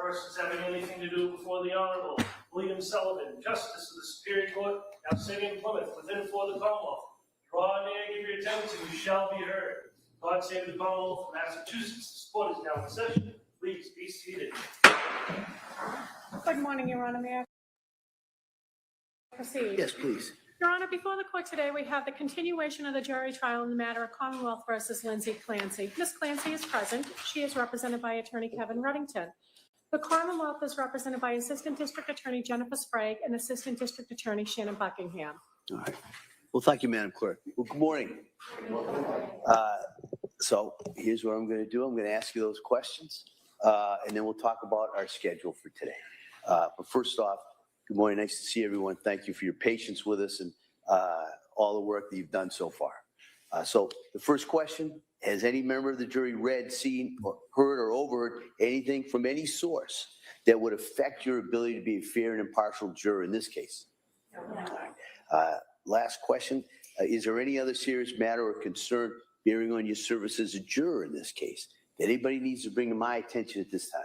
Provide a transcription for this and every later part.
persons having anything to do before the Honorable William Sullivan, Justice of the Superior Court, now sitting in Plymouth, within and for the Commonwealth. Draw near, give your attendance, and you shall be heard. God save the Commonwealth of Massachusetts. The court is now in session. Please be seated. Good morning, Your Honor. May I proceed? Yes, please. Your Honor, before the court today, we have the continuation of the jury trial in the matter of Commonwealth versus Lindsay Clancy. Ms. Clancy is present. She is represented by Attorney Kevin Ruddington. The Commonwealth is represented by Assistant District Attorney Jennifer Sprague and Assistant District Attorney Shannon Buckingham. All right. Well, thank you, Madam Clerk. Well, good morning. So here's what I'm going to do. I'm going to ask you those questions, and then we'll talk about our schedule for today. But first off, good morning. Nice to see everyone. Thank you for your patience with us and all the work that you've done so far. So the first question, has any member of the jury read, seen, or heard or overheard anything from any source that would affect your ability to be a fair and impartial juror in this case? No. Last question, is there any other serious matter or concern bearing on your service as a juror in this case that anybody needs to bring to my attention at this time?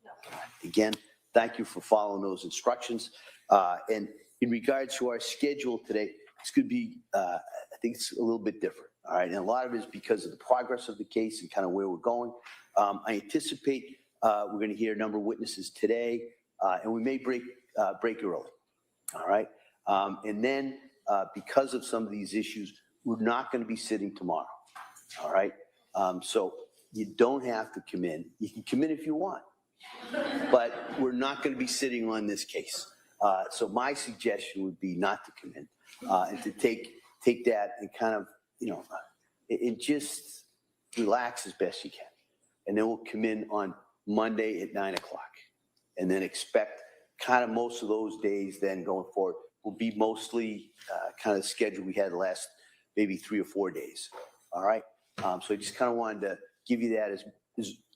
No. Again, thank you for following those instructions. And in regards to our schedule today, it's going to be, I think it's a little bit different. All right. And a lot of it is because of the progress of the case and kind of where we're going. I anticipate we're going to hear a number of witnesses today, and we may break early. All right. And then because of some of these issues, we're not going to be sitting tomorrow. All right. So you don't have to come in. You can come in if you want, but we're not going to be sitting on this case. So my suggestion would be not to come in and to take that and kind of, and just relax as best you can. And then we'll come in on Monday at 9 o'clock and then expect kind of most of those days then going forward will be mostly kind of the schedule we had the last maybe 3 or 4 days. All right. So I just kind of wanted to give you that as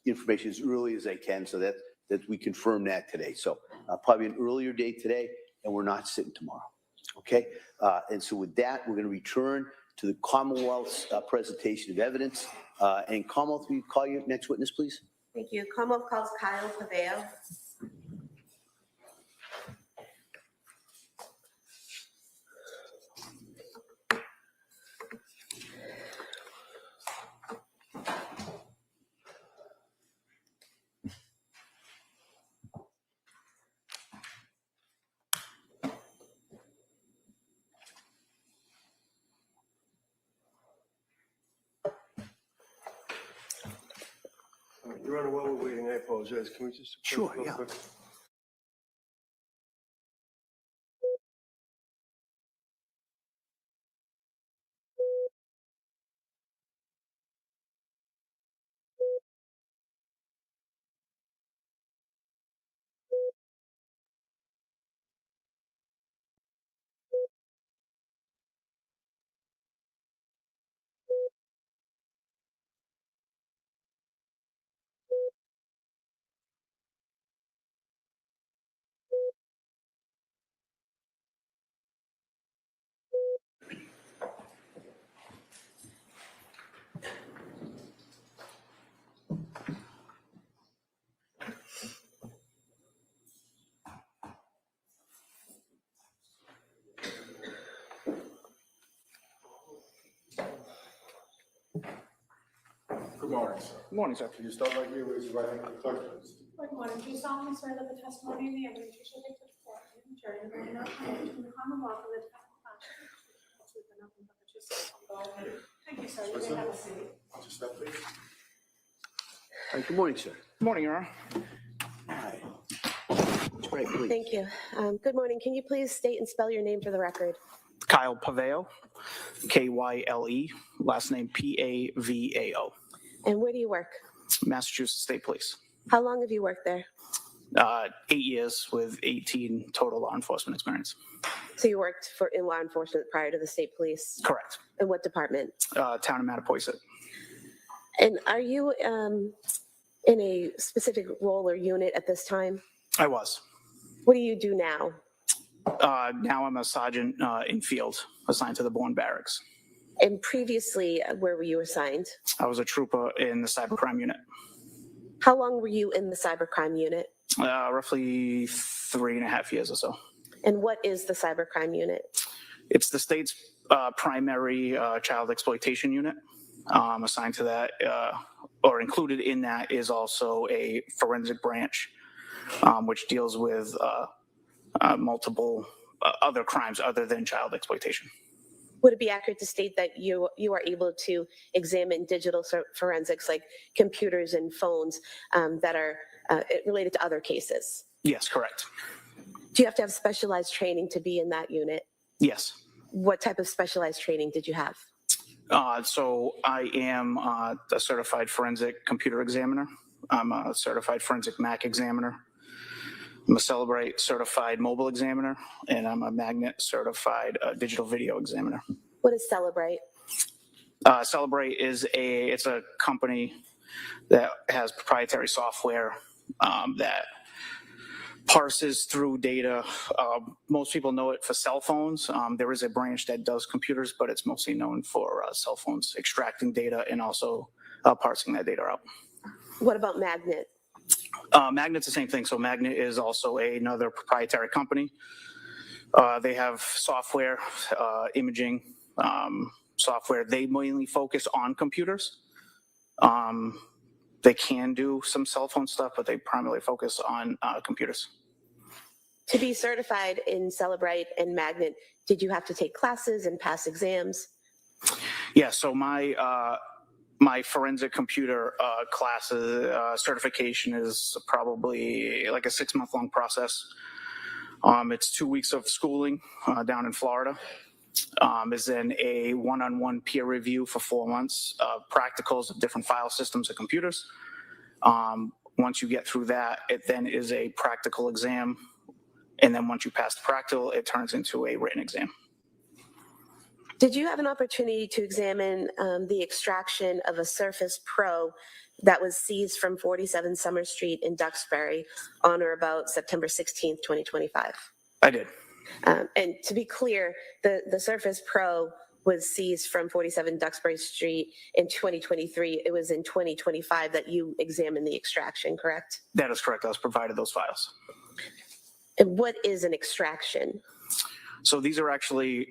information as early as I can so that we confirm that today. So probably an earlier date today, and we're not sitting tomorrow. Okay. And so with that, we're going to return to the Commonwealth's presentation of evidence. And Commonwealth, will you call your next witness, please? Thank you. Commonwealth calls Kyle Paveo. Your Honor, while we're waiting, I apologize. Can we just... Sure, yeah. Quick? Good morning, sir. Good morning, sir. Can you start right here? Raise your right hand to the clerk, please. Good morning. Do you solemnly swear that the testimony and the evidence you shall give to the court and the jury will not change in the Commonwealth and the defendant nothing but the truth, so help you God? Thank you, sir. You may have a seat. Just step, please. All right. Good morning, sir. Good morning, Your Honor. All right. Right, please. Thank you. Good morning. Can you please state and spell your name for the record? Kyle Paveo, Kyle, last name Pavao, And where do you work? Massachusetts State Police. How long have you worked there? 8 years with 18 total law enforcement experience. So you worked in law enforcement prior to the state police? Correct. In what department? Town of Mattapoisett. And are you in a specific role or unit at this time? I was. What do you do now? Now I'm a sergeant in field, assigned to the Bourne Barracks. And previously, where were you assigned? I was a trooper in the cybercrime unit. How long were you in the cybercrime unit? Roughly 3.5 years or so. And what is the cybercrime unit? It's the state's primary child exploitation unit. Assigned to that, or included in that, is also a forensic branch, which deals with multiple other crimes other than child exploitation. Would it be accurate to state that you are able to examine digital forensics like computers and phones that are related to other cases? Yes, correct. Do you have to have specialized training to be in that unit? Yes. What type of specialized training did you have? So I am a certified forensic computer examiner. I'm a certified forensic Mac examiner. I'm a Celebrate certified mobile examiner, and I'm a Magnet certified digital video examiner. What is Celebrate? Celebrate is it's a company that has proprietary software that parses through data. Most people know it for cell phones. There is a branch that does computers, but it's mostly known for cell phones, extracting data and also parsing that data out. What about Magnet? Magnet's the same thing. So Magnet is also another proprietary company. They have software, imaging software. They mainly focus on computers. They can do some cell phone stuff, but they primarily focus on computers. To be certified in Celebrate and Magnet, did you have to take classes and pass exams? Yeah, so my forensic computer classes certification is probably like a 6-month-long process. It's 2 weeks of schooling down in Florida. Is then a one-on-one peer review for 4 months, practicals of different file systems and computers. Once you get through that, it then is a practical exam. And then once you pass the practical, it turns into a written exam. Did you have an opportunity to examine the extraction of a Surface Pro that was seized from 47 Summer Street in Duxbury on or about September 16th, 2025? I did. And to be clear, the Surface Pro was seized from 47 Duxbury Street in 2023. It was in 2025 that you examined the extraction, correct? That is correct. I was provided those files. And what is an extraction? So these are actually,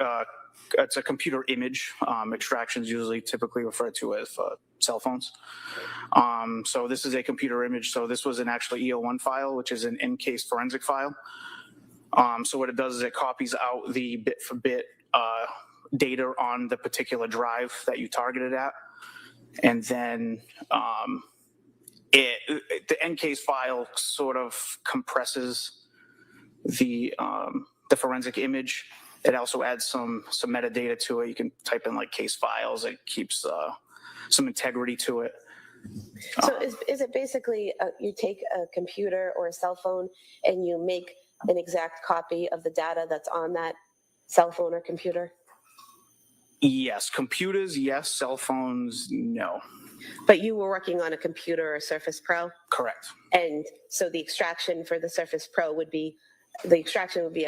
it's a computer image. Extractions usually typically referred to as cell phones. So this is a computer image. So this was an actually EO1 file, which is an in-case forensic file. So what it does is it copies out the bit for bit data on the particular drive that you targeted at. And then the in-case file sort of compresses the forensic image. It also adds some metadata to it. You can type in like case files. It keeps some integrity to it. So is it basically you take a computer or a cell phone and you make an exact copy of the data that's on that cell phone or computer? Yes. Computers, yes. Cell phones, no. But you were working on a computer or Surface Pro? Correct. And so the extraction for the Surface Pro would be a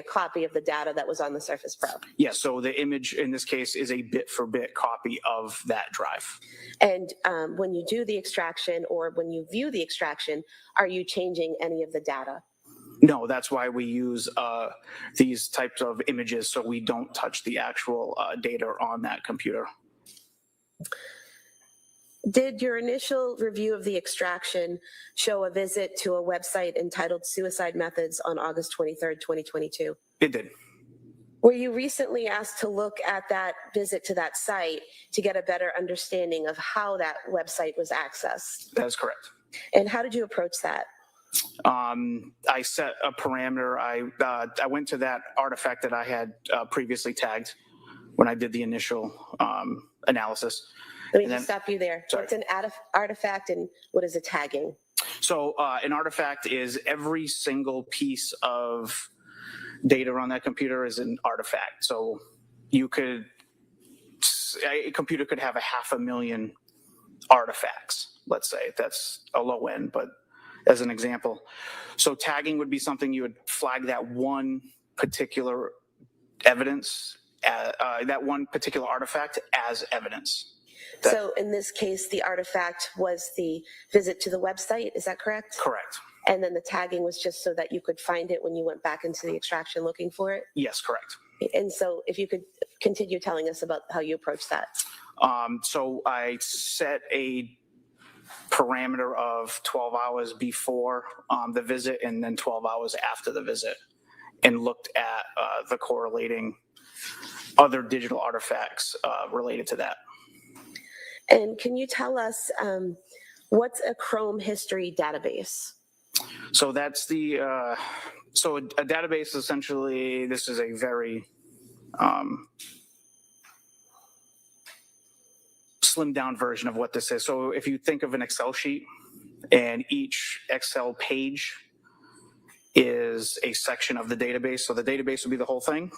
copy of the data that was on the Surface Pro. Yeah, so the image in this case is a bit-for-bit copy of that drive. And when you do the extraction or when you view the extraction, are you changing any of the data? No, that's why we use these types of images so we don't touch the actual data on that computer. Did your initial review of the extraction show a visit to a website entitled Suicide Methods on August 23rd, 2022? It did. Were you recently asked to look at that visit to that site to get a better understanding of how that website was accessed? That is correct. And how did you approach that? I set a parameter. I went to that artifact that I had previously tagged when I did the initial analysis. Let me just stop you there. Sorry. What's an artifact and what is a tagging? So an artifact is every single piece of data on that computer is an artifact. So a computer could have 500,000 artifacts, let's say. That's a low end, but as an example. So tagging would be something you would flag that one particular evidence, that one particular artifact as evidence. So in this case, the artifact was the visit to the website, is that correct? Correct. And then the tagging was just so that you could find it when you went back into the extraction looking for it? Yes, correct. And so if you could continue telling us about how you approach that. So I set a parameter of 12 hours before the visit and then 12 hours after the visit, and looked at the correlating other digital artifacts related to that. And can you tell us what's a Chrome history database? So that's the so a database essentially. This is a very slimmed down version of what this is. So if you think of an Excel sheet, and each Excel page is a section of the database. So the database would be the whole thing.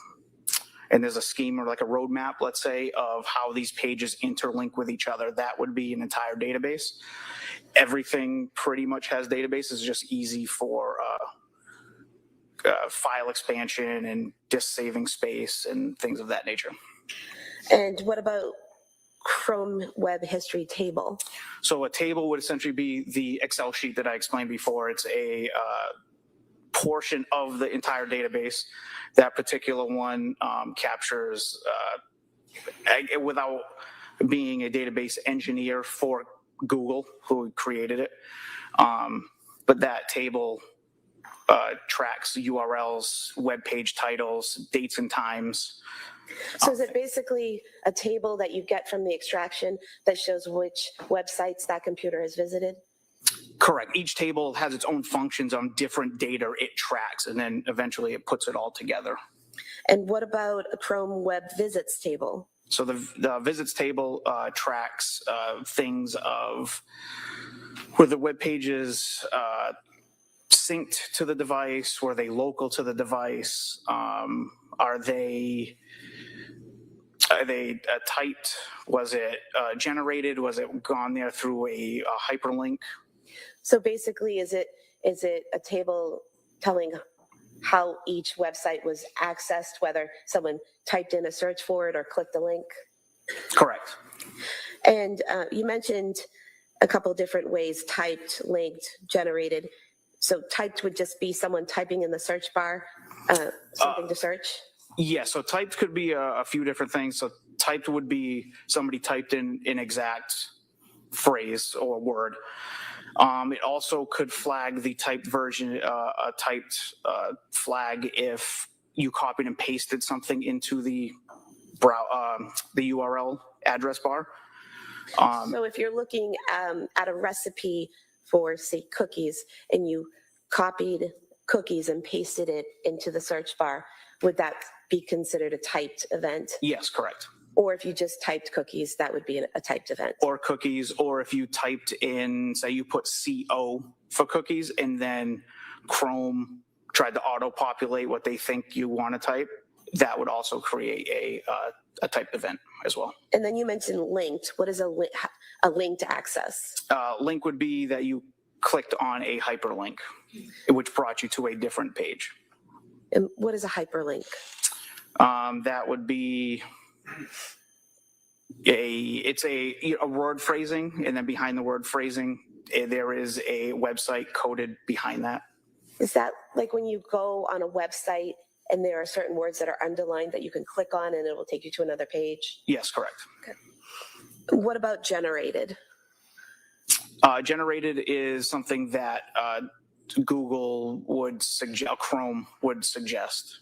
And there's a scheme or like a roadmap, let's say, of how these pages interlink with each other. That would be an entire database. Everything pretty much has databases. It's just easy for file expansion and disk saving space and things of that nature. And what about Chrome Web History Table? So a table would essentially be the Excel sheet that I explained before. It's a portion of the entire database. That particular one captures, without being a database engineer for Google, who created it, but that table tracks URLs, web page titles, dates and times. So is it basically a table that you get from the extraction that shows which websites that computer has visited? Correct. Each table has its own functions on different data it tracks, and then eventually it puts it all together. And what about a Chrome Web Visits table? So the visits table tracks things of were the web pages synced to the device, were they local to the device, are they typed, was it generated, was it gone there through a hyperlink? So basically, is it a table telling how each website was accessed, whether someone typed in a search for it or clicked a link? Correct. And you mentioned a couple different ways: typed, linked, generated. So typed would just be someone typing in the search bar something to search? Yeah, so typed could be a few different things. So typed would be somebody typed in an exact phrase or word. It also could flag the typed version, a typed flag if you copied and pasted something into the URL address bar. So if you're looking at a recipe for, say, cookies, and you copied cookies and pasted it into the search bar, would that be considered a typed event? Yes, correct. Or if you just typed cookies, that would be a typed event. Or cookies, or if you typed in, say you put CO for cookies, and then Chrome tried to auto-populate what they think you want to type, that would also create a typed event as well. And then you mentioned linked. What is a linked access? Link would be that you clicked on a hyperlink, which brought you to a different page. And what is a hyperlink? That would be it's a word phrasing, and then behind the word phrasing, there is a website coded behind that. Is that like when you go on a website and there are certain words that are underlined that you can click on and it will take you to another page? Yes, correct. Okay. What about generated? Generated is something that Google would suggest, Chrome would suggest.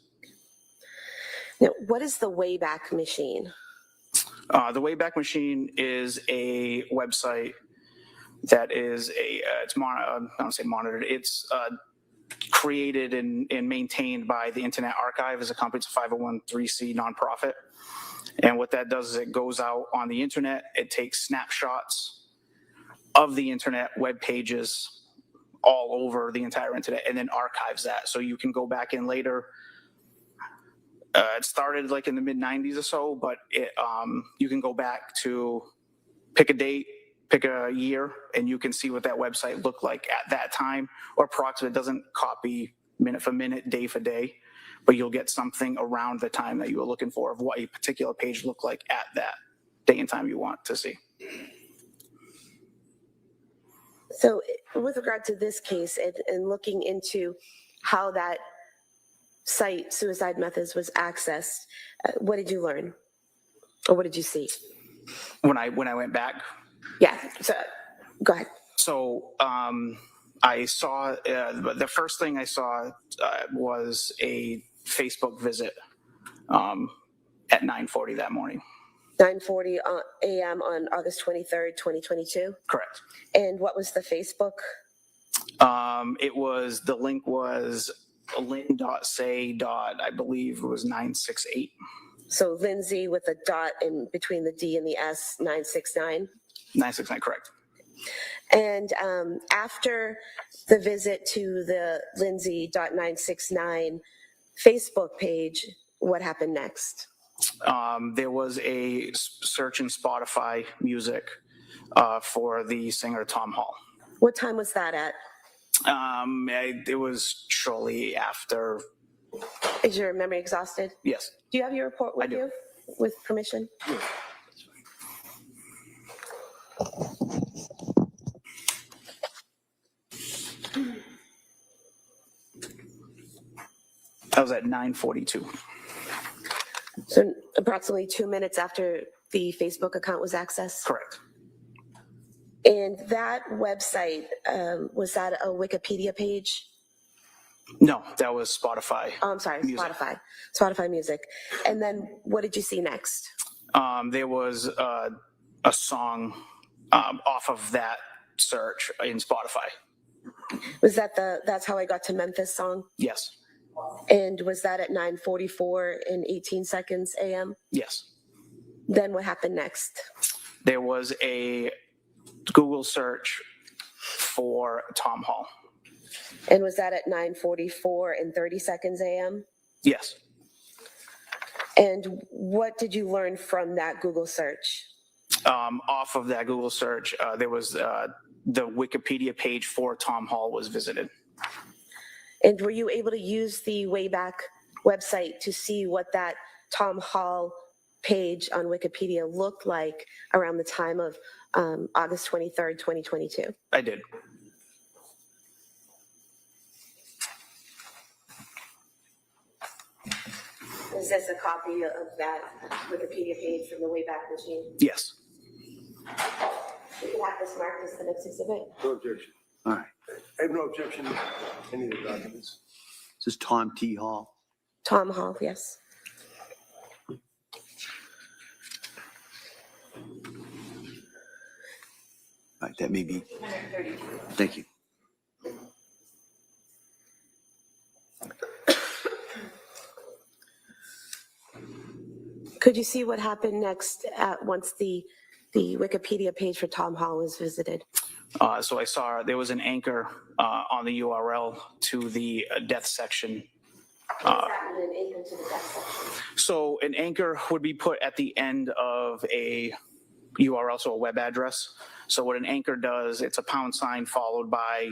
Now, what is the Wayback Machine? The Wayback Machine is a website that is it's I don't say monitored. It's created and maintained by the Internet Archive as a company. It's a 501(c) nonprofit. And what that does is it goes out on the internet. It takes snapshots of the internet web pages all over the entire internet, and then archives that. So you can go back in later. It started like in the mid 90s or so, but you can go back to pick a date, pick a year, and you can see what that website looked like at that time, or approximately. It doesn't copy minute for minute, day for day, but you'll get something around the time that you were looking for of what a particular page looked like at that day and time you want to see. So with regard to this case and looking into how that site, Suicide Methods, was accessed, what did you learn? Or what did you see? When I went back, Yeah, so go ahead. so I saw the first thing I saw was a Facebook visit at 9:40 that morning. 9:40 a.m. on August 23rd, 2022. Correct. And what was the Facebook? It was, the link was lynn.say. I believe it was 968. So Lindsay with a dot in between the D and the S, 969. 969, correct. And after the visit to the Lindsay.969 Facebook page, what happened next? There was a search in Spotify music for the singer Tom Hall. What time was that at? It was shortly after. Is your memory exhausted? Yes. Do you have your report with I do. you? With permission? That was at 9:42. So approximately 2 minutes after the Facebook account was accessed? Correct. And that website, was that a Wikipedia page? No, that was Spotify. Oh, I'm sorry, Music. Spotify Music. And then what did you see next? There was a song off of that search in Spotify. Was that That's How I Got to Memphis song? Yes. And was that at 9:44 and 18 seconds a.m.? Yes. Then what happened next? There was a Google search for Tom Hall. And was that at 9:44 and 30 seconds a.m.? Yes. And what did you learn from that Google search? Off of that Google search, there was the Wikipedia page for Tom Hall was visited. And were you able to use the Wayback website to see what that Tom Hall page on Wikipedia looked like around the time of August 23rd, 2022? I did. Is this a copy of that Wikipedia page from the Wayback Machine? Yes. We can have this marked as the next exhibit. No objection. All right. I have no objection to any of the documents. This is Tom T. Hall. Tom Hall, yes. All right, that may be. Thank you. Could you see what happened next once the Wikipedia page for Tom Hall was visited? So I saw there was an anchor on the URL to the death section. What's that mean, an anchor to the death section? So an anchor would be put at the end of a URL, so a web address. So what an anchor does, it's a £sign followed by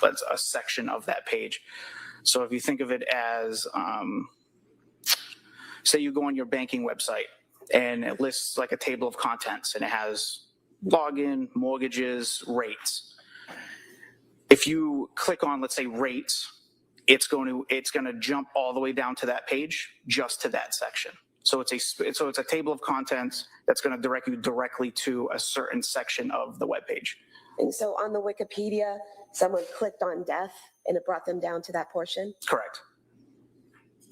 a section of that page. So if you think of it as, say you go on your banking website and it lists like a table of contents and it has login, mortgages, rates. If you click on, let's say, rates, it's going to jump all the way down to that page, just to that section. So it's a table of contents that's going to direct you directly to a certain section of the web page. And so on the Wikipedia, someone clicked on death and it brought them down to that portion? Correct.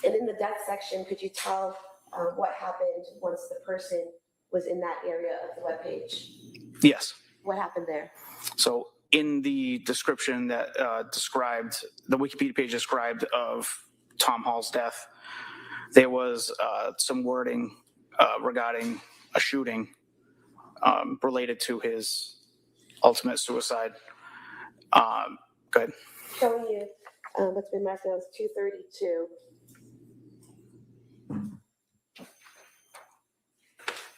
And in the death section, could you tell what happened once the person was in that area of the webpage? Yes. What happened there? So in the description that described, the Wikipedia page described of Tom Hall's death, there was some wording regarding a shooting related to his ultimate suicide. Go ahead. Showing you what's been marked now as 232.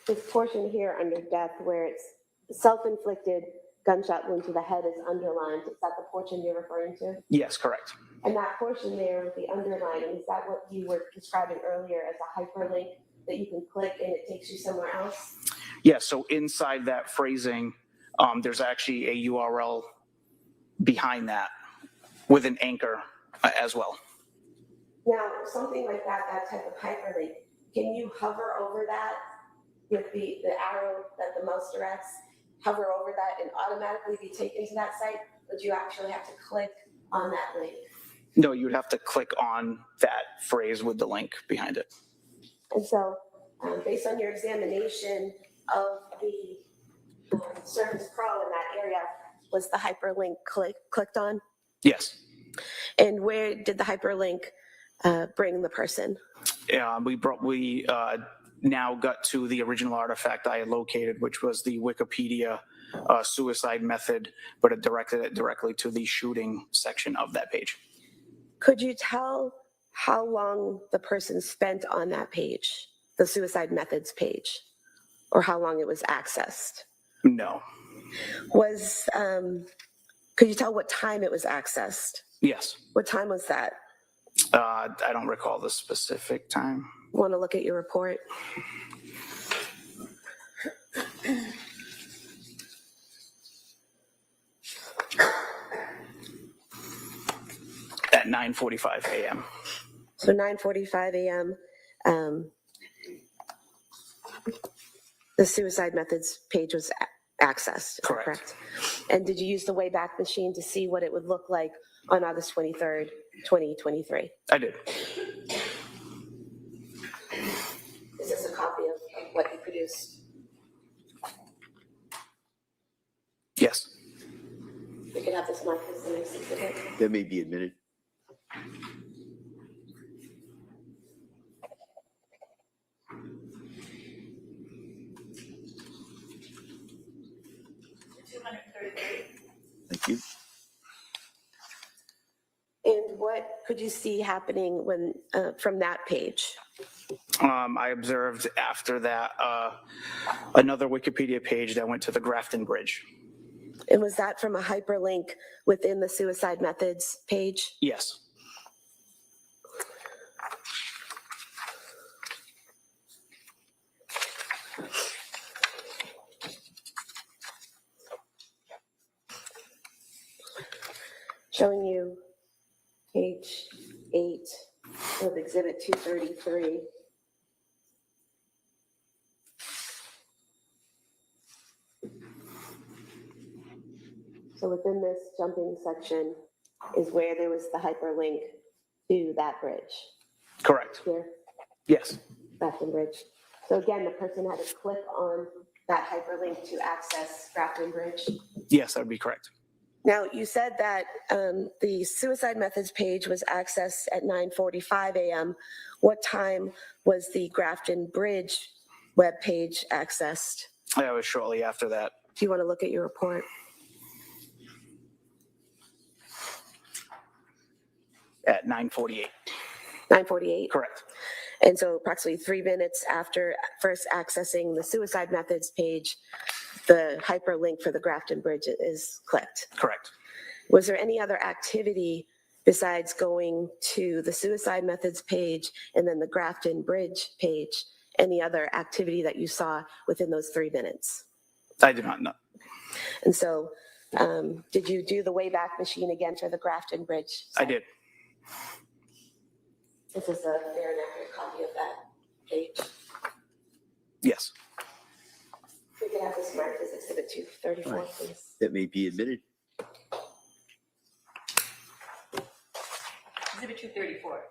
This portion here under death where it's self-inflicted gunshot wound to the head is underlined. Is that the portion you're referring to? Yes, correct. And that portion there with the underlining, is that what you were describing earlier as a hyperlink that you can click and it takes you somewhere else? Yes, so inside that phrasing, there's actually a URL behind that with an anchor as well. Now, something like that, that type of hyperlink, can you hover over that with the arrow that the mouse directs, hover over that and automatically be taken to that site? Or do you actually have to click on that link? No, you'd have to click on that phrase with the link behind it. And so, based on your examination of the Surface Pro in that area, was the hyperlink clicked on? Yes. And where did the hyperlink bring the person? We now got to the original artifact I had located, which was the Wikipedia suicide method, but it directed it directly to the shooting section of that page. Could you tell how long the person spent on that page, the suicide methods page, or how long it was accessed? No. Could you tell what time it was accessed? Yes. What time was that? I don't recall the specific time. Want to look at your report? At 9:45 a.m. So 9:45 a.m. The suicide methods page was accessed. Is that Correct. And did you use the Wayback Machine to see what it would look like on August 23rd, 2023? I did. Is this a copy of what you produced? Yes. We could have this marked as the next exhibit. That may be admitted. Thank you. And what could you see happening when from that page? I observed after that another Wikipedia page that went to the Grafton Bridge. And was that from a hyperlink within the suicide methods page? Yes. Showing you page 8 of exhibit 233. So within this jumping section is where there was the hyperlink to that bridge. Correct. Here, Yes. Grafton Bridge. So again, the person had to click on that hyperlink to access Grafton Bridge. Yes, that would be correct. Now, you said that the suicide methods page was accessed at 9:45 a.m. What time was the Grafton Bridge web page accessed? That was shortly after that. Do you want to look at your report? At 9:48. 9:48? Correct. And so approximately 3 minutes after first accessing the suicide methods page, the hyperlink for the Grafton Bridge is clicked. Correct. Was there any other activity besides going to the suicide methods page and then the Grafton Bridge page? Any other activity that you saw within those 3 minutes? I do not know. And so did you do the Wayback Machine again for the Grafton Bridge? I did. This is a fair and accurate copy of that page. Yes. We can have this marked as exhibit 234, Right. please. That may be admitted. Exhibit 234.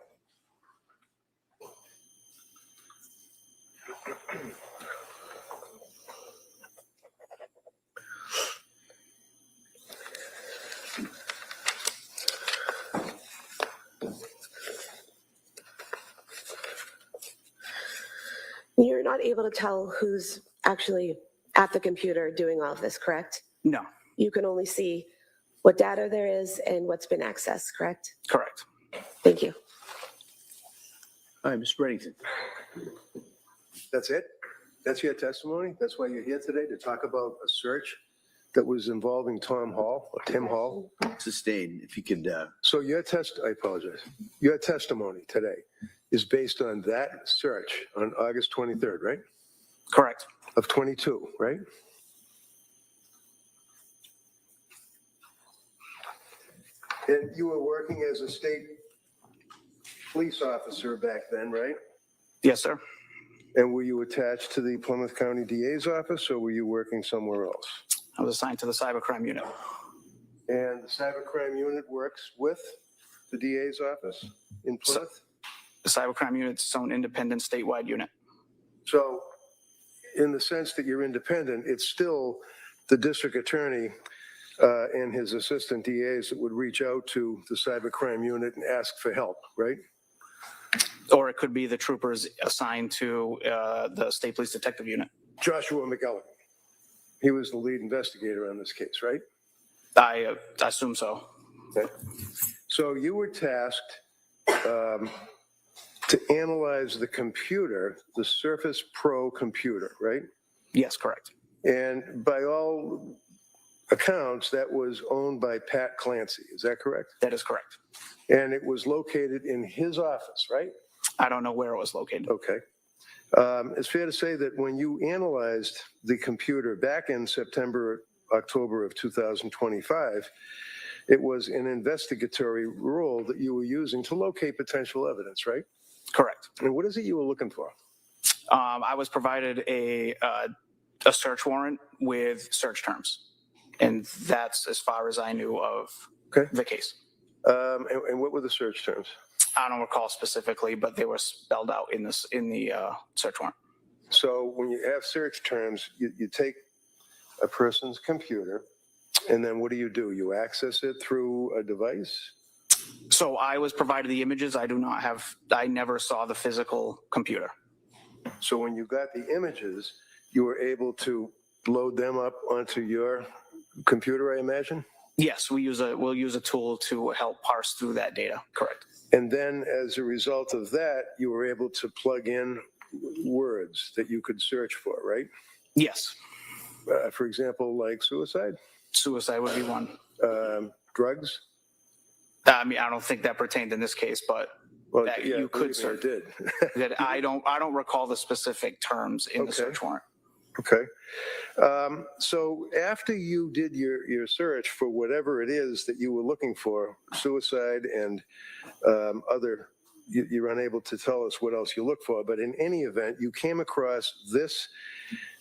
You're not able to tell who's actually at the computer doing all of this, correct? No. You can only see what data there is and what's been accessed, correct? Correct. Thank you. All right, Mr. Reddington. That's it? That's your testimony? That's why you're here today, to talk about a search that was involving Tom Hall, or Tim Hall? Sustain, if you could, So I apologize. Your testimony today is based on that search on August 23rd, right? Correct. Of 22, right? And you were working as a state police officer back then, right? Yes, sir. And were you attached to the Plymouth County DA's office, or were you working somewhere else? I was assigned to the cybercrime unit. And the cybercrime unit works with the DA's office in Plymouth? The cybercrime unit's its own independent statewide unit. So in the sense that you're independent, it's still the district attorney and his assistant DAs that would reach out to the cybercrime unit and ask for help, right? Or it could be the troopers assigned to the state police detective unit. Joshua McElligott. He was the lead investigator on this case, right? I assume so. Okay. So you were tasked to analyze the computer, the Surface Pro computer, right? Yes, correct. And by all accounts, that was owned by Pat Clancy. Is that correct? That is correct. And it was located in his office, right? I don't know where it was located. Okay. It's fair to say that when you analyzed the computer back in September, October of 2025, it was an investigatory role that you were using to locate potential evidence, right? Correct. And what is it you were looking for? I was provided a search warrant with search terms, and that's as far as I knew of the case. And what were the search terms? I don't recall specifically, but they were spelled out in the search warrant. So when you have search terms, you take a person's computer, and then what do? You access it through a device? So I was provided the images. I never saw the physical computer. So when you got the images, you were able to load them up onto your computer, I imagine? Yes, we'll use a tool to help parse through that data. Correct. And then as a result of that, you were able to plug in words that you could search for, right? Yes. For example, like suicide? Suicide would be one. Drugs? I mean, I don't think that pertained in this case, but you could search. It did. That I don't recall the specific terms in the search warrant. Okay. So after you did your search for whatever it is that you were looking for, suicide and other, you're unable to tell us what else you look for, but in any event, you came across this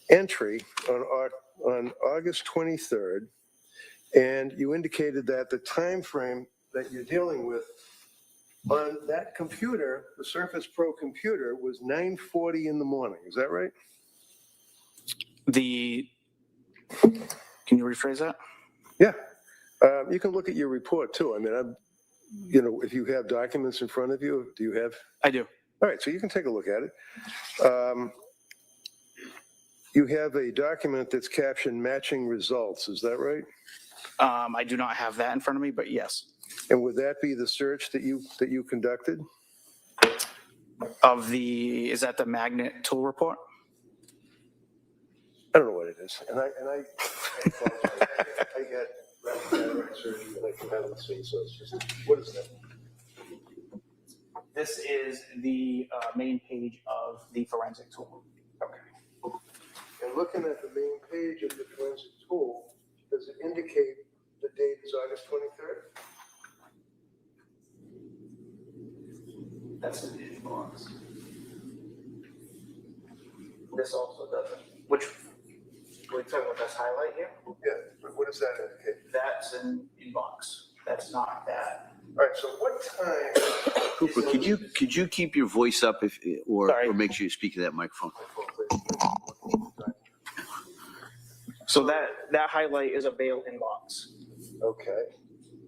entry on August 23rd, and you indicated that the time frame that you're dealing with on that computer, the Surface Pro computer, was 9:40 in the morning. Is that right? Can you rephrase that? Yeah. You can look at your report too. I mean, if you have documents in front of you, do you have? I do. All right, so you can take a look at it. You have a document that's captioned matching results. Is that right? I do not have that in front of me, but yes. And would that be the search that you conducted? Is that the magnet tool report? I don't know what it is. And I get rapid surgery and I come out of the state, so it's just, what is that? This is the main page of the forensic tool. Okay. And looking at the main page of the forensic tool, does it indicate the date is August 23rd? That's in the box. This also doesn't. Which, we're talking about this highlight here? Yeah, but what does that indicate? That's in box. That's not that. All right, so what time? Cooper, could you keep your voice up or make sure you speak to that microphone? So that highlight is a bail inbox. Okay.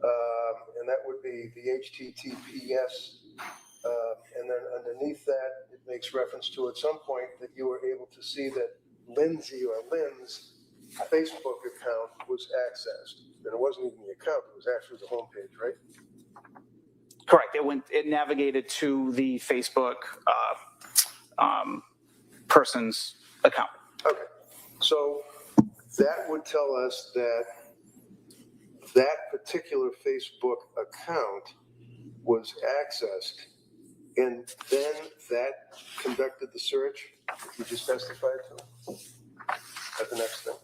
And that would be the HTTPS. And then underneath that, it makes reference to at some point that you were able to see that Lindsay or Lynn's Facebook account was accessed. And it wasn't even the account, it was actually the homepage, right? Correct. It navigated to the Facebook person's account. Okay. So that would tell us that that particular Facebook account was accessed, and then that conducted the search you just testified to at the next thing.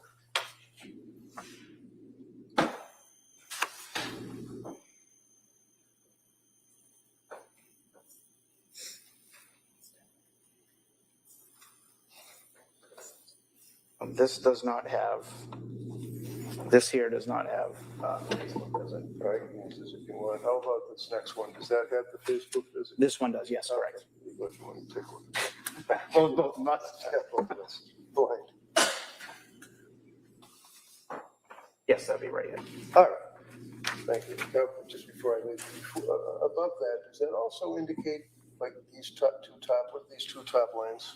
This does not have, this here does not have Facebook, does it? All right, answers if you want. How about this next one? Does that have the Facebook visit? This one does, yes, correct. If you want to take one. Both of us. Yeah, both of us. Blind. Yes, that'd be right here. All right. Thank you. Now, just before I leave, above that, does that also indicate like these two top lines?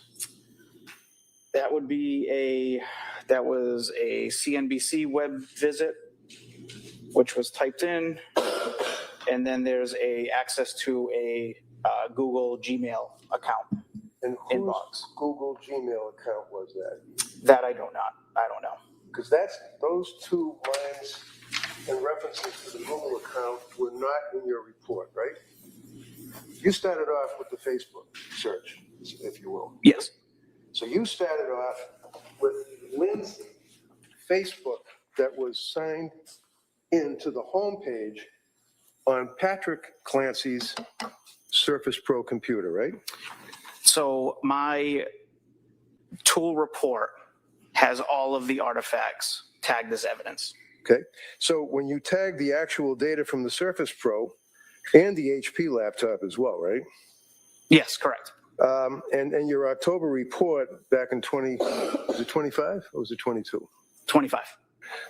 That would be that was a CNBC web visit, which was typed in. And then there's access to a Google Gmail account. And whose Inbox. Google Gmail account was that? That I don't know. Because those two lines and references to the Google account were not in your report, right? You started off with the Facebook search, if you will. Yes. So you started off with Lindsay Facebook that was signed into the homepage on Patrick Clancy's Surface Pro computer, right? So my tool report has all of the artifacts tagged as evidence. Okay. So when you tag the actual data from the Surface Pro and the HP laptop as well, right? Yes, correct. And your October report back in was it 25 or was it 22? 25.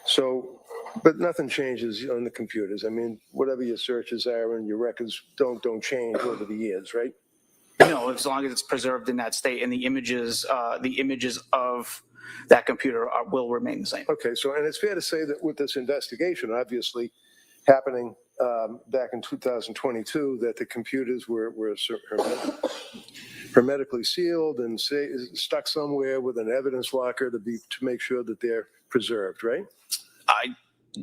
So, but nothing changes on the computers. I mean, whatever your searches are and your records don't change over the years, right? No, as long as it's preserved in that state and the images of that computer will remain the same. Okay, so, and it's fair to say that with this investigation, obviously happening back in 2022, that the computers were hermetically sealed and stuck somewhere with an evidence locker to make sure that they're preserved, right?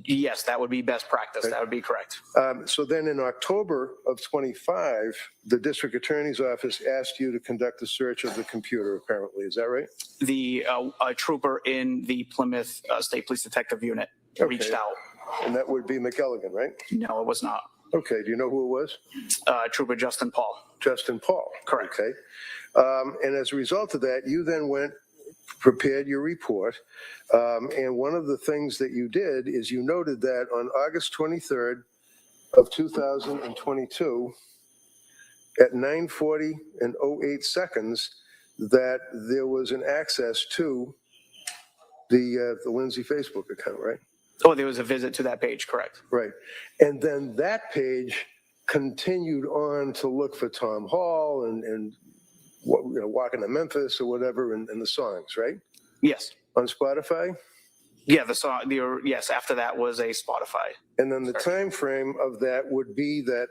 Yes, that would be best practice. That would be correct. So then in October of 25, the district attorney's office asked you to conduct a search of the computer, apparently. Is that right? The trooper in the Plymouth State Police Detective Unit reached out. And that would be McElligan, right? No, it was not. Okay, do you know who it was? Trooper Justin Paul. Justin Paul. Correct. Okay. And as a result of that, you then prepared your report. And one of the things that you did is you noted that on August 23rd of 2022, at 9:40 and 08 seconds, that there was an access to the Lindsay Facebook account, right? Oh, there was a visit to that page, correct. Right. And then that page continued on to look for Tom Hall and Walking to Memphis or whatever and the songs, right? Yes. On Spotify? Yeah, the song. Yes, after that was a Spotify. And then the time frame of that would be that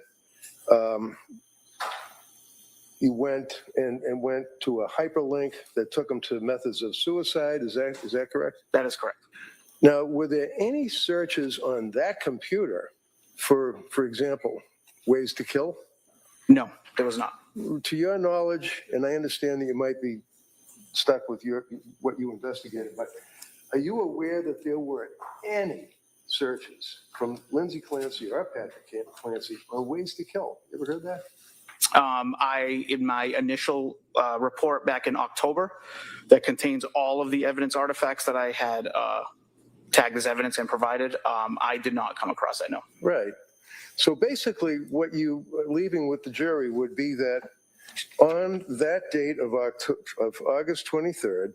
you went to a hyperlink that took them to methods of suicide. Is that correct? That is correct. Now, were there any searches on that computer for example, ways to kill? No, there was not. To your knowledge, and I understand that you might be stuck with what you investigated, but are you aware that there were any searches from Lindsay Clancy or Patrick Clancy on ways to kill? You ever heard that? In my initial report back in October, that contains all of the evidence artifacts that I had tagged as evidence and provided, I did not come across that, no. Right. So basically, what you are leaving with the jury would be that on that date of August 23rd,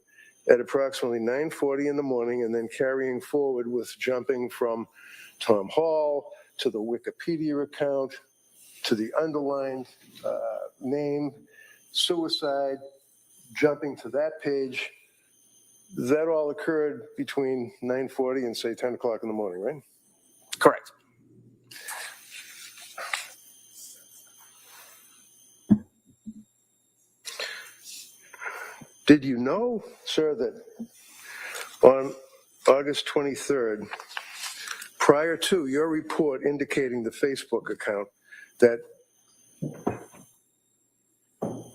at approximately 9:40 in the morning, and then carrying forward with jumping from Tom Hall to the Wikipedia account to the underlined name, suicide, jumping to that page, that all occurred between 9:40 and say 10 o'clock in the morning, right? Correct. Did you know, sir, that on August 23rd, prior to your report indicating the Facebook account, that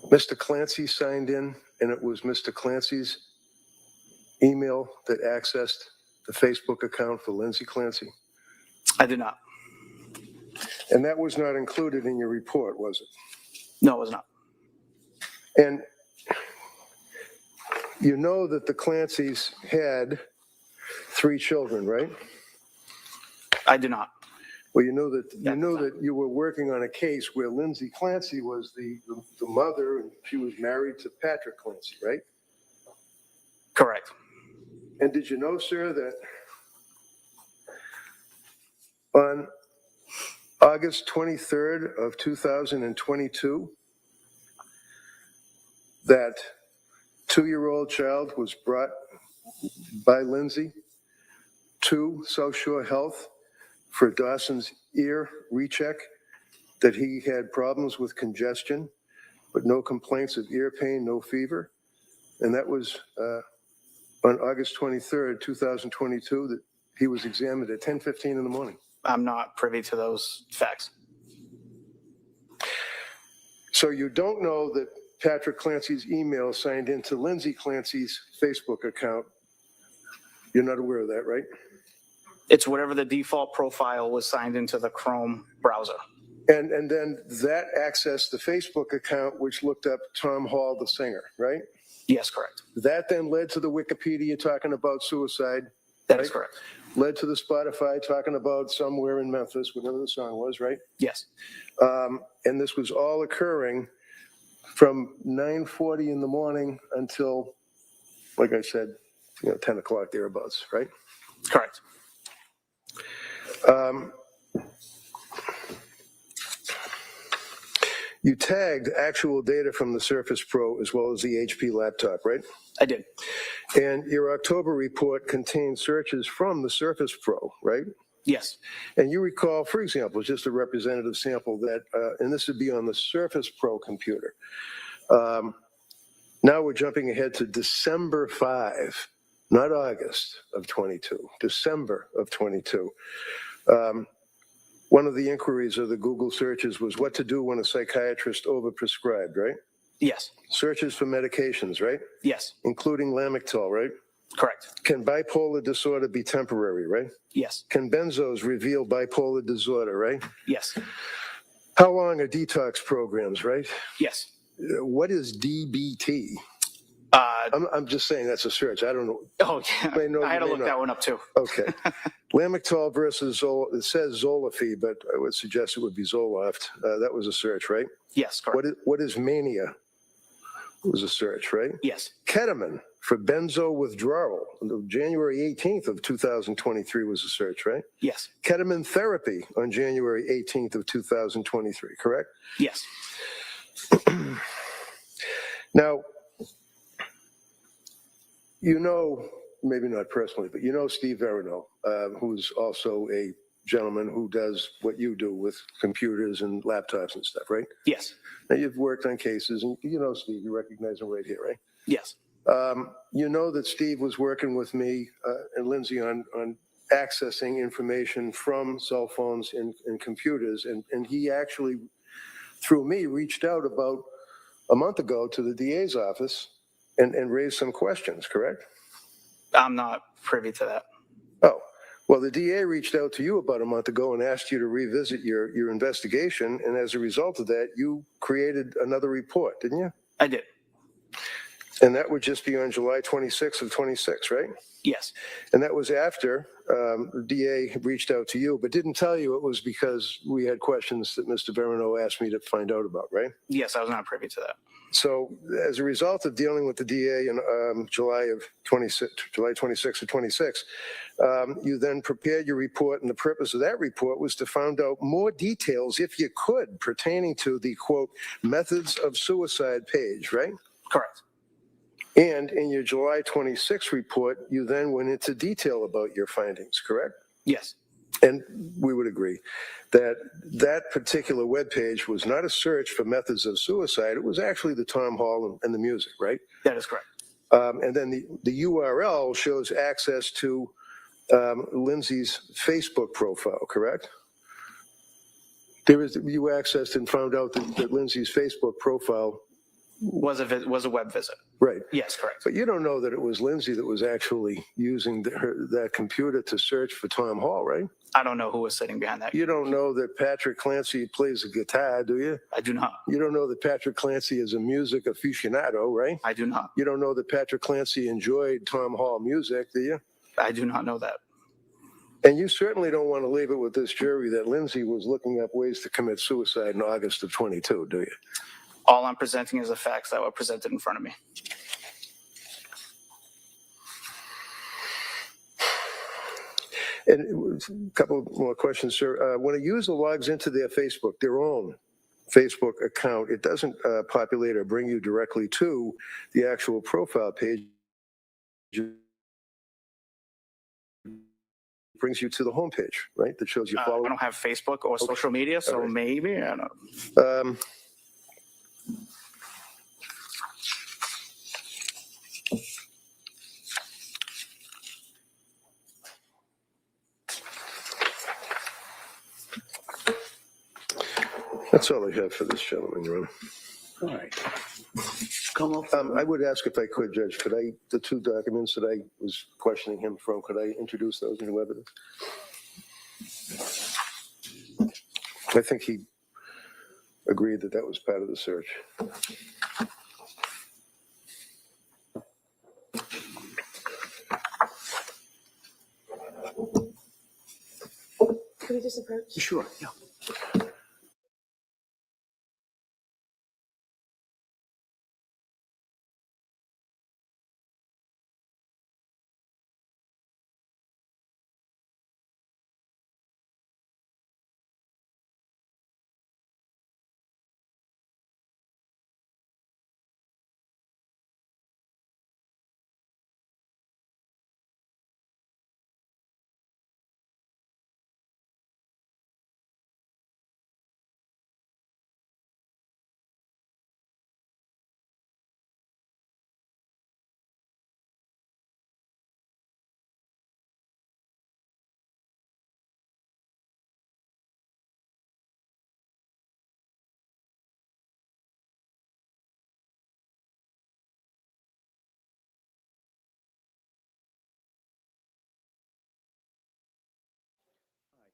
Mr. Clancy signed in and it was Mr. Clancy's email that accessed the Facebook account for Lindsay Clancy? I did not. And that was not included in your report, was it? No, it was not. And You know that the Clancys had 3 children, right? I do not. Well, you know that you were working on a case where Lindsay Clancy was the mother, and she was married to Patrick Clancy, right? Correct. And did you know, sir, that on August 23rd of 2022, that 2-year-old child was brought by Lindsay to South Shore Health for Dawson's ear recheck, that he had problems with congestion, but no complaints of ear pain, no fever. And that was on August 23rd, 2022, that he was examined at 10:15 in the morning. I'm not privy to those facts. So you don't know that Patrick Clancy's email signed into Lindsay Clancy's Facebook account. You're not aware of that, right? It's whatever the default profile was signed into the Chrome browser. And then that accessed the Facebook account, which looked up Tom Hall, the singer, right? Yes, correct. That then led to the Wikipedia talking about suicide. That is right? correct. Led to the Spotify talking about somewhere in Memphis, whatever the song was, right? Yes. And this was all occurring from 9:40 in the morning until, like I said, 10 o'clock thereabouts, right? Correct. You tagged actual data from the Surface Pro as well as the HP laptop, right? I did. And your October report contained searches from the Surface Pro, right? Yes. And you recall, for example, just a representative sample that, and this would be on the Surface Pro computer. Now we're jumping ahead to December 5, not August of 22, December of 22. One of the inquiries of the Google searches was what to do when a psychiatrist overprescribed, right? Yes. Searches for medications, right? Yes. Including Lamictal, right? Correct. Can bipolar disorder be temporary, right? Yes. Can benzos reveal bipolar disorder, right? Yes. How long are detox programs, right? Yes. What is DBT? I'm just saying that's a search. I don't know. Oh, yeah. May know, I had to may look not. that one up too. Okay. Lamictal versus it says Zolafy, but I would suggest it would be Zoloft. That was a search, right? Yes, correct. What is mania? It was a search, right? Yes. Ketamine for benzo withdrawal. January 18th of 2023 was a search, right? Yes. Ketamine therapy on January 18th of 2023, correct? Yes. Now, maybe not personally, but Steve Verino, who's also a gentleman who does what you do with computers and laptops and stuff, right? Yes. Now, you've worked on cases, and Steve, you recognize him right here, right? Yes. You know that Steve was working with me and Lindsay on accessing information from cell phones and computers, and he actually, through me, reached out about a month ago to the DA's office and raised some questions, correct? I'm not privy to that. Oh, well, the DA reached out to you about a month ago and asked you to revisit your investigation, and as a result of that, you created another report, didn't you? I did. And that would just be on July 26th of 26, right? Yes. And that was after the DA reached out to you, but didn't tell you it was because we had questions that Mr. Verino asked me to find out about, right? Yes, I was not privy to that. So as a result of dealing with the DA in July 26th of 26, you then prepared your report, and the purpose of that report was to find out more details, if you could, pertaining to the, quote, methods of suicide page, right? Correct. And in your July 26th report, you then went into detail about your findings, correct? Yes. And we would agree that that particular webpage was not a search for methods of suicide. It was actually the Tom Hall and the music, right? That is correct. And then the URL shows access to Lindsay's Facebook profile, correct? You accessed and found out that Lindsay's Facebook profile Was a web visit. Right. Yes, correct. But you don't know that it was Lindsay that was actually using that computer to search for Tom Hall, right? I don't know who was sitting behind that. You don't know that Patrick Clancy plays the guitar, do you? I do not. You don't know that Patrick Clancy is a music aficionado, right? I do not. You don't know that Patrick Clancy enjoyed Tom Hall music, do you? I do not know that. And you certainly don't want to leave it with this jury that Lindsay was looking up ways to commit suicide in August of 22, do you? All I'm presenting is the facts that were presented in front of me. And a couple more questions, sir. When a user logs into their own Facebook account, it doesn't populate or bring you directly to the actual profile page. It brings you to the homepage, right? That shows you I follow. don't have Facebook or social media, so right. maybe, I don't know. That's all I have for this gentleman, Your Honor. All right. Come up. I would ask if I could, Judge, the two documents that I was questioning him from, could I introduce those into evidence? I think he agreed that that was part of the search. Can we just approach? Sure, yeah.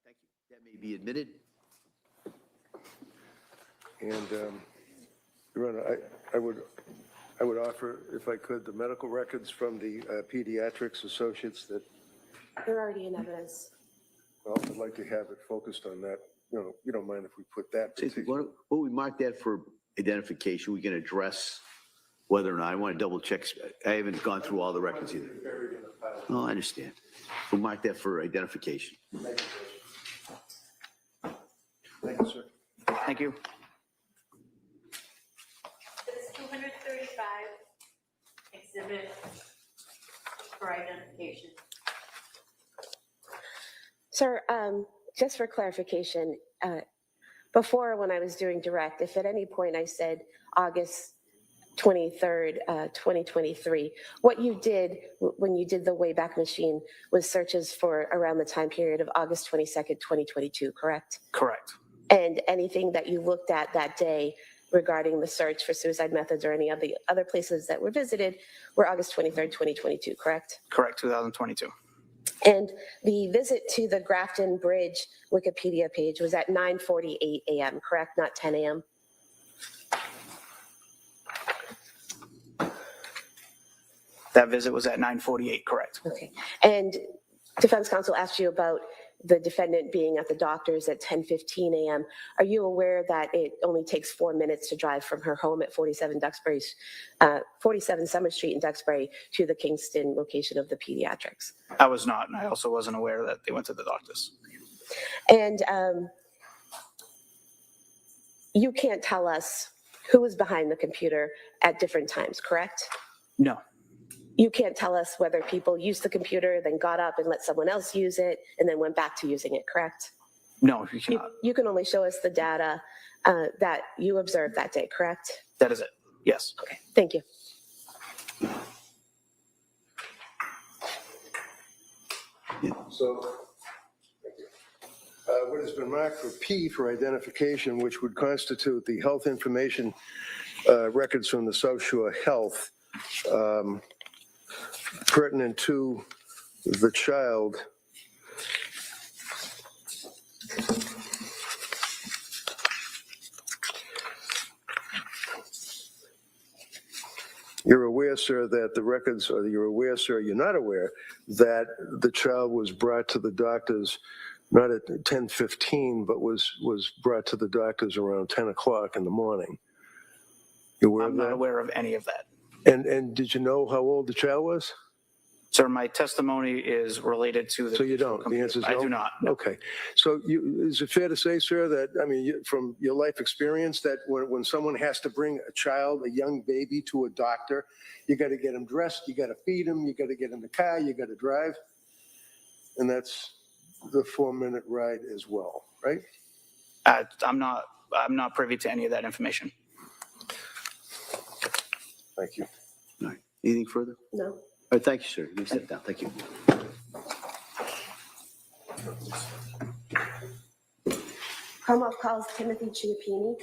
Thank you. That may be admitted. And, Your Honor, I would offer, if I could, the medical records from the pediatrics associates that, They're already in evidence. well, I'd like to have it focused on that. You don't mind if we put that. What we mark that for identification, we can address whether or not, I want to double check. I haven't gone through all the records either. Oh, I understand. We'll mark that for identification. Thank you, sir. Thank you. It's 235 exhibit for identification. Sir, just for clarification, before when I was doing direct, if at any point I said August 23rd, 2023, what you did when you did the Wayback Machine was searches for around the time period of August 22nd, 2022, correct? Correct. And anything that you looked at that day regarding the search for suicide methods or any of the other places that were visited were August 23rd, 2022, correct? Correct, 2022. And the visit to the Grafton Bridge Wikipedia page was at 9:48 a.m., correct? Not 10 a.m.? That visit was at 9:48, correct. Okay. And defense counsel asked you about the defendant being at the doctor's at 10:15 a.m. Are you aware that it only takes 4 minutes to drive from her home at 47 Summer Street in Duxbury to the Kingston location of the pediatrics? I was not, and I also wasn't aware that they went to the doctors. And you can't tell us who was behind the computer at different times, correct? No, You can't tell us whether people used the computer, then got up and let someone else use it, and then went back to using it, correct? no, you cannot. You can only show us the data that you observed that day, correct? That is it, yes. Okay, thank you. So, thank you. What has been marked for P for identification, which would constitute the health information records from the South Shore Health, pertinent to the child. You're aware, sir, that the records, or you're aware, sir, you're not aware that the child was brought to the doctors not at 10:15, but was brought to the doctors around 10 o'clock in the morning. You aware I'm of not that? aware of any of that. And did you know how old the child was? Sir, my testimony is related to the. So you don't? The computer. answer is I no? do not. No. Okay. So is it fair to say, sir, that, I mean, from your life experience, that when someone has to bring a child, a young baby, to a doctor, you got to get him dressed, you got to feed him, you got to get in the car, you got to drive? And that's the 4-minute ride as well, right? I'm not privy to any of that information. Thank you. All right. Anything further? No. All right, thank you, sir. You may sit down. Thank you. Commonwealth calls Timothy Chiappini.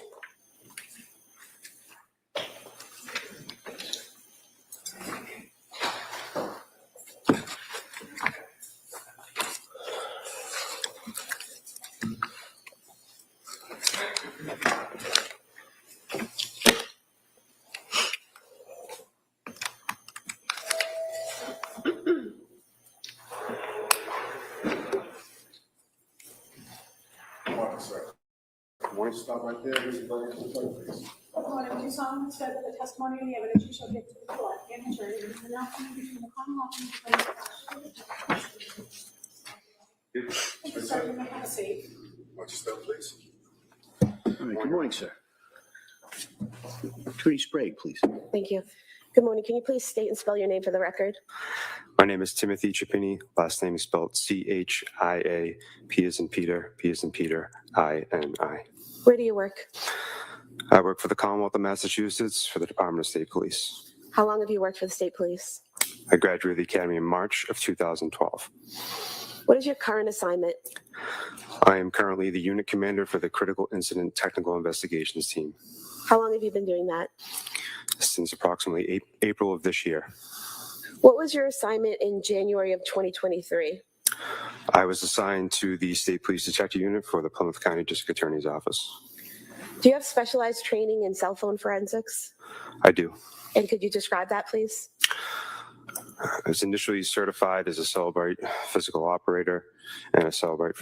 Want to stop right there? Please. Do you solemnly swear that the testimony and the evidence you shall give to the court and the jury is the announcement between the Commonwealth and the defendant? Thank you, sir. You may have a seat. Want to stop, please? All right. Good morning, sir. Attorney Sprague, please. Thank you. Good morning. Can you please state and spell your name for the record? My name is Timothy Chiappini. Last name is spelled C-H-I-A, P as in Peter, P as in Peter, I-N-I. Where do you work? I work for the Commonwealth of Massachusetts for the Department of State Police. How long have you worked for the state police? I graduated the academy in March of 2012. What is your current assignment? I am currently the unit commander for the Critical Incident Technical Investigations Team How long have you been doing that? since approximately April of this year. What was your assignment in January of 2023? I was assigned to the State Police Detective Unit for the Plymouth County District Attorney's Office. Do you have specialized training in cell phone forensics? I do. And could you describe that, please? I was initially certified as a Celebrite physical operator and a Celebrite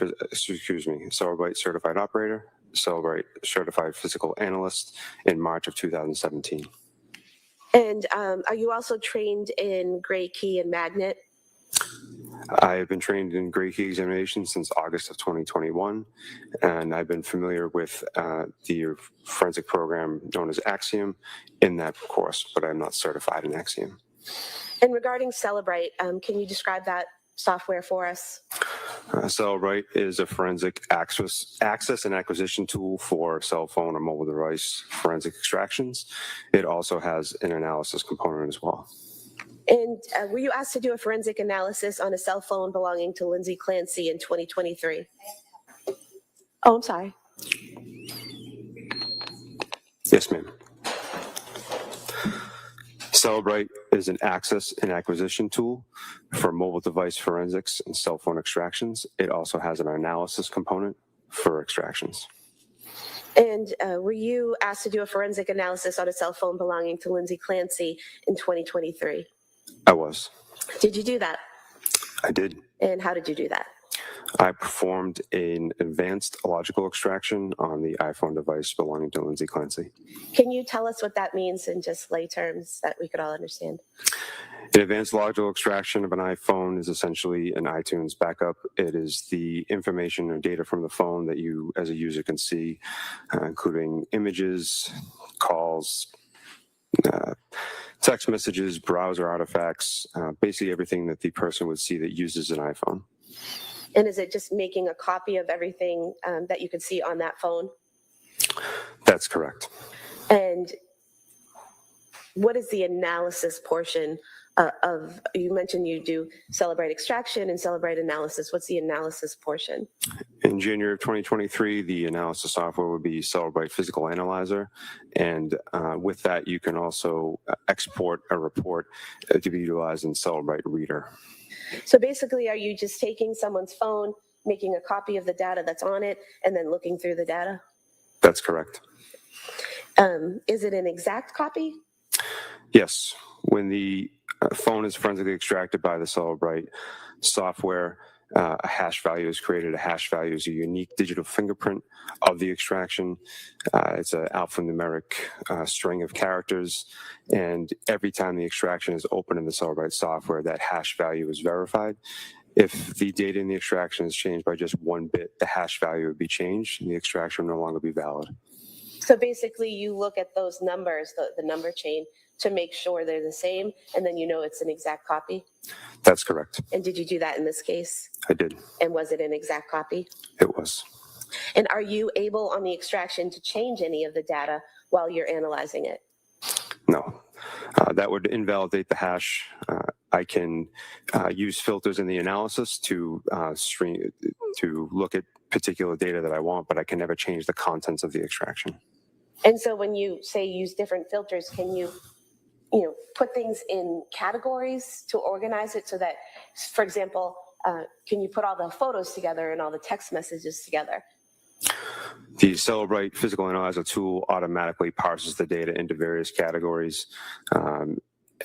certified operator, Celebrite certified physical analyst in March of 2017. And are you also trained in gray key and magnet? I have been trained in Gray Key examination since August of 2021, and I've been familiar with the forensic program known as Axiom in that course, but I'm not certified in Axiom. And regarding Celebrite, can you describe that software for us? Celebrite is a forensic access and acquisition tool for cell phone or mobile device forensic extractions. It also has an analysis component as well. And were you asked to do a forensic analysis on a cell phone belonging to Lindsay Clancy in 2023? Oh, I'm sorry. Yes, ma'am. Celebrite is an access and acquisition tool for mobile device forensics and cell phone extractions. It also has an analysis component for extractions. And were you asked to do a forensic analysis on a cell phone belonging to Lindsay Clancy in 2023? I was. Did you do that? I did. And how did you do that? I performed an advanced logical extraction on the iPhone device belonging to Lindsay Clancy. Can you tell us what that means in just lay terms that we could all understand? An advanced logical extraction of an iPhone is essentially an iTunes backup. It is the information or data from the phone that you as a user can see, including images, calls, text messages, browser artifacts, basically everything that the person would see that uses an iPhone. And is it just making a copy of everything that you could see on that phone? That's correct. And what is the analysis portion you mentioned you do celebrate extraction and celebrate analysis. What's the analysis portion? In January of 2023, the analysis software would be Celebrate Physical Analyzer. And with that, you can also export a report to be utilized in Celebrate Reader. So basically, are you just taking someone's phone, making a copy of the data that's on it, and then looking through the data? That's correct. Is it an exact copy? Yes. When the phone is forensically extracted by the Celebrate software, a hash value is created. A hash value is a unique digital fingerprint of the extraction. It's an alphanumeric string of characters, and every time the extraction is opened in the Celebrate software, that hash value is verified. If the data in the extraction is changed by just 1 bit, the hash value would be changed, and the extraction will no longer be valid. So basically, you look at those numbers, the number chain, to make sure they're the same, and then you know it's an exact copy? That's correct. And did you do that in this case? I did. And was it an exact copy? It was. And are you able on the extraction to change any of the data while you're analyzing it? No. That would invalidate the hash. I can use filters in the analysis to look at particular data that I want, but I can never change the contents of the extraction. And so when you say use different filters, can you put things in categories to organize it so that, for example, can you put all the photos together and all the text messages together? The Celebrate Physical Analyzer tool automatically parses the data into various categories,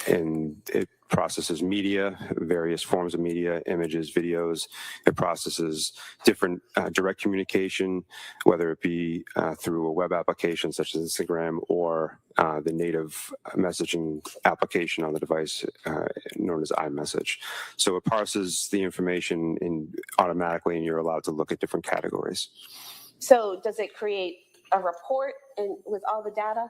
and it processes media, various forms of media, images, videos. It processes different direct communication, whether it be through a web application such as Instagram or the native messaging application on the device known as iMessage. So it parses the information automatically, and you're allowed to look at different categories. So does it create a report with all the data?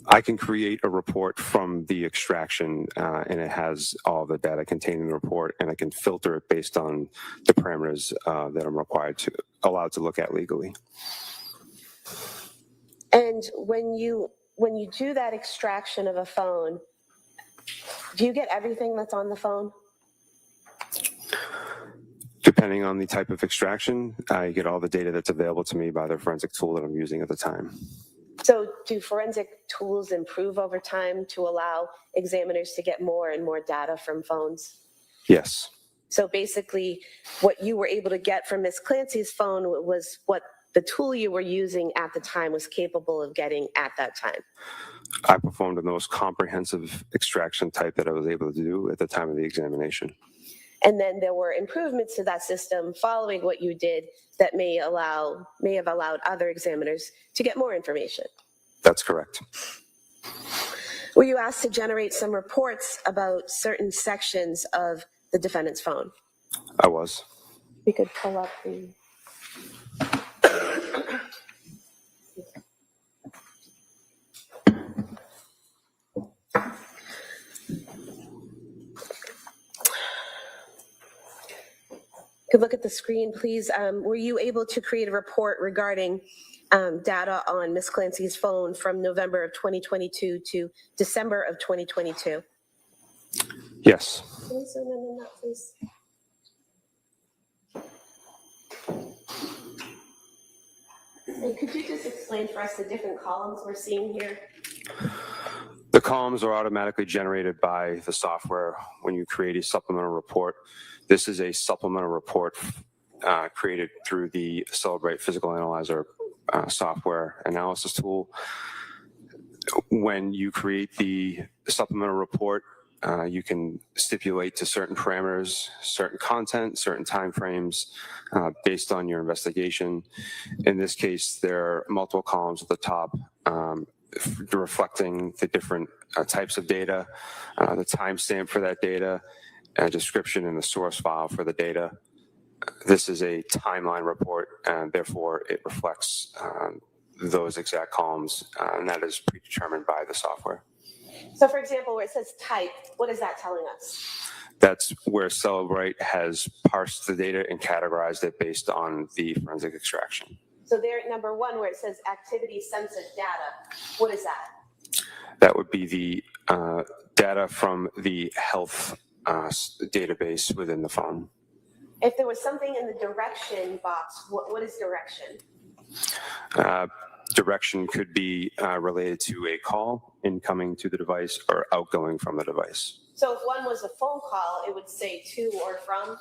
I can create a report from the extraction, and it has all the data contained in the report, and I can filter it based on the parameters that I'm allowed to look at legally. And when you do that extraction of a phone, do you get everything that's on the phone? Depending on the type of extraction, I get all the data that's available to me by the forensic tool that I'm using at the time. So do forensic tools improve over time to allow examiners to get more and more data from phones? Yes. So basically, what you were able to get from Ms. Clancy's phone was what the tool you were using at the time was capable of getting at that time. I performed the most comprehensive extraction type that I was able to do at the time of the examination. And then there were improvements to that system following what you did that may have allowed other examiners to get more information. That's correct. Were you asked to generate some reports about certain sections of the defendant's phone? I was. We could pull up the... Could look at the screen, please. Were you able to create a report regarding data on Ms. Clancy's phone from November of 2022 to December of 2022? Yes. Can you zoom in on that, please? And could you just explain for us the different columns we're seeing here? The columns are automatically generated by the software when you create a supplemental report. This is a supplemental report created through the Celebrate Physical Analyzer software analysis tool. When you create the supplemental report, you can stipulate to certain parameters, certain content, certain timeframes based on your investigation. In this case, there are multiple columns at the top reflecting the different types of data, the timestamp for that data, a description in the source file for the data. This is a timeline report, and therefore it reflects those exact columns, and that is predetermined by the software. So for example, where it says type, what is that telling us? That's where Celebrate has parsed the data and categorized it based on the forensic extraction. So there at number 1, where it says activity sensitive data, what is that? That would be the data from the health database within the phone. If there was something in the direction box, what is direction? Direction could be related to a call incoming to the device or outgoing from the device. So if one was a phone call, it would say to or from,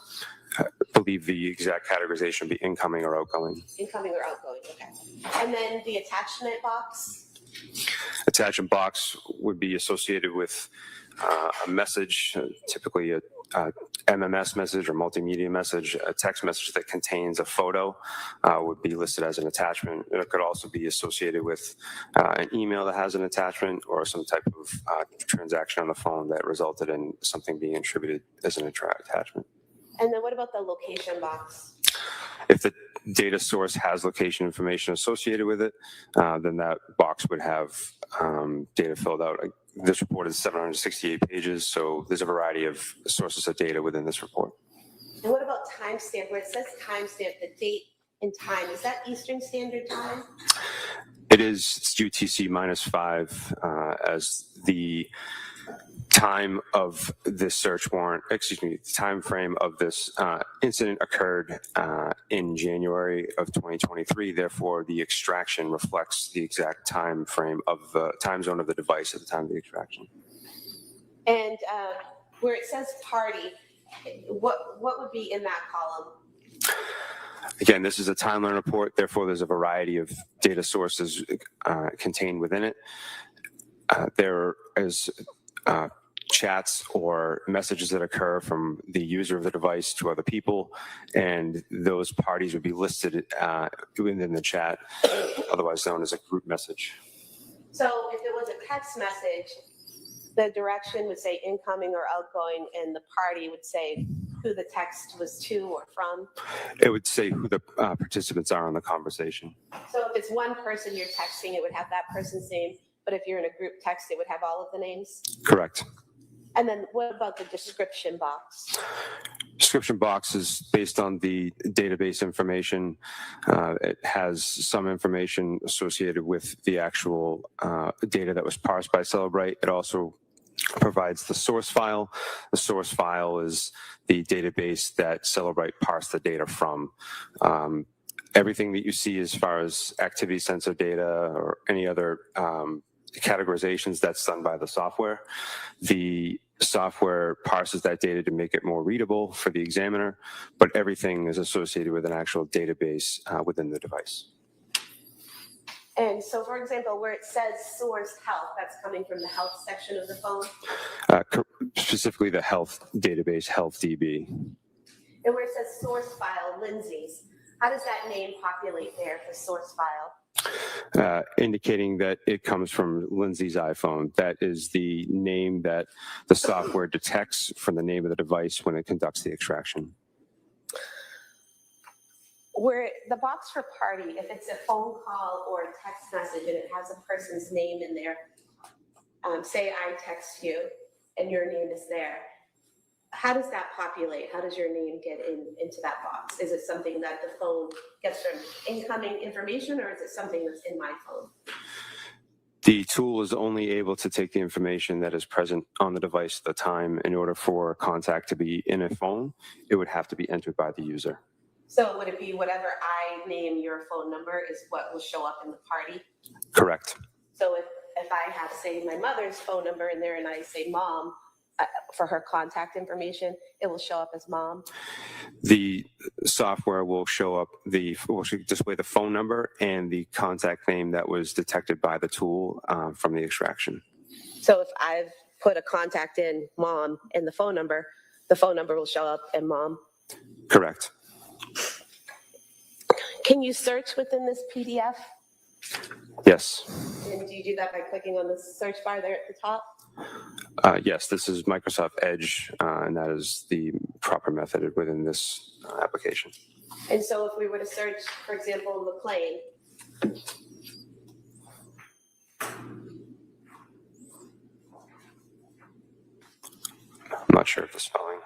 I believe the exact categorization would be incoming or outgoing. incoming or outgoing, okay. And then the attachment box? Attachment box would be associated with a message, typically a MMS message or multimedia message. A text message that contains a photo would be listed as an attachment. It could also be associated with an email that has an attachment or some type of transaction on the phone that resulted in something being attributed as an attachment. And then what about the location box? If the data source has location information associated with it, then that box would have data filled out. This report is 768 pages, so there's a variety of sources of data within this report. And what about timestamp? Where it says timestamp, the date and time, is that Eastern Standard Time? It is UTC -5 as the time of this search warrant, the time frame of this incident occurred in January of 2023. Therefore, the extraction reflects the exact time frame of the time zone of the device at the time of the extraction. And where it says party, what would be in that column? Again, this is a timeline report. Therefore, there's a variety of data sources contained within it. There is chats or messages that occur from the user of the device to other people, and those parties would be listed within the chat, otherwise known as a group message. So if it was a text message, the direction would say incoming or outgoing, and the party would say who the text was to or from. It would say who the participants are in the conversation. So if it's one person you're texting, it would have that person's name, but if you're in a group text, it would have all of the names? Correct. And then what about the description box? Description box is based on the database information. It has some information associated with the actual data that was parsed by Celebrate. It also provides the source file. The source file is the database that Celebrate parsed the data from. Everything that you see as far as activity sensor data or any other categorizations, that's done by the software. The software parses that data to make it more readable for the examiner, but everything is associated with an actual database within the device. And so, for example, where it says source health, that's coming from the health section of the phone? Specifically the health database, Health DB. And where it says source file, Lindsay's, how does that name populate there for source file? Indicating that it comes from Lindsay's iPhone. That is the name that the software detects from the name of the device when it conducts the extraction. Where the box for party, if it's a phone call or a text message and it has a person's name in there, say I text you and your name is there, how does that populate? How does your name get into that box? Is it something that the phone gets from incoming information, or is it something that's in my phone? The tool is only able to take the information that is present on the device at the time. In order for contact to be in a phone, it would have to be entered by the user. So would it be whatever I name your phone number is what will show up in the party? Correct. So if I have, say, my mother's phone number in there and I say mom, for her contact information, it will show up as mom? The software will show up, will display the phone number and the contact name that was detected by the tool from the extraction. So if I've put a contact in mom and the phone number will show up in mom? Correct. Can you search within this PDF? Yes. And do you do that by clicking on the search bar there at the top? Yes, this is Microsoft Edge, and that is the proper method within this application. And so if we were to search, for example, McLean, I'm not sure of the spelling.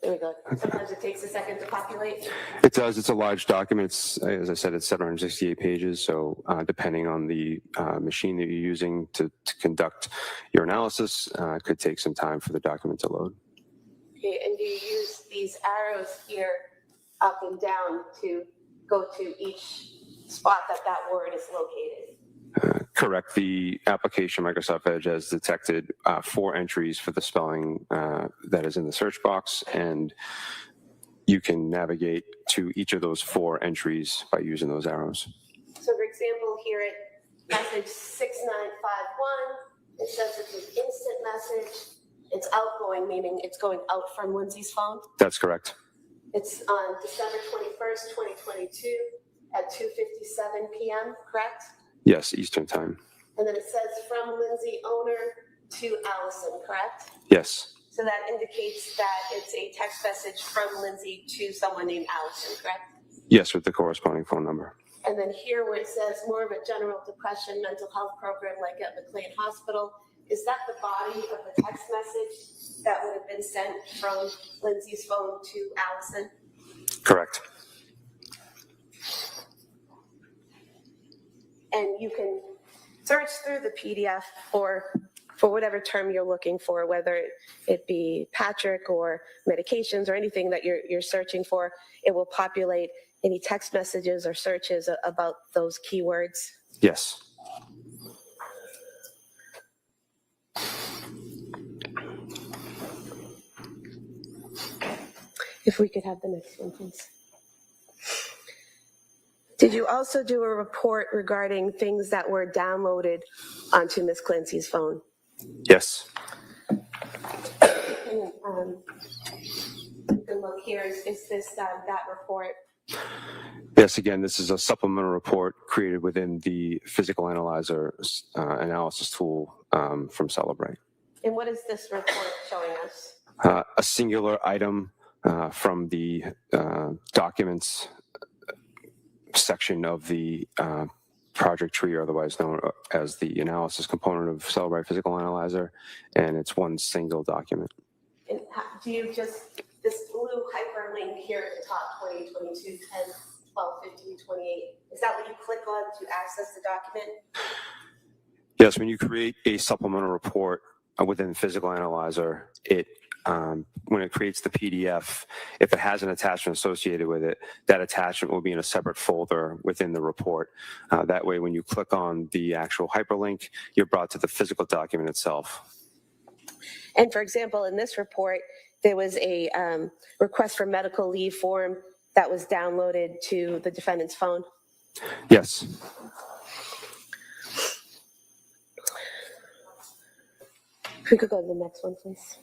There we go. Sometimes it takes a second to populate. It does. It's a large document. As I said, it's 768 pages. So depending on the machine that you're using to conduct your analysis, it could take some time for the document to load. Okay, and do you use these arrows here up and down to go to each spot that word is located? Correct. The application Microsoft Edge has detected 4 entries for the spelling that is in the search box, and you can navigate to each of those 4 entries by using those arrows. So for example, here at message 6951, it says it's an instant message. It's outgoing, meaning it's going out from Lindsay's phone. That's correct. It's on December 21st, 2022 at 2:57 p.m., correct? Yes, Eastern Time. And then it says from Lindsay owner to Allison, correct? Yes. So that indicates that it's a text message from Lindsay to someone named Allison, correct? Yes, with the corresponding phone number. And then here where it says more of a general depression mental health program like at McLean Hospital, is that the body of the text message that would have been sent from Lindsay's phone to Allison? Correct. And you can search through the PDF for whatever term you're looking for, whether it be Patrick or medications or anything that you're searching for. It will populate any text messages or searches about those keywords. Yes. If we could have the next one, please. Did you also do a report regarding things that were downloaded onto Ms. Clancy's phone? Yes. You can look here. Is this that report? Yes, again, this is a supplemental report created within the physical analyzer analysis tool from Celebrate. And what is this report showing us? A singular item from the documents section of the project tree, or otherwise known as the analysis component of Celebrate Physical Analyzer, and it's one single document. And do you just, this blue hyperlink here at the top, 20, 22, 10, 12, 15, 28, is that what you click on to access the document? Yes, when you create a supplemental report within the Physical Analyzer, it when it creates the PDF, if it has an attachment associated with it, that attachment will be in a separate folder within the report. That way, when you click on the actual hyperlink, you're brought to the physical document itself. And for example, in this report, there was a request for medical leave form that was downloaded to the defendant's phone. Yes. If we could go to the next one, please.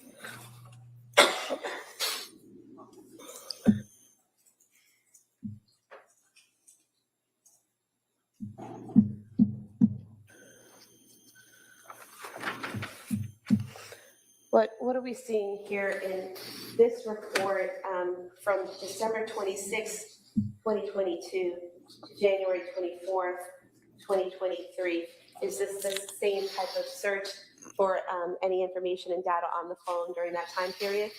What are we seeing here in this report from December 26, 2022 to January 24th, 2023? Is this the same type of search for any information and data on the phone during that time period?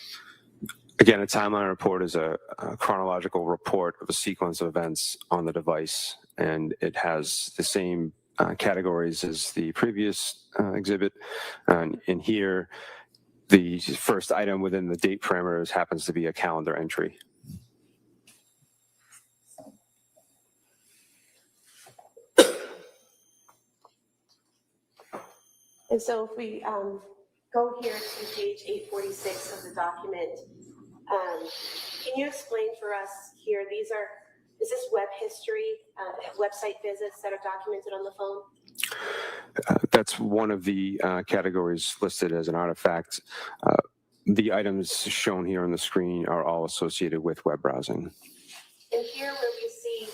Again, a timeline report is a chronological report of a sequence of events on the device, and it has the same categories as the previous exhibit. And in here, the first item within the date parameters happens to be a calendar entry. And so if we go here to page 846 of the document, can you explain for us here, is this web history, website visits that are documented on the phone? That's one of the categories listed as an artifact. The items shown here on the screen are all associated with web browsing. And here where we see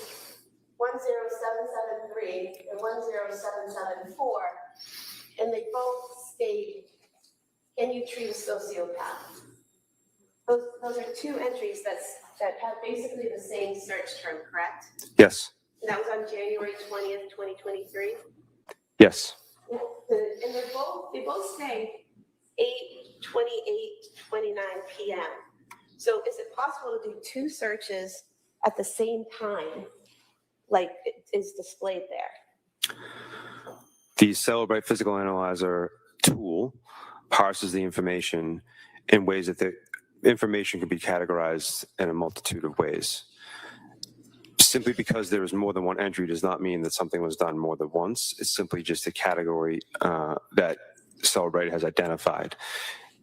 10773 and 10774, and they both state, can you treat a sociopath? Those are two entries that have basically the same search term, correct? Yes. And that was on January 20th, 2023? Yes. And they both say 8:28, 29 p.m. So is it possible to do two searches at the same time, like it is displayed there? The Celebrite Physical Analyzer tool parses the information in ways that the information can be categorized in a multitude of ways. Simply because there is more than one entry does not mean that something was done more than once. It's simply just a category that Celebrite has identified.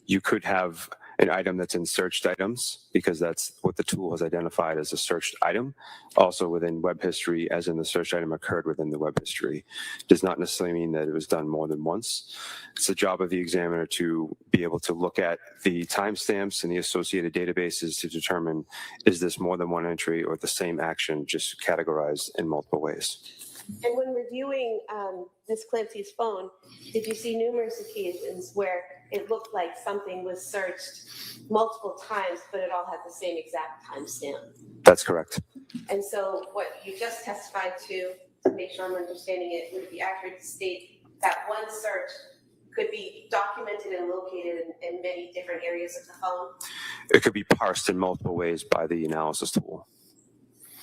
You could have an item that's in searched items because that's what the tool has identified as a searched item. Also within web history, as in the search item occurred within the web history. Does not necessarily mean that it was done more than once. It's the job of the examiner to be able to look at the timestamps and the associated databases to determine, is this more than one entry or the same action just categorized in multiple ways? And when reviewing Ms. Clancy's phone, did you see numerous occasions where it looked like something was searched multiple times, but it all had the same exact timestamp? That's correct. And so what you just testified to make sure I'm understanding it, would it be accurate to state that one search could be documented and located in many different areas of the phone? It could be parsed in multiple ways by the analysis tool.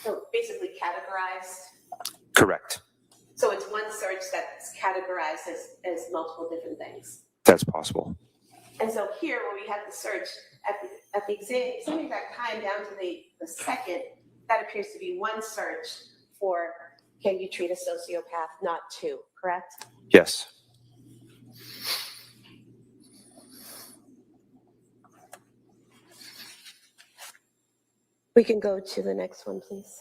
So basically categorized? Correct. So it's one search that's categorized as multiple different things? That's possible. And so here, where we had the search at the same exact time down to the second, that appears to be one search for can you treat a sociopath, not two, correct? Yes. We can go to the next one, please.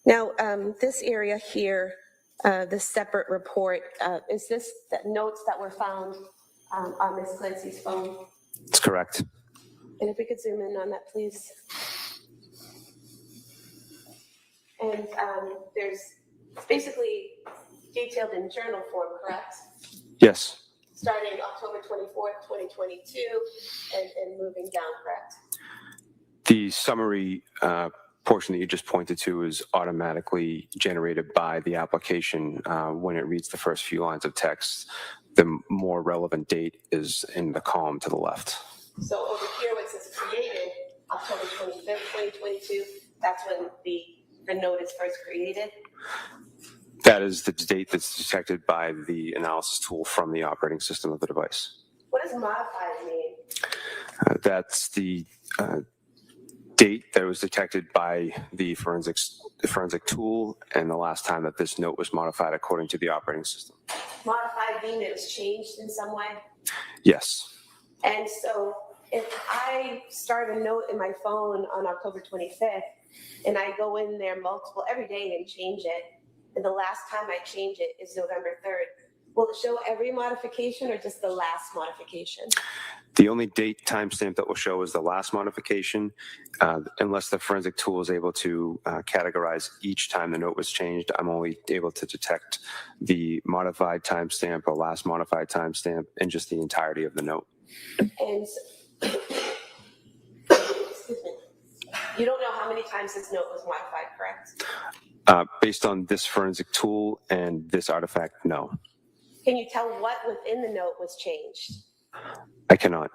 Now, this area here, the separate report, is this the notes that were found on Ms. Clancy's phone? That's correct. And if we could zoom in on that, please. And it's basically detailed in journal form, correct? Yes. Starting October 24th, 2022, and moving down, correct? The summary portion that you just pointed to is automatically generated by the application when it reads the first few lines of text. The more relevant date is in the column to the left. So over here, where it says created, October 25th, 2022, that's when the note is first created? That is the date that's detected by the analysis tool from the operating system of the device. What does modified mean? That's the date that was detected by the forensic tool and the last time that this note was modified according to the operating system. Modified being that it was changed in some way? Yes. And so if I start a note in my phone on October 25th and I go in there every day and change it, and the last time I change it is November 3rd, will it show every modification or just the last modification? The only date timestamp that will show is the last modification, unless the forensic tool is able to categorize each time the note was changed. I'm only able to detect the modified timestamp or last modified timestamp and just the entirety of the note. And excuse me, you don't know how many times this note was modified, correct? Based on this forensic tool and this artifact, no. Can you tell what within the note was changed? I cannot.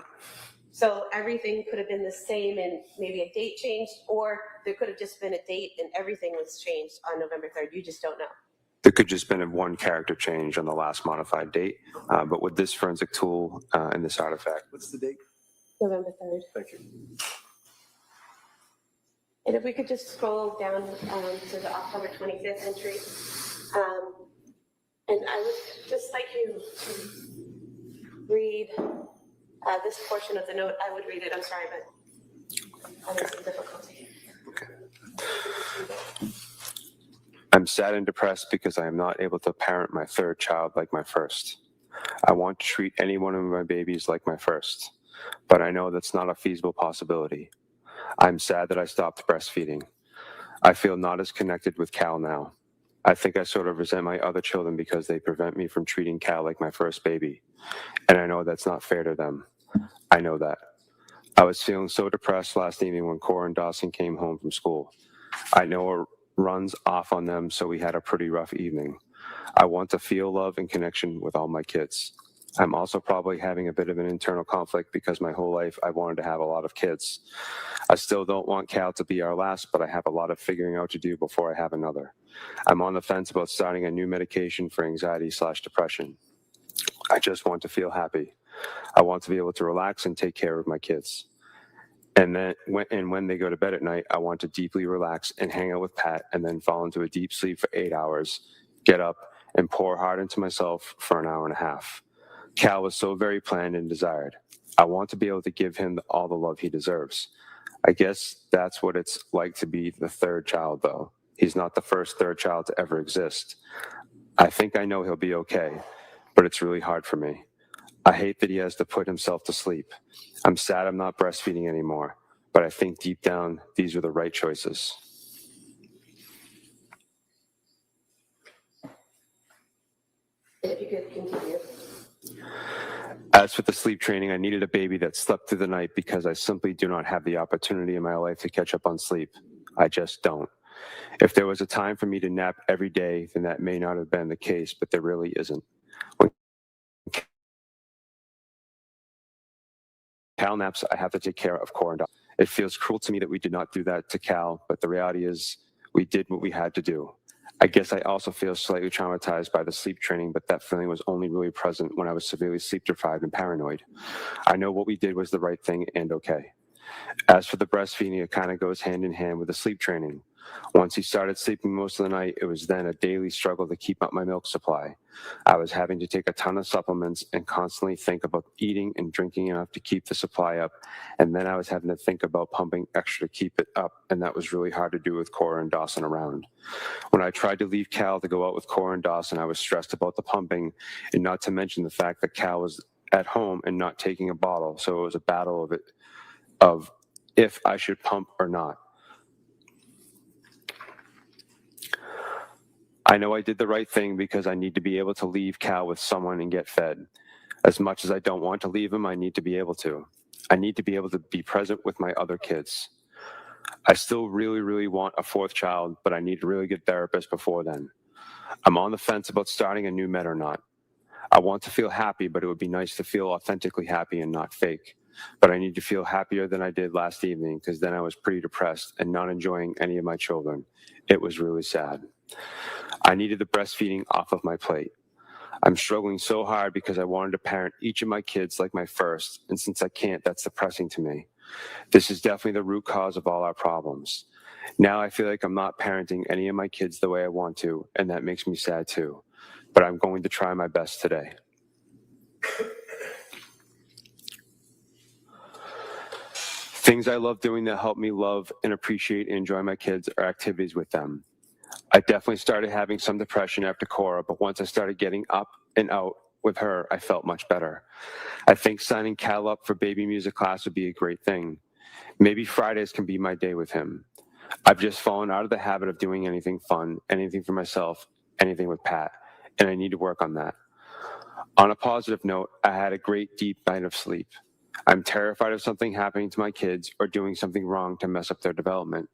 So everything could have been the same and maybe a date changed, or there could have just been a date and everything was changed on November 3rd. You just don't know. There could just been a one character change on the last modified date, but with this forensic tool and this artifact. What's the date? November 3rd. Thank you. And if we could just scroll down to the October 25th entry. And I would just like you to read this portion of the note. I would read it, I'm sorry, but I'm having some difficulty. Okay. I'm sad and depressed because I am not able to parent my third child like my first. I want to treat any one of my babies like my first, but I know that's not a feasible possibility. I'm sad that I stopped breastfeeding. I feel not as connected with Cal now. I think I sort of resent my other children because they prevent me from treating Cal like my first baby. And I know that's not fair to them. I know that. I was feeling so depressed last evening when Cora and Dawson came home from school. I know it runs off on them, so we had a pretty rough evening. I want to feel love and connection with all my kids. I'm also probably having a bit of an internal conflict because my whole life I wanted to have a lot of kids. I still don't want Cal to be our last, but I have a lot of figuring out to do before I have another. I'm on the fence about starting a new medication for anxiety/depression. I just want to feel happy. I want to be able to relax and take care of my kids. And then when they go to bed at night, I want to deeply relax and hang out with Pat and then fall into a deep sleep for 8 hours, get up and pour hard into myself for an hour and a half. Cal was so very planned and desired. I want to be able to give him all the love he deserves. I guess that's what it's like to be the third child, though. He's not the first third child to ever exist. I think I know he'll be okay, but it's really hard for me. I hate that he has to put himself to sleep. I'm sad I'm not breastfeeding anymore, but I think deep down, these are the right choices. If you could continue. As for the sleep training, I needed a baby that slept through the night because I simply do not have the opportunity in my life to catch up on sleep. I just don't. If there was a time for me to nap every day, then that may not have been the case, but there really isn't. When Cal naps, I have to take care of Cora and Dawson. It feels cruel to me that we did not do that to Cal, but the reality is we did what we had to do. I guess I also feel slightly traumatized by the sleep training, but that feeling was only really present when I was severely sleep deprived and paranoid. I know what we did was the right thing and okay. As for the breastfeeding, it kind of goes hand in hand with the sleep training. Once he started sleeping most of the night, it was then a daily struggle to keep up my milk supply. I was having to take a ton of supplements and constantly think about eating and drinking enough to keep the supply up. And then I was having to think about pumping extra to keep it up. And that was really hard to do with Cora and Dawson around. When I tried to leave Cal to go out with Cora and Dawson, I was stressed about the pumping, and not to mention the fact that Cal was at home and not taking a bottle. So it was a battle of if I should pump or not. I know I did the right thing because I need to be able to leave Cal with someone and get fed. As much as I don't want to leave him, I need to be able to. I need to be able to be present with my other kids. I still really, really want a fourth child, but I need a really good therapist before then. I'm on the fence about starting a new med or not. I want to feel happy, but it would be nice to feel authentically happy and not fake. But I need to feel happier than I did last evening because then I was pretty depressed and not enjoying any of my children. It was really sad. I needed the breastfeeding off of my plate. I'm struggling so hard because I wanted to parent each of my kids like my first, and since I can't, that's depressing to me. This is definitely the root cause of all our problems. Now I feel like I'm not parenting any of my kids the way I want to, and that makes me sad too. But I'm going to try my best today. Things I love doing that help me love and appreciate and enjoy my kids are activities with them. I definitely started having some depression after Cora, but once I started getting up and out with her, I felt much better. I think signing Cal up for baby music class would be a great thing. Maybe Fridays can be my day with him. I've just fallen out of the habit of doing anything fun, anything for myself, anything with Pat, and I need to work on that. On a positive note, I had a great deep night of sleep. I'm terrified of something happening to my kids or doing something wrong to mess up their development.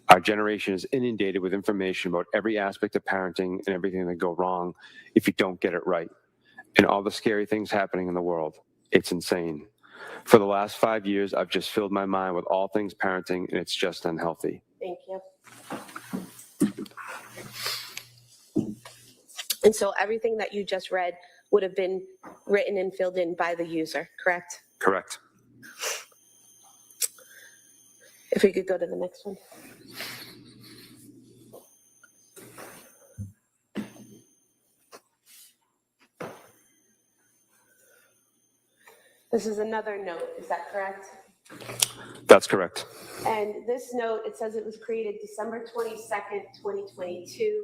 Our generation is inundated with information about every aspect of parenting and everything that go wrong if you don't get it right, and all the scary things happening in the world. It's insane. For the last 5 years, I've just filled my mind with all things parenting, and it's just unhealthy. Thank you. And so everything that you just read would have been written and filled in by the user, correct? Correct. If we could go to the next one. This is another note, is that correct? That's correct. And this note, it says it was created December 22nd, 2022.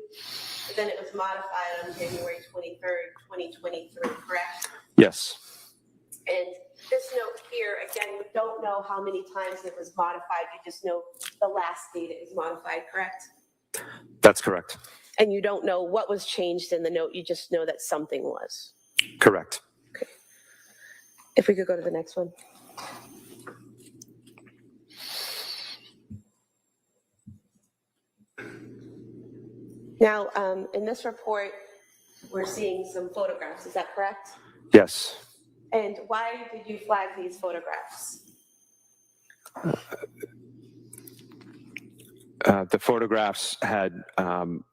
But then it was modified on January 23rd, 2023, correct? Yes. And this note here, again, we don't know how many times it was modified. You just know the last date it was modified, correct? That's correct. And you don't know what was changed in the note. You just know that something was. Correct. Okay. If we could go to the next one. Now, in this report, we're seeing some photographs. Is that correct? Yes. And why did you flag these photographs? The photographs had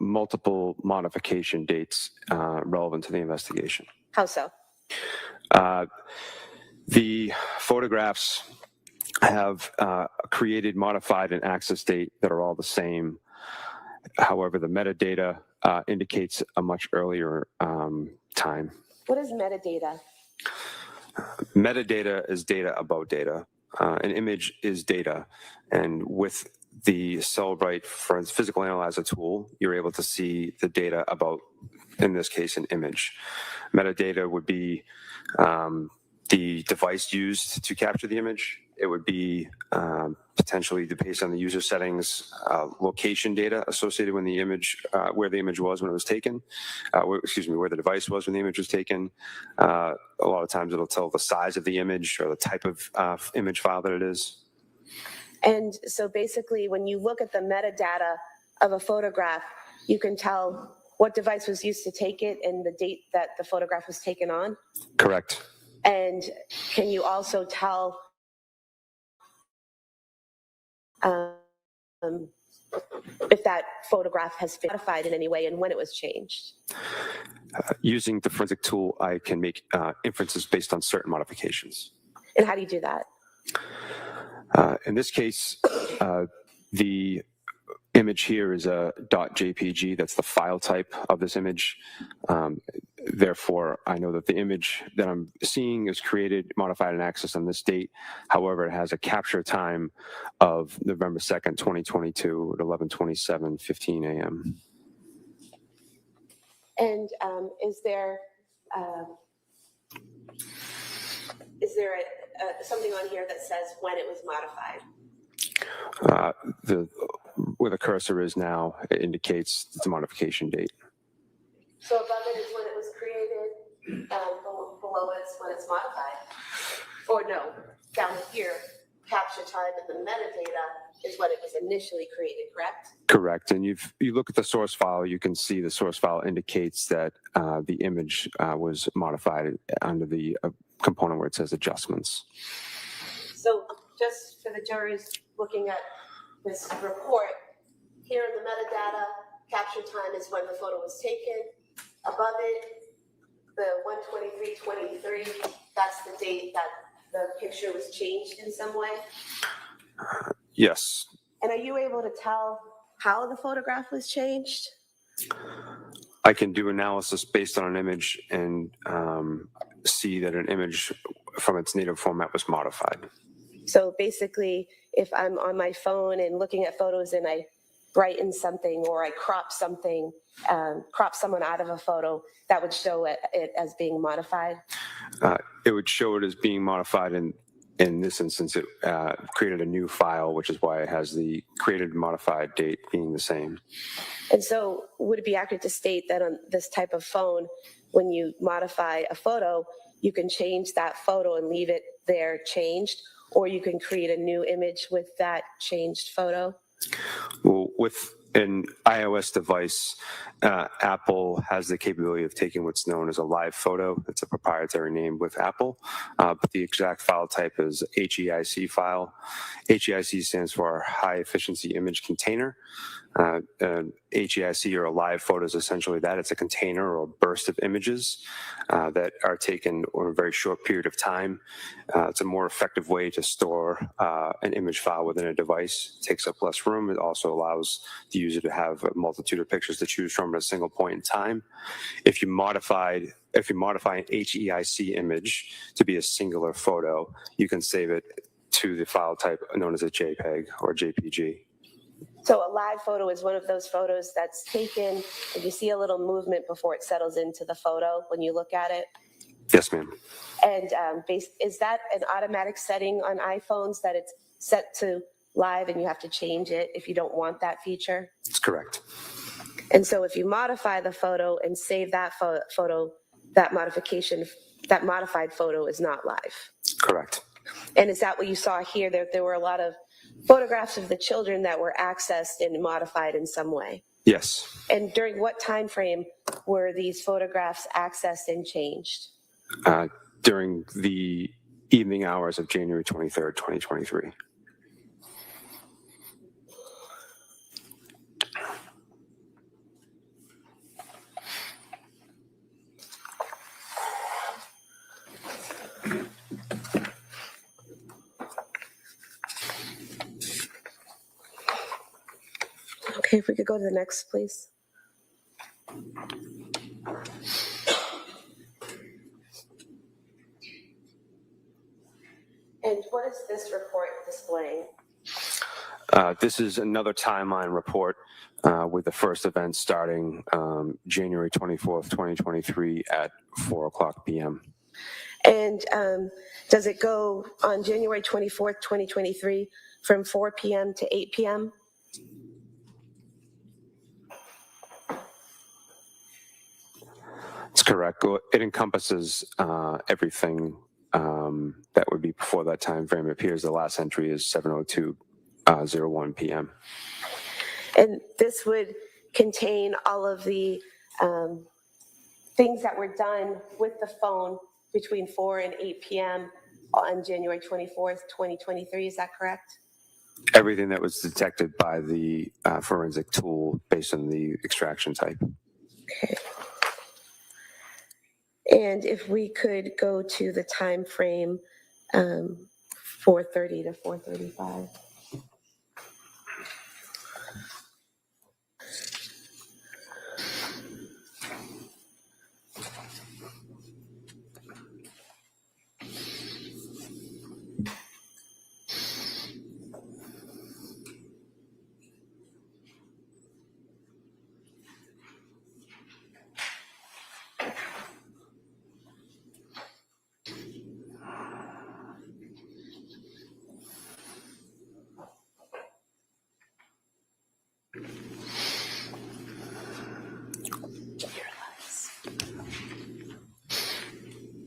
multiple modification dates relevant to the investigation. How so? The photographs have created, modified, and access date that are all the same. However, the metadata indicates a much earlier time. What is metadata? Metadata is data about data. An image is data, and with the Cellbrite physical analyzer tool, you're able to see the data about, in this case, an image. Metadata would be the device used to capture the image. It would be potentially based on the user settings, location data associated with the image, where the image was when it was taken, where the device was when the image was taken. A lot of times it'll tell the size of the image or the type of image file that it is. And so basically, when you look at the metadata of a photograph, you can tell what device was used to take it and the date that the photograph was taken on? Correct. And can you also tell if that photograph has been modified in any way and when it was changed? Using the forensic tool, I can make inferences based on certain modifications. And how do you do that? In this case, the image here is a .jpg. That's the file type of this image. Therefore, I know that the image that I'm seeing is created, modified, and accessed on this date. However, it has a capture time of November 2nd, 2022 at 11:27:15 a.m. And is there something on here that says when it was modified? Where the cursor is now, it indicates the modification date. So above it is when it was created, below it's when it's modified? Or no, down here, capture time and the metadata is when it was initially created, correct? Correct. And you look at the source file, you can see the source file indicates that the image was modified under the component where it says adjustments. So just for the jurors looking at this report, here in the metadata, capture time is when the photo was taken. Above it, the 1/23/23, that's the date that the picture was changed in some way. Yes. And are you able to tell how the photograph was changed? I can do analysis based on an image and see that an image from its native format was modified. So basically, if I'm on my phone and looking at photos and I brighten something or I crop something, crop someone out of a photo, that would show it as being modified? It would show it as being modified, and in this instance, it created a new file, which is why it has the created and modified date being the same. And so would it be accurate to state that on this type of phone, when you modify a photo, you can change that photo and leave it there changed, or you can create a new image with that changed photo? Well, with an iOS device, Apple has the capability of taking what's known as a live photo. It's a proprietary name with Apple, but the exact file type is HEIC file. HEIC stands for High Efficiency Image Container. HEIC or a live photo is essentially that. It's a container or a burst of images that are taken over a very short period of time. It's a more effective way to store an image file within a device. It takes up less room. It also allows the user to have a multitude of pictures to choose from at a single point in time. If you modify an HEIC image to be a singular photo, you can save it to the file type known as a JPEG or JPG. So a live photo is one of those photos that's taken and you see a little movement before it settles into the photo when you look at it? Yes, ma'am. And is that an automatic setting on iPhones that it's set to live and you have to change it if you don't want that feature? That's correct. And so if you modify the photo and save that photo, that modified photo is not live? Correct. And is that what you saw here? There were a lot of photographs of the children that were accessed and modified in some way? Yes. And during what time frame were these photographs accessed and changed? during the evening hours of January 23rd, 2023. Okay, if we could go to the next, please. And what is this report displaying? This is another timeline report with the first event starting January 24th, 2023 at 4:00 p.m. And does it go on January 24th, 2023 from 4 p.m. to 8 p.m.? That's correct. It encompasses everything that would be before that time frame. It appears the last entry is 7:02:01 p.m. And this would contain all of the things that were done with the phone between 4 and 8 p.m. on January 24th, 2023. Is that correct? Everything that was detected by the forensic tool based on the extraction type. Okay. And if we could go to the time frame 4:30 to 4:35.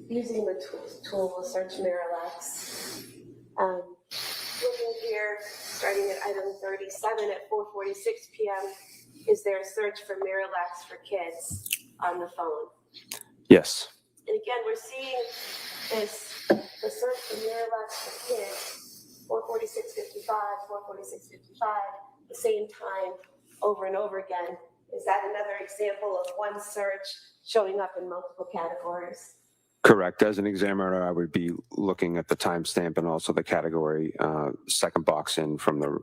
Using the tool will search Miralax. Looking here, starting at item 37 at 4:46 p.m., is there a search for Miralax for kids on the phone? Yes. And again, we're seeing the search for Miralax for kids, 4:46:55, 4:46:55, the same time over and over again. Is that another example of one search showing up in multiple categories? Correct. As an examiner, I would be looking at the timestamp and also the category second box in from the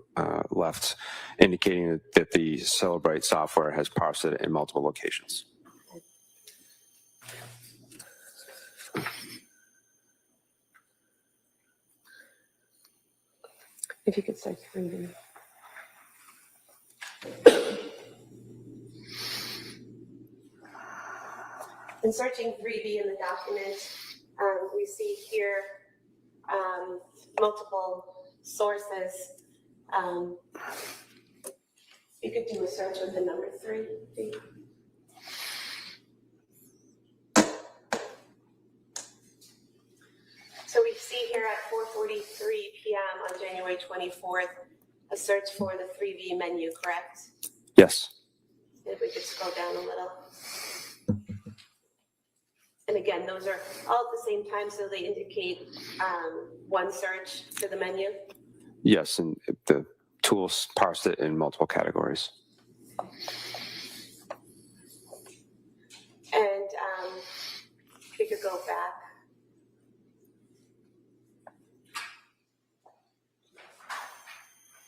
left, indicating that the Celebrate software has parsed it in multiple locations. If you could start reading. In searching 3B in the document, we see here multiple sources. You could do a search with the number 3. So we see here at 4:43 p.m. on January 24th, a search for the 3B menu, correct? Yes. If we could scroll down a little. And again, those are all at the same time, so they indicate one search for the menu. Yes, and the tools parsed it in multiple categories. And if we could go back.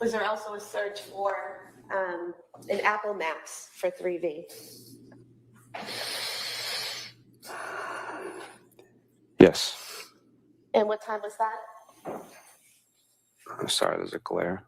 Was there also a search for an Apple Maps for 3V? Yes. And what time was that? I'm sorry, there's a glare.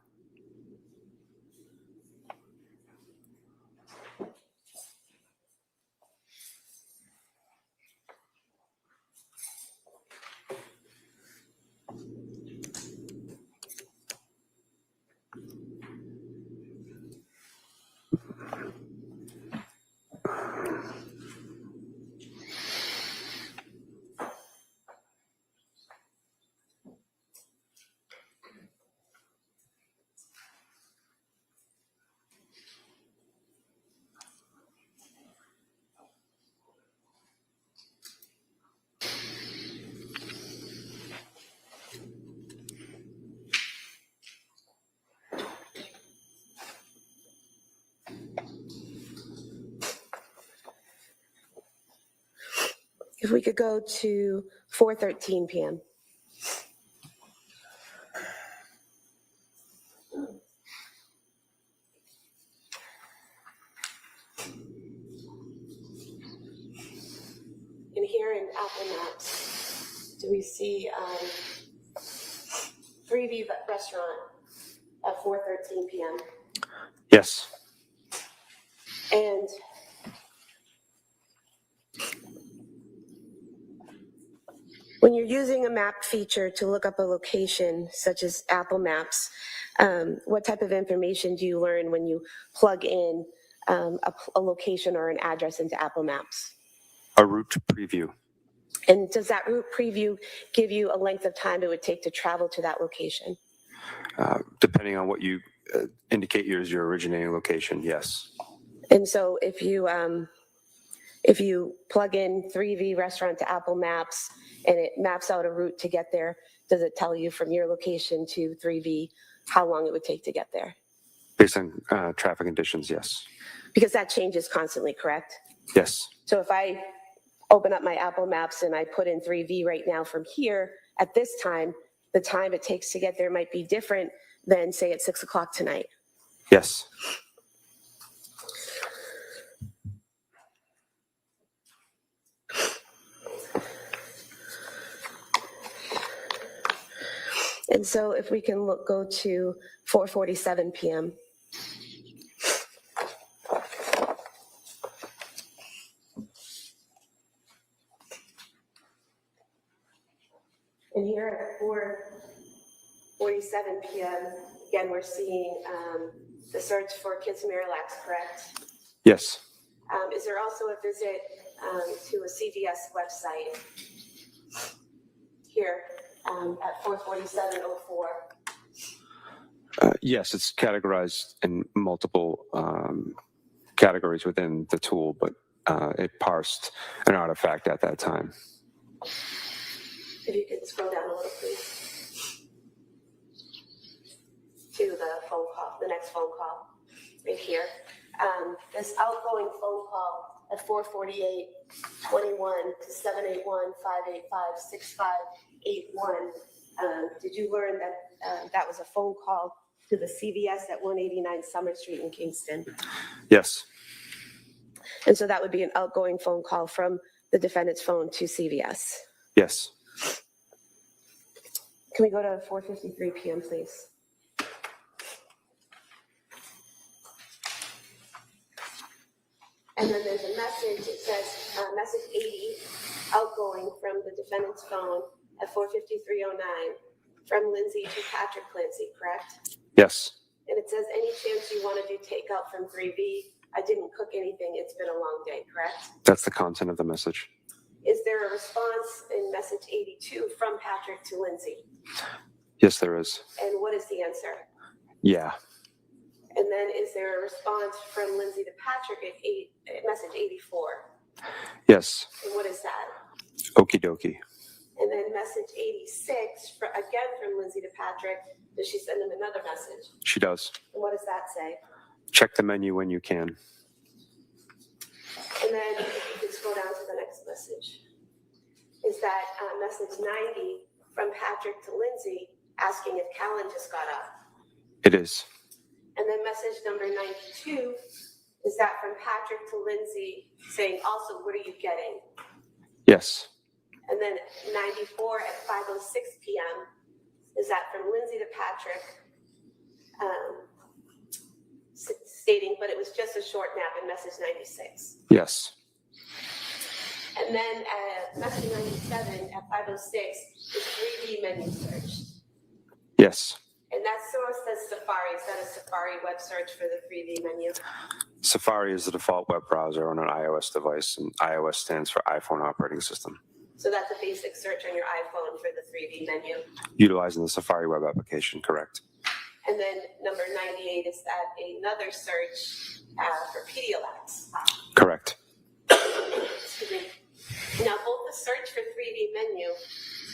If we could go to 4:13 p.m. And here in Apple Maps, do we see 3V restaurant at 4:13 p.m.? Yes. And when you're using a map feature to look up a location, such as Apple Maps, what type of information do you learn when you plug in a location or an address into Apple Maps? A route preview. And does that route preview give you a length of time it would take to travel to that location? Depending on what you indicate as your originating location, yes. And so if you plug in 3V restaurant to Apple Maps and it maps out a route to get there, does it tell you from your location to 3V how long it would take to get there? Based on traffic conditions, yes. Because that changes constantly, correct? Yes. So if I open up my Apple Maps and I put in 3V right now from here, at this time, the time it takes to get there might be different than, say, at 6 o'clock tonight. Yes. And so if we can go to 4:47 p.m. And here at 4:47 p.m., again, we're seeing the search for kids Miralax, correct? Yes. Is there also a visit to a CVS website here at 4:47:04? Yes, it's categorized in multiple categories within the tool, but it parsed an artifact at that time. If you could scroll down a little, please. To the phone call, the next phone call, right here. This outgoing phone call at 4:48:21 to 781-585-6581. Did you learn that that was a phone call to the CVS at 189 Summer Street in Kingston? Yes. And so that would be an outgoing phone call from the defendant's phone to CVS. Yes. Can we go to 4:53 p.m., please? And then there's a message, it says message 80, outgoing from the defendant's phone at 4:53:09 from Lindsay to Patrick Clancy, correct? Yes. And it says, any chance you want to do takeout from 3B? I didn't cook anything, it's been a long day, correct? That's the content of the message. Is there a response in message 82 from Patrick to Lindsay? Yes, there is. And what is the answer? Yeah. And then is there a response from Lindsay to Patrick at message 84? Yes. And what is that? Okie dokie. And then message 86, again from Lindsay to Patrick, does she send him another message? She does. And what does that say? Check the menu when you can. And then if you can scroll down to the next message. Is that message 90 from Patrick to Lindsay asking if Callan just got up? It is. And then message number 92, is that from Patrick to Lindsay saying also, what are you getting? Yes. And then 94 at 5:06 p.m., is that from Lindsay to Patrick stating, but it was just a short nap in message 96. Yes. And then at message 97 at 5:06 is 3D menu search. Yes. And that source says Safari. Is that a Safari web search for the 3D menu? Safari is the default web browser on an iOS device, and iOS stands for iPhone operating system. So that's a basic search on your iPhone for the 3D menu. Utilizing the Safari web application, correct. And then number 98 is that another search for Pedialyte. Correct. Excuse me. Now both the search for 3D menu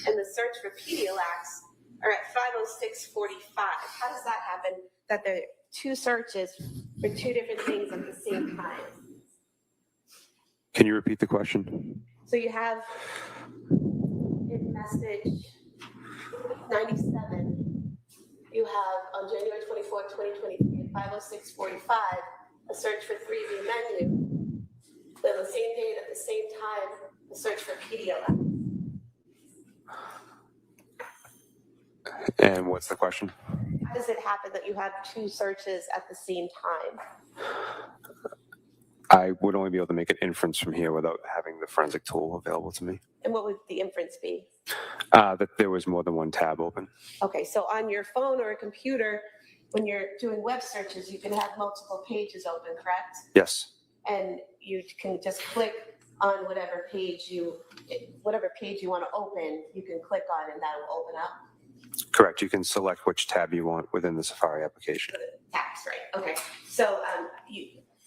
and the search for Pedialyte are at 5:06:45. How does that happen? That there are two searches for two different things at the same time. Can you repeat the question? So you have in message 97, you have on January 24th, 2023 at 5:06:45, a search for 3V menu. Then the same date at the same time, a search for PDLF. And what's the question? How does it happen that you have two searches at the same time? I would only be able to make an inference from here without having the forensic tool available to me. And what would the inference be? That there was more than one tab open. Okay, so on your phone or a computer, when you're doing web searches, you can have multiple pages open, correct? Yes. And you can just click on whatever page you want to open, you can click on and that will open up. Correct. You can select which tab you want within the Safari application. Tabs, right? Okay. So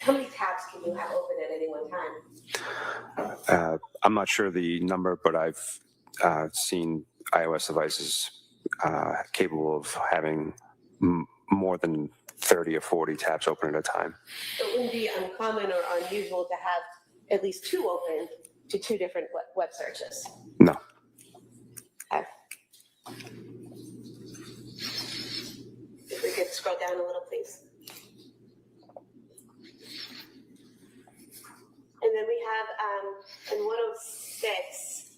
how many tabs can you have open at any one time? I'm not sure the number, but I've seen iOS devices capable of having more than 30 or 40 tabs open at a time. It wouldn't be uncommon or unusual to have at least two open to two different web searches. No. Okay. If we could scroll down a little, please. And then we have in 106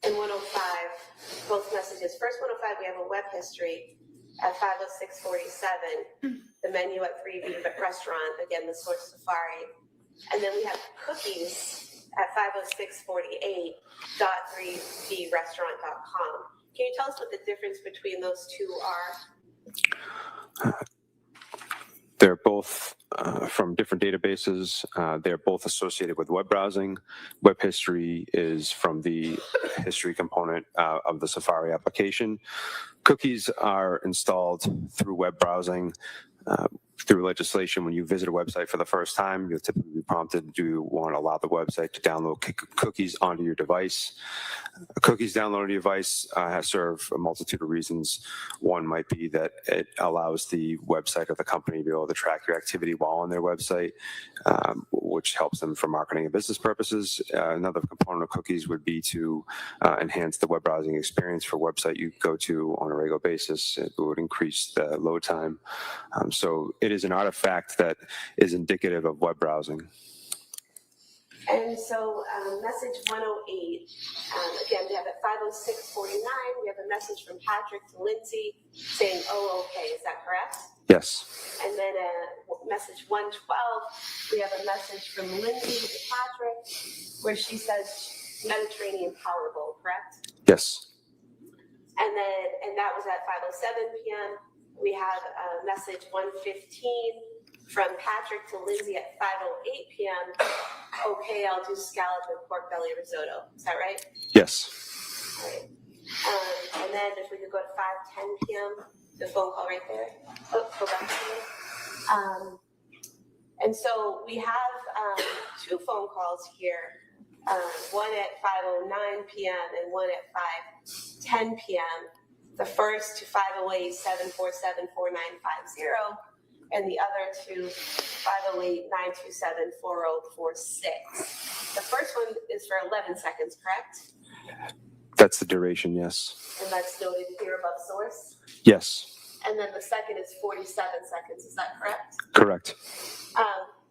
and 105, both messages. First 105, we have a web history at 5:06:47, the menu at 3V restaurant, again, the source Safari. And then we have cookies at 5:06:48, .3vrestaurant.com. Can you tell us what the difference between those two are? They're both from different databases. They're both associated with web browsing. Web history is from the history component of the Safari application. Cookies are installed through web browsing. Through legislation, when you visit a website for the first time, you'll typically be prompted, do you want to allow the website to download cookies onto your device? Cookies downloaded on your device serve a multitude of reasons. One might be that it allows the website of the company to be able to track your activity while on their website, which helps them for marketing and business purposes. Another component of cookies would be to enhance the web browsing experience for a website you go to on a regular basis. It would increase the load time. So it is an artifact that is indicative of web browsing. And so message 108, again, we have at 5:06:49, we have a message from Patrick to Lindsay saying, oh, okay, is that correct? Yes. And then message 112, we have a message from Lindsay to Patrick where she says Mediterranean Powerball, correct? Yes. And that was at 5:07 p.m. We have a message 115 from Patrick to Lindsay at 5:08 p.m. Okay, I'll do scallop and pork belly risotto. Is that right? Yes. All right. And then if we could go to 5:10 p.m., the phone call right there. Oh, go back to me. And so we have two phone calls here. One at 5:09 p.m. and one at 5:10 p.m. The first to 508-747-4950, and the other to 508-927-4046. The first one is for 11 seconds, correct? That's the duration, yes. And that's noted here above source. Yes. And then the second is 47 seconds, is that correct? Correct.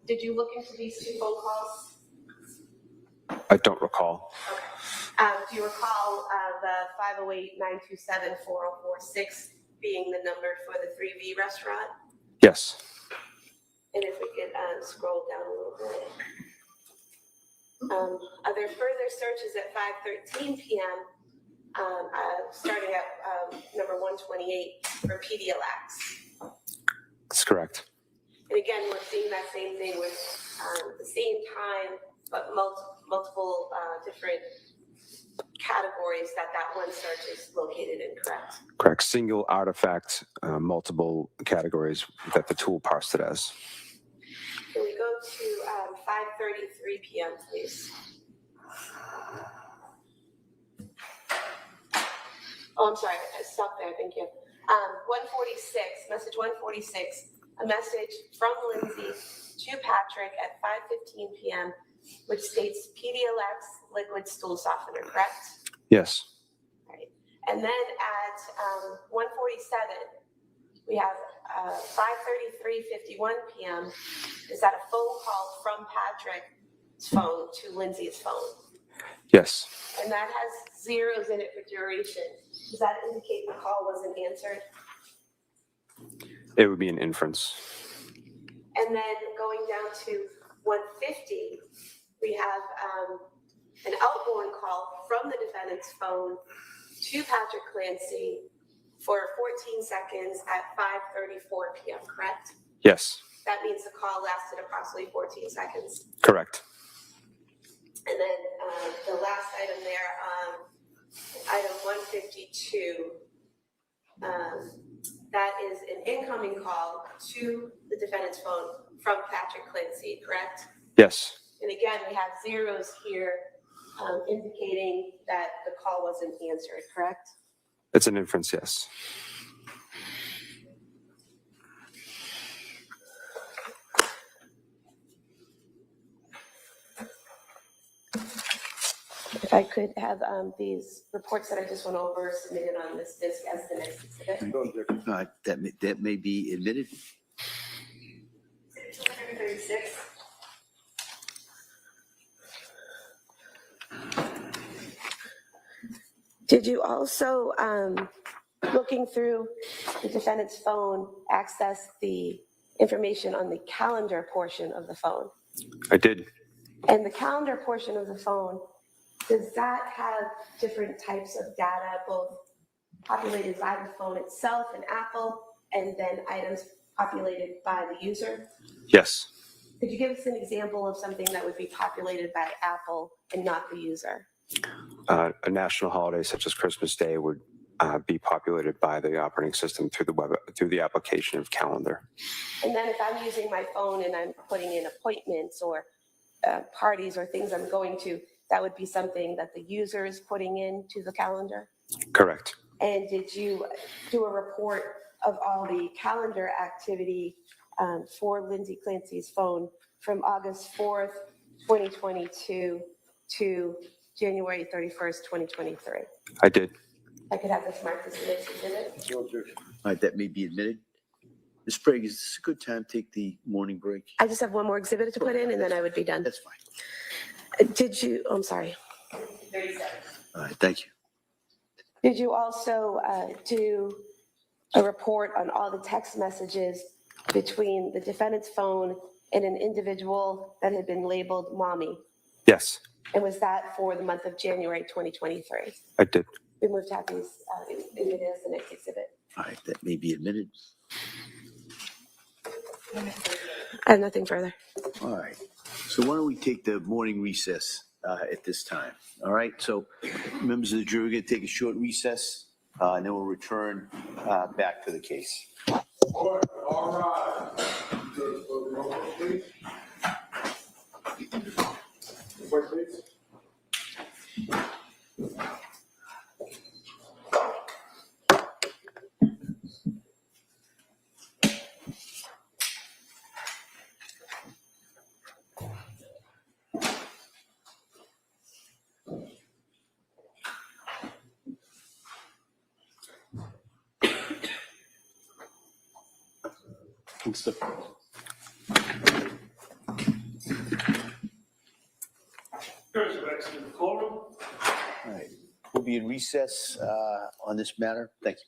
Did you look into these two phone calls? I don't recall. Okay. Do you recall the 508-927-4046 being the number for the 3V restaurant? Yes. And if we could scroll down a little bit. Are there further searches at 5:13 p.m., starting at number 128 for PDLX? That's correct. And again, we're seeing that same thing with the same time, but multiple different categories that one search is located in, correct? Correct. Single artifact, multiple categories that the tool parsed it as. Can we go to 5:33 p.m., please? Oh, I'm sorry. I stopped there. Thank you. 146, message 146, a message from Lindsay to Patrick at 5:15 p.m. which states Pedialyte liquid stool softener, correct? Yes. Right. And then at 1:47, we have 5:33:51 p.m. Is that a phone call from Patrick's phone to Lindsay's phone? Yes. And that has zeros in it for duration. Does that indicate the call wasn't answered? It would be an inference. And then going down to 1:50, we have an outgoing call from the defendant's phone to Patrick Clancy for 14 seconds at 5:34 p.m., correct? Yes. That means the call lasted approximately 14 seconds. Correct. And then the last item there, item 152, that is an incoming call to the defendant's phone from Patrick Clancy, correct? Yes. And again, we have zeros here indicating that the call wasn't answered, correct? It's an inference, yes. If I could have these reports that I just went over submitted on this disc as the next exhibit. That may be admitted. 236. Did you also, looking through the defendant's phone, access the information on the calendar portion of the phone? I did. And the calendar portion of the phone, does that have different types of data, both populated by the phone itself and Apple, and then items populated by the user? Yes. Could you give us an example of something that would be populated by Apple and not the user? A national holiday such as Christmas Day would be populated by the operating system through the application of calendar. And then if I'm using my phone and I'm putting in appointments or parties or things I'm going to, that would be something that the user is putting into the calendar? Correct. And did you do a report of all the calendar activity for Lindsay Clancy's phone from August 4th, 2022 to January 31st, 2023? I did. I could have this marked as the next exhibit. All right, that may be admitted. Ms. Sprague, is this a good time to take the morning break? I just have one more exhibit to put in and then I would be done. That's fine. Did you, I'm sorry. 37. All right, thank you. Did you also do a report on all the text messages between the defendant's phone and an individual that had been labeled mommy? Yes, And was that for the month of January 2023? I did. We moved to have these admitted as the next exhibit. All right, that may be admitted. I have nothing further. All right. So why don't we take the morning recess at this time? All right. So members of the jury, we're going to take a short recess, and then we'll return back to the case. All right. Please. Report, please. Jurors are exiting the courtroom. All right. We'll be in recess on this matter. Thank you.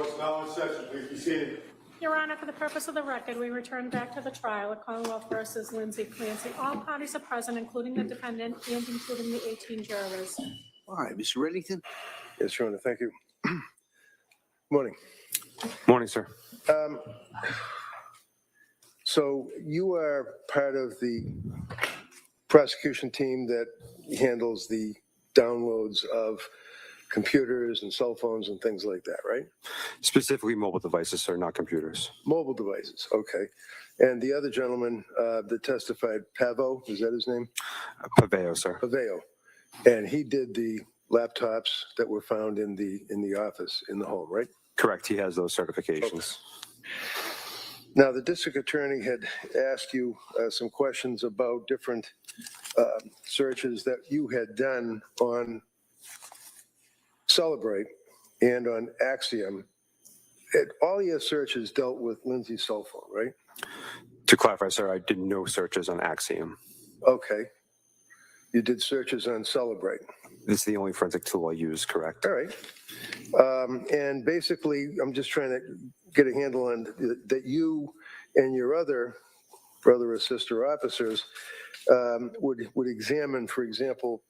Court is now in session. Please be seated. Your Honor, for the purpose of the record, we return back to the trial of Commonwealth versus Lindsay Clancy. All parties are present, including the defendant and including the 18 jurors. All right, Mr. Reddington? Yes, Your Honor, thank you. Morning. Morning, sir. So you are part of the prosecution team that handles the downloads of computers and cell phones and things like that, right? Specifically mobile devices, sir, not computers. Mobile devices, okay. And the other gentleman that testified, Pavo, is that his name? Paveo, sir. Paveo. And he did the laptops that were found in the office, in the home, right? Correct. He has those certifications. Now, the district attorney had asked you some questions about different searches that you had done on Celebrate and on Axiom. All your searches dealt with Lindsay's cell phone, right? To clarify, sir, I did no searches on Axiom. Okay. You did searches on Celebrate. This is the only forensic tool I use, correct? All right. And basically, I'm just trying to get a handle on that you and your other brother or sister officers would examine, for example,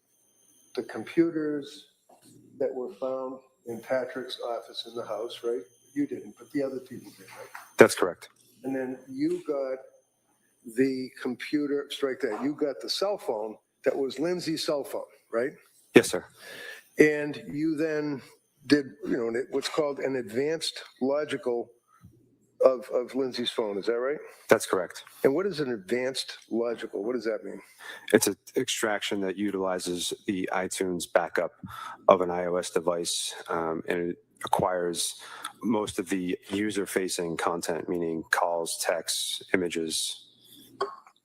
the computers that were found in Patrick's office in the house, right? You didn't, but the other people did, right? That's correct. And then you got the computer, strike that, you got the cell phone that was Lindsay's cell phone, right? Yes, sir. And you then did, what's called an advanced logical of Lindsay's phone, is that right? That's correct. And what is an advanced logical? What does that mean? It's an extraction that utilizes the iTunes backup of an iOS device, and it acquires most of the user-facing content, meaning calls, texts, images,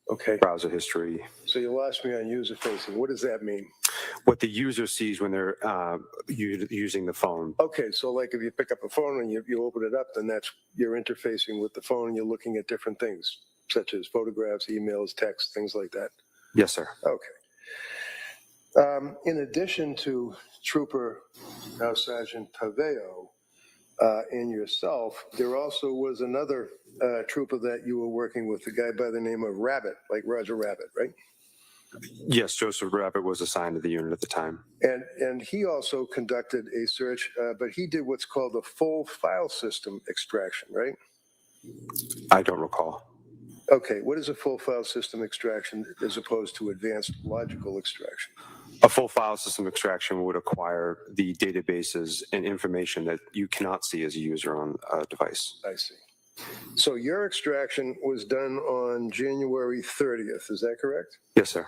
Okay, browser history. so you lost me on user-facing. What does that mean? What the user sees when they're using the phone. Okay, so like if you pick up a phone and you open it up, then you're interfacing with the phone and you're looking at different things, such as photographs, emails, text, things like that. Yes, sir. Okay. In addition to Trooper, now Sergeant Paveo, and yourself, there also was another trooper that you were working with, a guy by the name of Rabbit, like Roger Rabbit, right? Yes, Joseph Rabbit was assigned to the unit at the time. And he also conducted a search, but he did what's called a full file system extraction, right? I don't recall. Okay, what is a full file system extraction as opposed to advanced logical extraction? A full file system extraction would acquire the databases and information that you cannot see as a user on a device. I see. So your extraction was done on January 30th, is that correct? Yes, sir.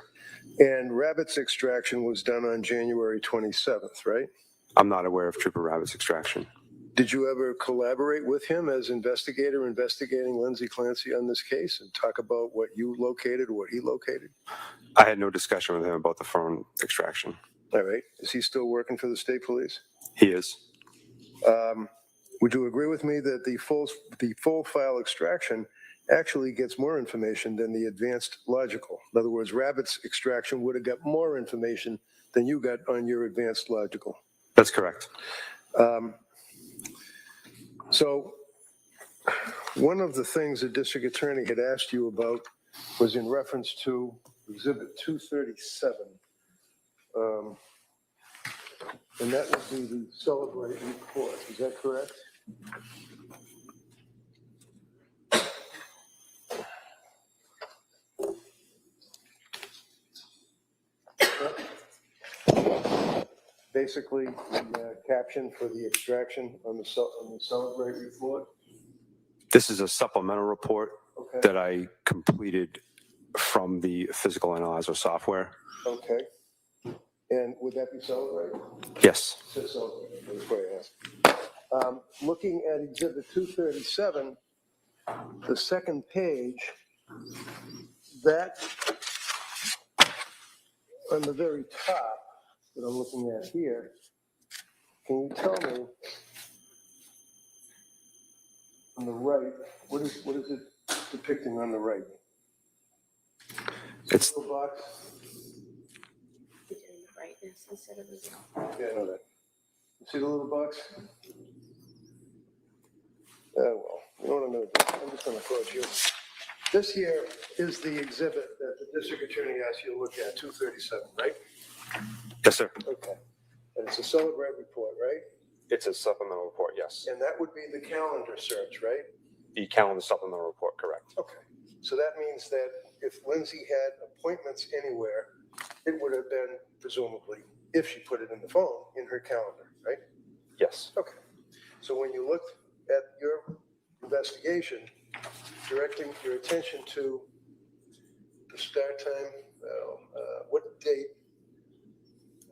And Rabbit's extraction was done on January 27th, right? I'm not aware of Trooper Rabbit's extraction. Did you ever collaborate with him as investigator investigating Lindsay Clancy on this case and talk about what you located, what he located? I had no discussion with him about the phone extraction. All right. Is he still working for the state police? He is. Would you agree with me that the full file extraction actually gets more information than the advanced logical? In other words, Rabbit's extraction would have got more information than you got on your advanced logical. That's correct. So one of the things the district attorney had asked you about was in reference to Exhibit 237. And that would be the Celebrate report. Is that correct? Basically, the caption for the extraction on the Celebrate report. This is a supplemental report Okay. that I completed from the physical analyzer software. Okay. And would that be Celebrate? Yes. So, that's what I asked. Looking at Exhibit 237, the second page, that on the very top that I'm looking at here, can you tell me on the right, what is it depicting on the right? It's Little box? Brightness instead of the Yeah, I know that. You see the little box? Well, you know what I'm going to do? I'm just going to approach you. This here is the exhibit that the district attorney asked you to look at, 237, right? Yes, sir. Okay. And it's a celebrate report, right? It's a supplemental report, yes. And that would be the calendar search, right? The calendar supplemental report, correct. Okay. So that means that if Lindsay had appointments anywhere, it would have been presumably, if she put it in the phone, in her calendar, right? Yes. Okay. So when you looked at your investigation, directing your attention to the start time, what date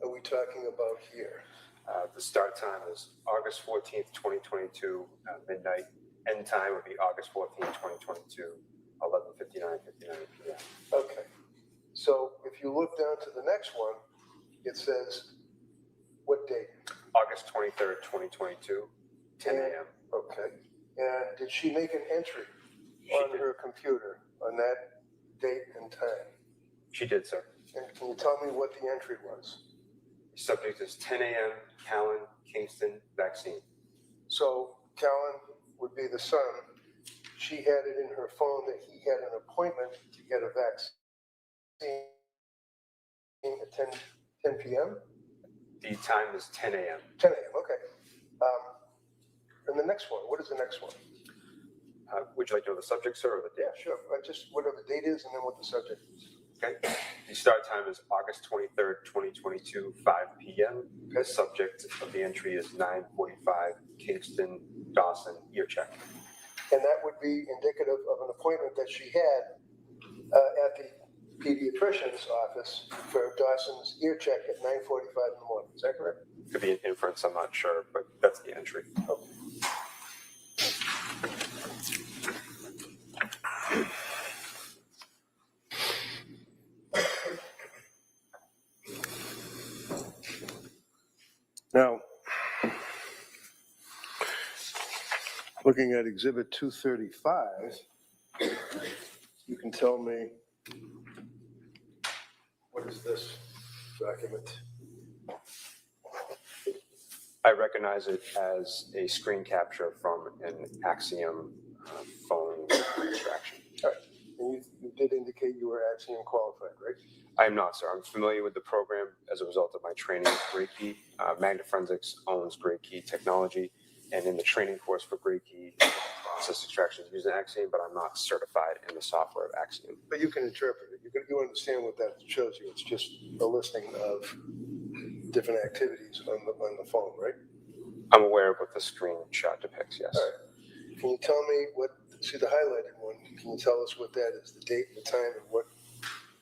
are we talking about here? The start time is August 14th, 2022, midnight. End time would be August 14th, 2022, 11:59 p.m. Okay. So if you look down to the next one, it says, what date? August 23rd, 2022, 10 a.m. Okay. And did she make an entry She on did. her computer on that date and time? She did, sir. And can you tell me what the entry was? The subject is 10 a.m., Callan, Kingston, vaccine. So Callan would be the son. She had it in her phone that he had an appointment to get a vaccine at 10 p.m.? The time is 10 a.m. 10 a.m., okay. And the next one, what is the next one? Would you like to know the subject, sir, or the Yeah, date? sure. Just whatever the date is and then what the subject is. Okay. The start time is August 23rd, 2022, 5 p.m. The subject of the entry is 9:45, Kingston, Dawson, ear check. And that would be indicative of an appointment that she had at the pediatrician's office for Dawson's ear check at 9:45 in the morning. Is that correct? Could be an inference, I'm not sure, but that's the entry. Okay. Now, looking at Exhibit 235, you can tell me, what is this document? I recognize it as a screen capture from an Axiom phone extraction. All right. And you did indicate you were Axiom qualified, right? I am not, sir. I'm familiar with the program as a result of my training with Great Key. Magna Forensics owns Great Key Technology, and in the training course for Great Key, process extraction is using Axiom, but I'm not certified in the software of Axiom. But you can interpret it. You understand what that shows you. It's just a listing of different activities on the phone, right? I'm aware of what the screenshot depicts, yes. All right. Can you tell me see the highlighted one, can you tell us what that is, the date, the time, and what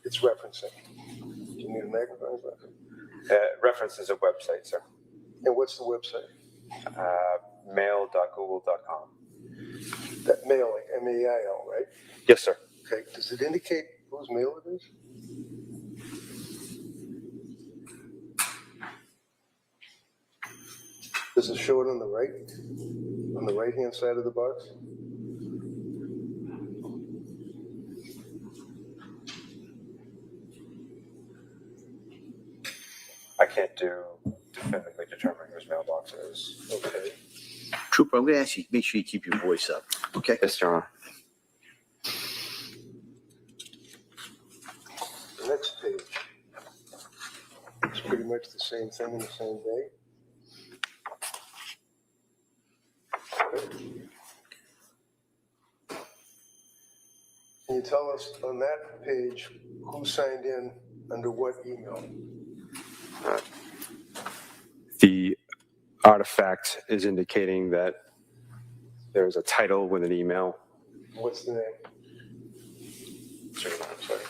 it's referencing? Do you need a magnifying glass? Reference is a website, sir. And what's the website? Mail.google.com. That mail, like M-A-I-L, right? Yes, sir. Okay, does it indicate whose mail it is? Does it show it on the right-hand side of the box? I can't definitively determine whose mailbox it is. Okay. Trooper, I'm going to ask you, make sure you keep your voice up, okay? Yes, Your Honor. The next page. It's pretty much the same thing in the same day. Can you tell us on that page who signed in under what email? The artifact is indicating that there's a title with an email. What's the name? Sorry, I'm sorry.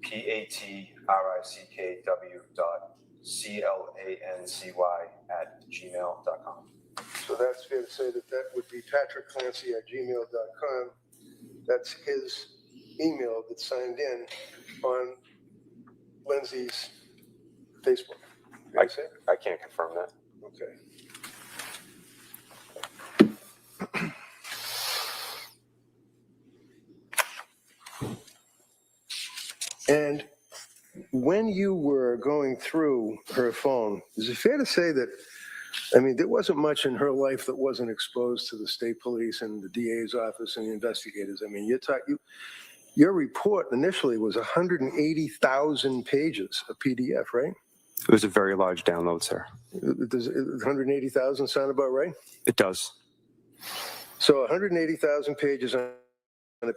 patrancy.clancy@gmail.com. So that's fair to say that would be patrickclancy@gmail.com. That's his email that's signed in on Lindsay's Facebook. Can I say? I can't confirm that. Okay. And when you were going through her phone, is it fair to say that I mean, there wasn't much in her life that wasn't exposed to the state police and the DA's office and the investigators. I mean, your report initially was 180,000 pages of PDF, right? It was a very large download, sir. Does 180,000 sound about right? It does. So 180,000 pages on a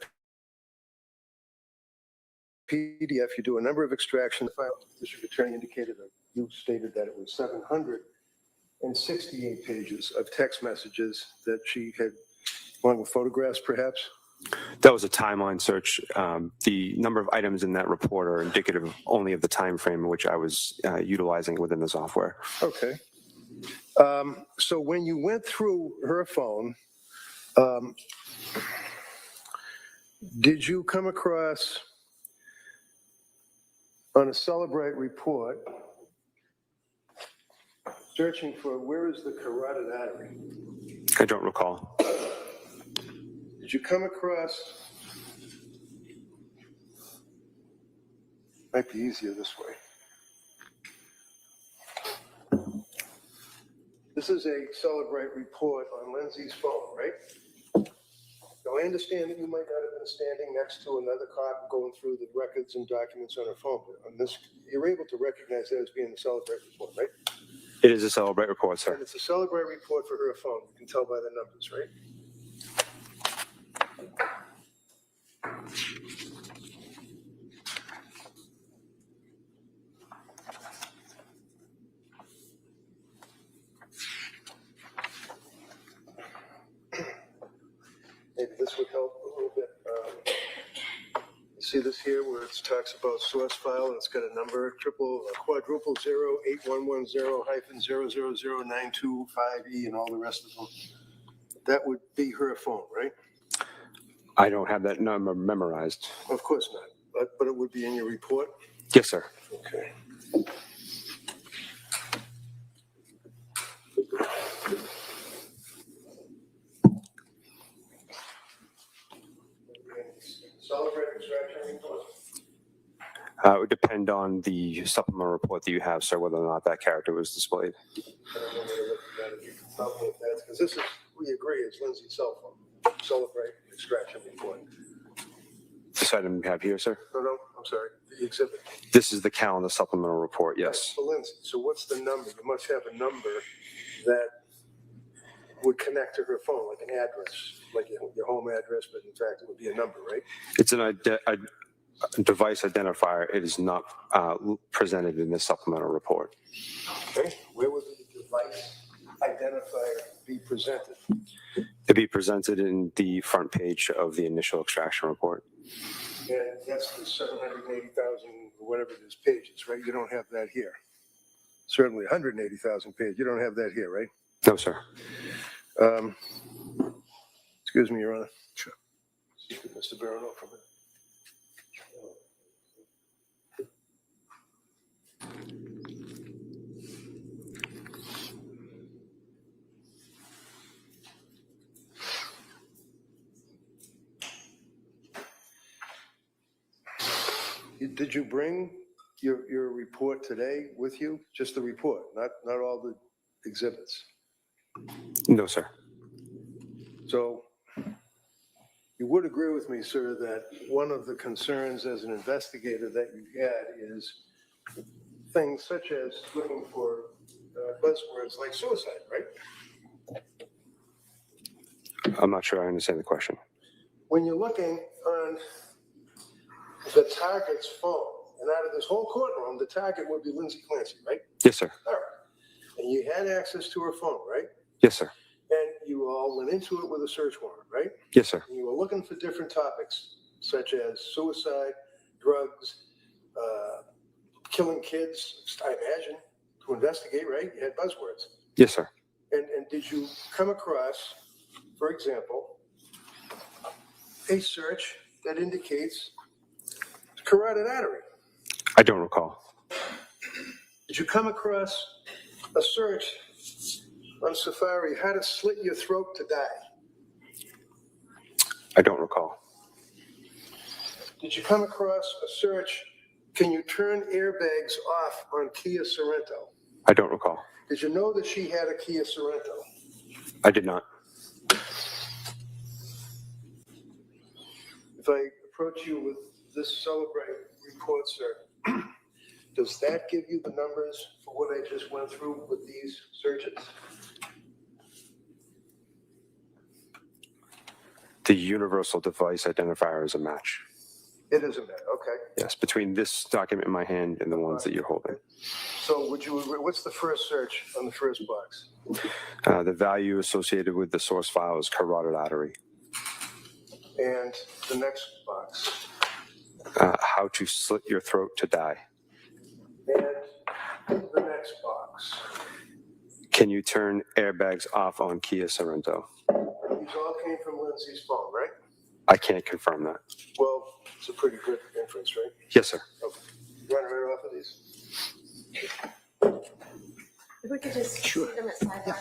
PDF, you do a number of extractions. The district attorney indicated that you stated that it was 768 pages of text messages that she had, along with photographs perhaps. That was a timeline search. The number of items in that report are indicative only of the time frame in which I was utilizing within the software. Okay. So when you went through her phone, did you come across on a Celebrate report searching for where is the carotid artery? I don't recall. Did you come across, might be easier this way. This is a Celebrate report on Lindsay's phone, right? Now, I understand that you might not have been standing next to another cop going through the records and documents on her phone, but on this, you're able to recognize that as being a Celebrate report, right? It is a Celebrate report, sir. And it's a Celebrate report for her phone. You can tell by the numbers, right? Maybe this would help a little bit. You see this here where it talks about source file and it's got a number, quadruple 08110-000925E and all the rest of them. That would be her phone, right? I don't have that number memorized. Of course not, but it would be in your report? Yes, sir. Okay. Celebrate extraction report? It would depend on the supplemental report that you have, sir, whether or not that character was displayed. I don't know where to look at that. If you can tell me if that's, because this is, we agree, it's Lindsay's cell phone. Celebrate extraction report. This item you have here, sir? No, I'm sorry, the exhibit. This is the calendar supplemental report, yes. For Lindsay, so what's the number? You must have a number that would connect to her phone, like an address, like your home address, but in fact, it would be a number, right? It's a device identifier. It is not presented in this supplemental report. Okay, where would the device identifier be presented? It'd be presented in the front page of the initial extraction report. And that's the 780,000, whatever it is, pages, right? You don't have that here. Certainly 180,000 pages. You don't have that here, right? No, sir. Excuse me, Your Honor. Sure. Mr. Barrow, from it. Did you bring your report today with you? Just the report, not all the exhibits? No, sir. So you would agree with me, sir, that one of the concerns as an investigator that you had is things such as looking for buzzwords like suicide, right? I'm not sure I understand the question. When you're looking on the target's phone, and out of this whole courtroom, the target would be Lindsay Clancy, right? Yes, sir. All right. And you had access to her phone, right? Yes, sir. And you all went into it with a search warrant, right? Yes, sir. And you were looking for different topics, such as suicide, drugs, killing kids, I imagine, to investigate, right? You had buzzwords. Yes, sir. And did you come across, for example, a search that indicates carotid artery? I don't recall. Did you come across a search on Safari, how to slit your throat to die? I don't recall. Did you come across a search, can you turn airbags off on Kia Sorento? I don't recall. Did you know that she had a Kia Sorento? I did not. If I approach you with this Celebrate report, sir, does that give you the numbers for what I just went through with these searches? The universal device identifier is a match. It is a match, okay. Yes, between this document in my hand and the ones that you're holding. So would you, what's the first search on the first box? The value associated with the source file is carotid artery. And the next box? How to slit your throat to die. And the next box? Can you turn airbags off on Kia Sorento? These all came from Lindsay's phone, right? I can't confirm that. Well, it's a pretty good inference, right? Yes, sir. Okay. Run right off of these. If we could just see them at sideline.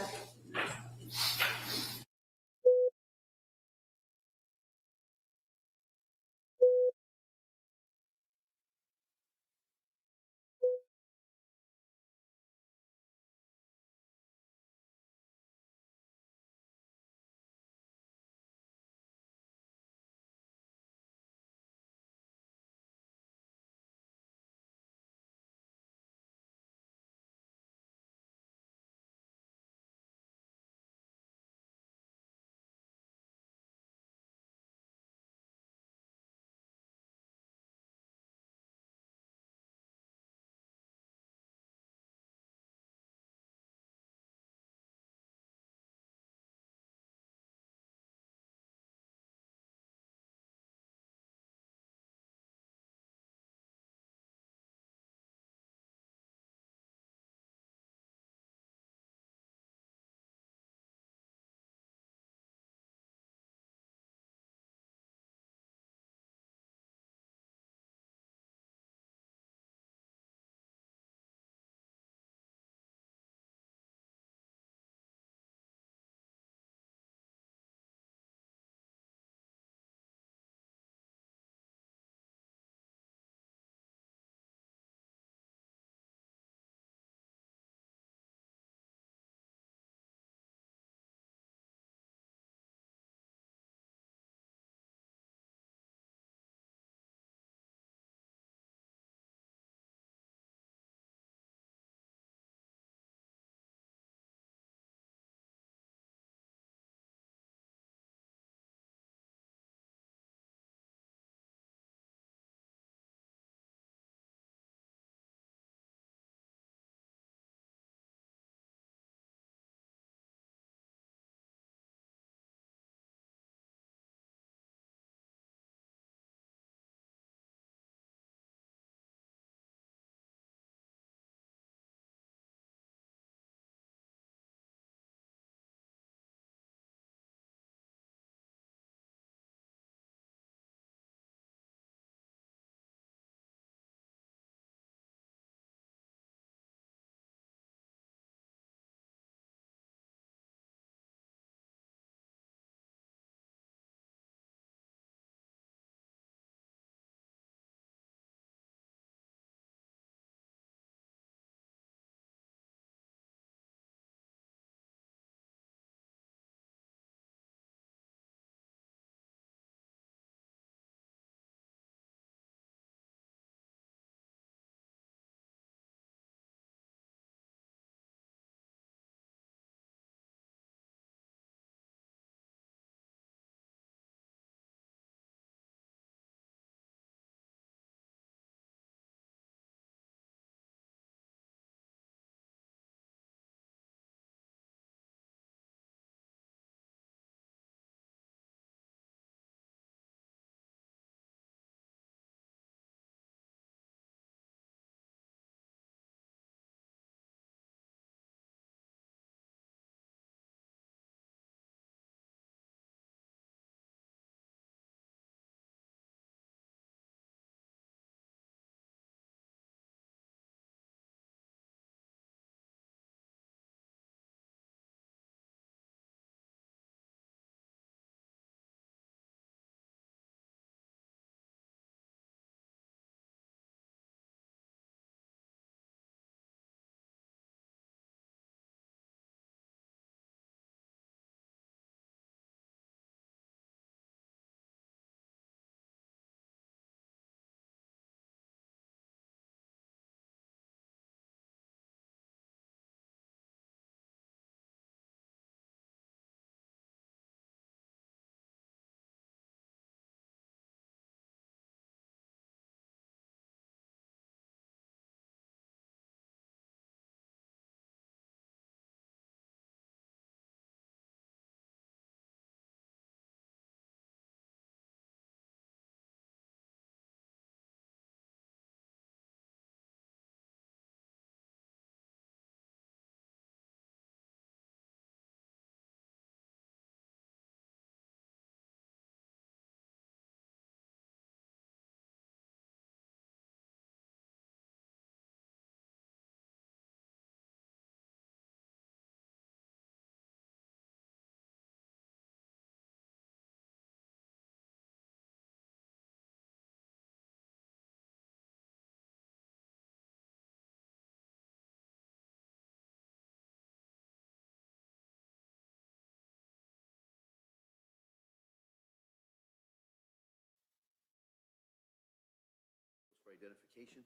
identification.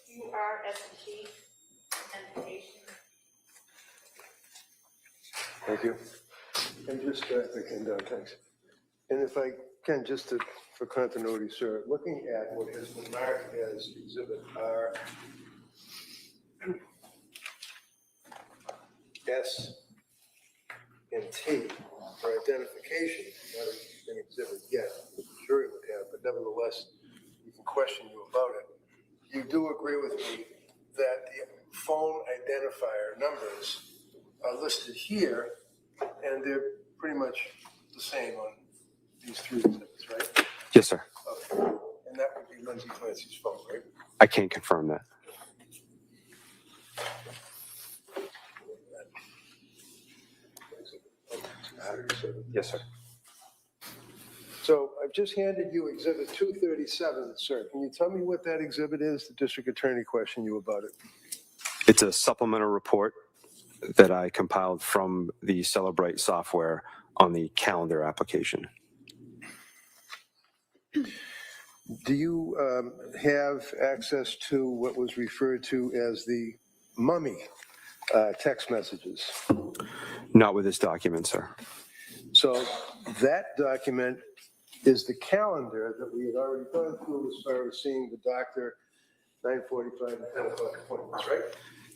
QRST identification. Thank you. And just, thanks. And if I can, just to, for continuity, sir, looking at what has been marked as Exhibit R, S, and T for identification, not an exhibit yet, the jury would have, but nevertheless, we can question you about it. You do agree with me that the phone identifier numbers are listed here, and they're pretty much the same on these three exhibits, right? Yes, sir. Okay. And that would be Lindsay Clancy's phone, right? I can't confirm that. Yes, sir. So I've just handed you Exhibit 237, sir. Can you tell me what that exhibit is? The district attorney questioned you about it. It's a supplemental report that I compiled from the Celebrate software on the calendar application. Do you have access to what was referred to as the mummy text messages? Not with this document, sir. So that document is the calendar that we had already gone through as far as seeing the doctor, 9:45 and 10 o'clock appointments, right?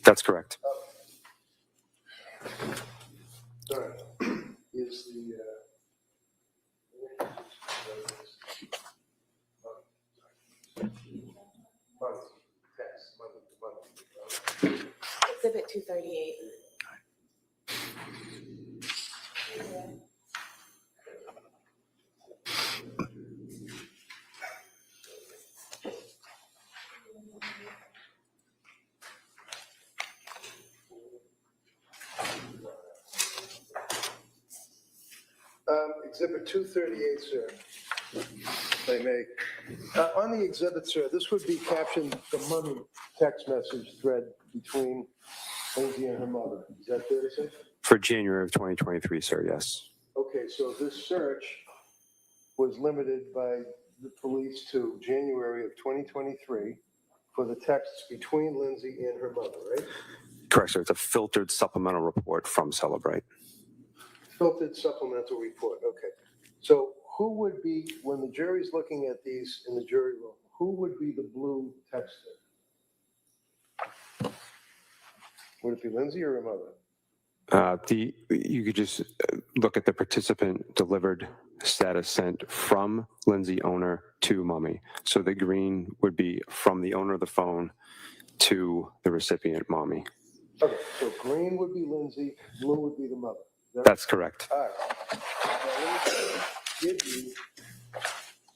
That's correct. All right. Is the month text, month. Exhibit 238. Exhibit 238, sir, if I may. On the exhibit, sir, this would be captioned the mummy text message thread between Lindsay and her mother. Is that fair to say? For January of 2023, sir, yes. Okay, so this search was limited by the police to January of 2023 for the texts between Lindsay and her mother, right? Correct, sir. It's a filtered supplemental report from Celebrate. Filtered supplemental report, okay. So who would be, when the jury's looking at these in the jury room, who would be the blue texter? Would it be Lindsay or her mother? You could just look at the participant delivered status sent from Lindsay owner to mummy. So the green would be from the owner of the phone to the recipient, mommy. Okay, so green would be Lindsay, blue would be the mother. That's correct. All right. Now let me give you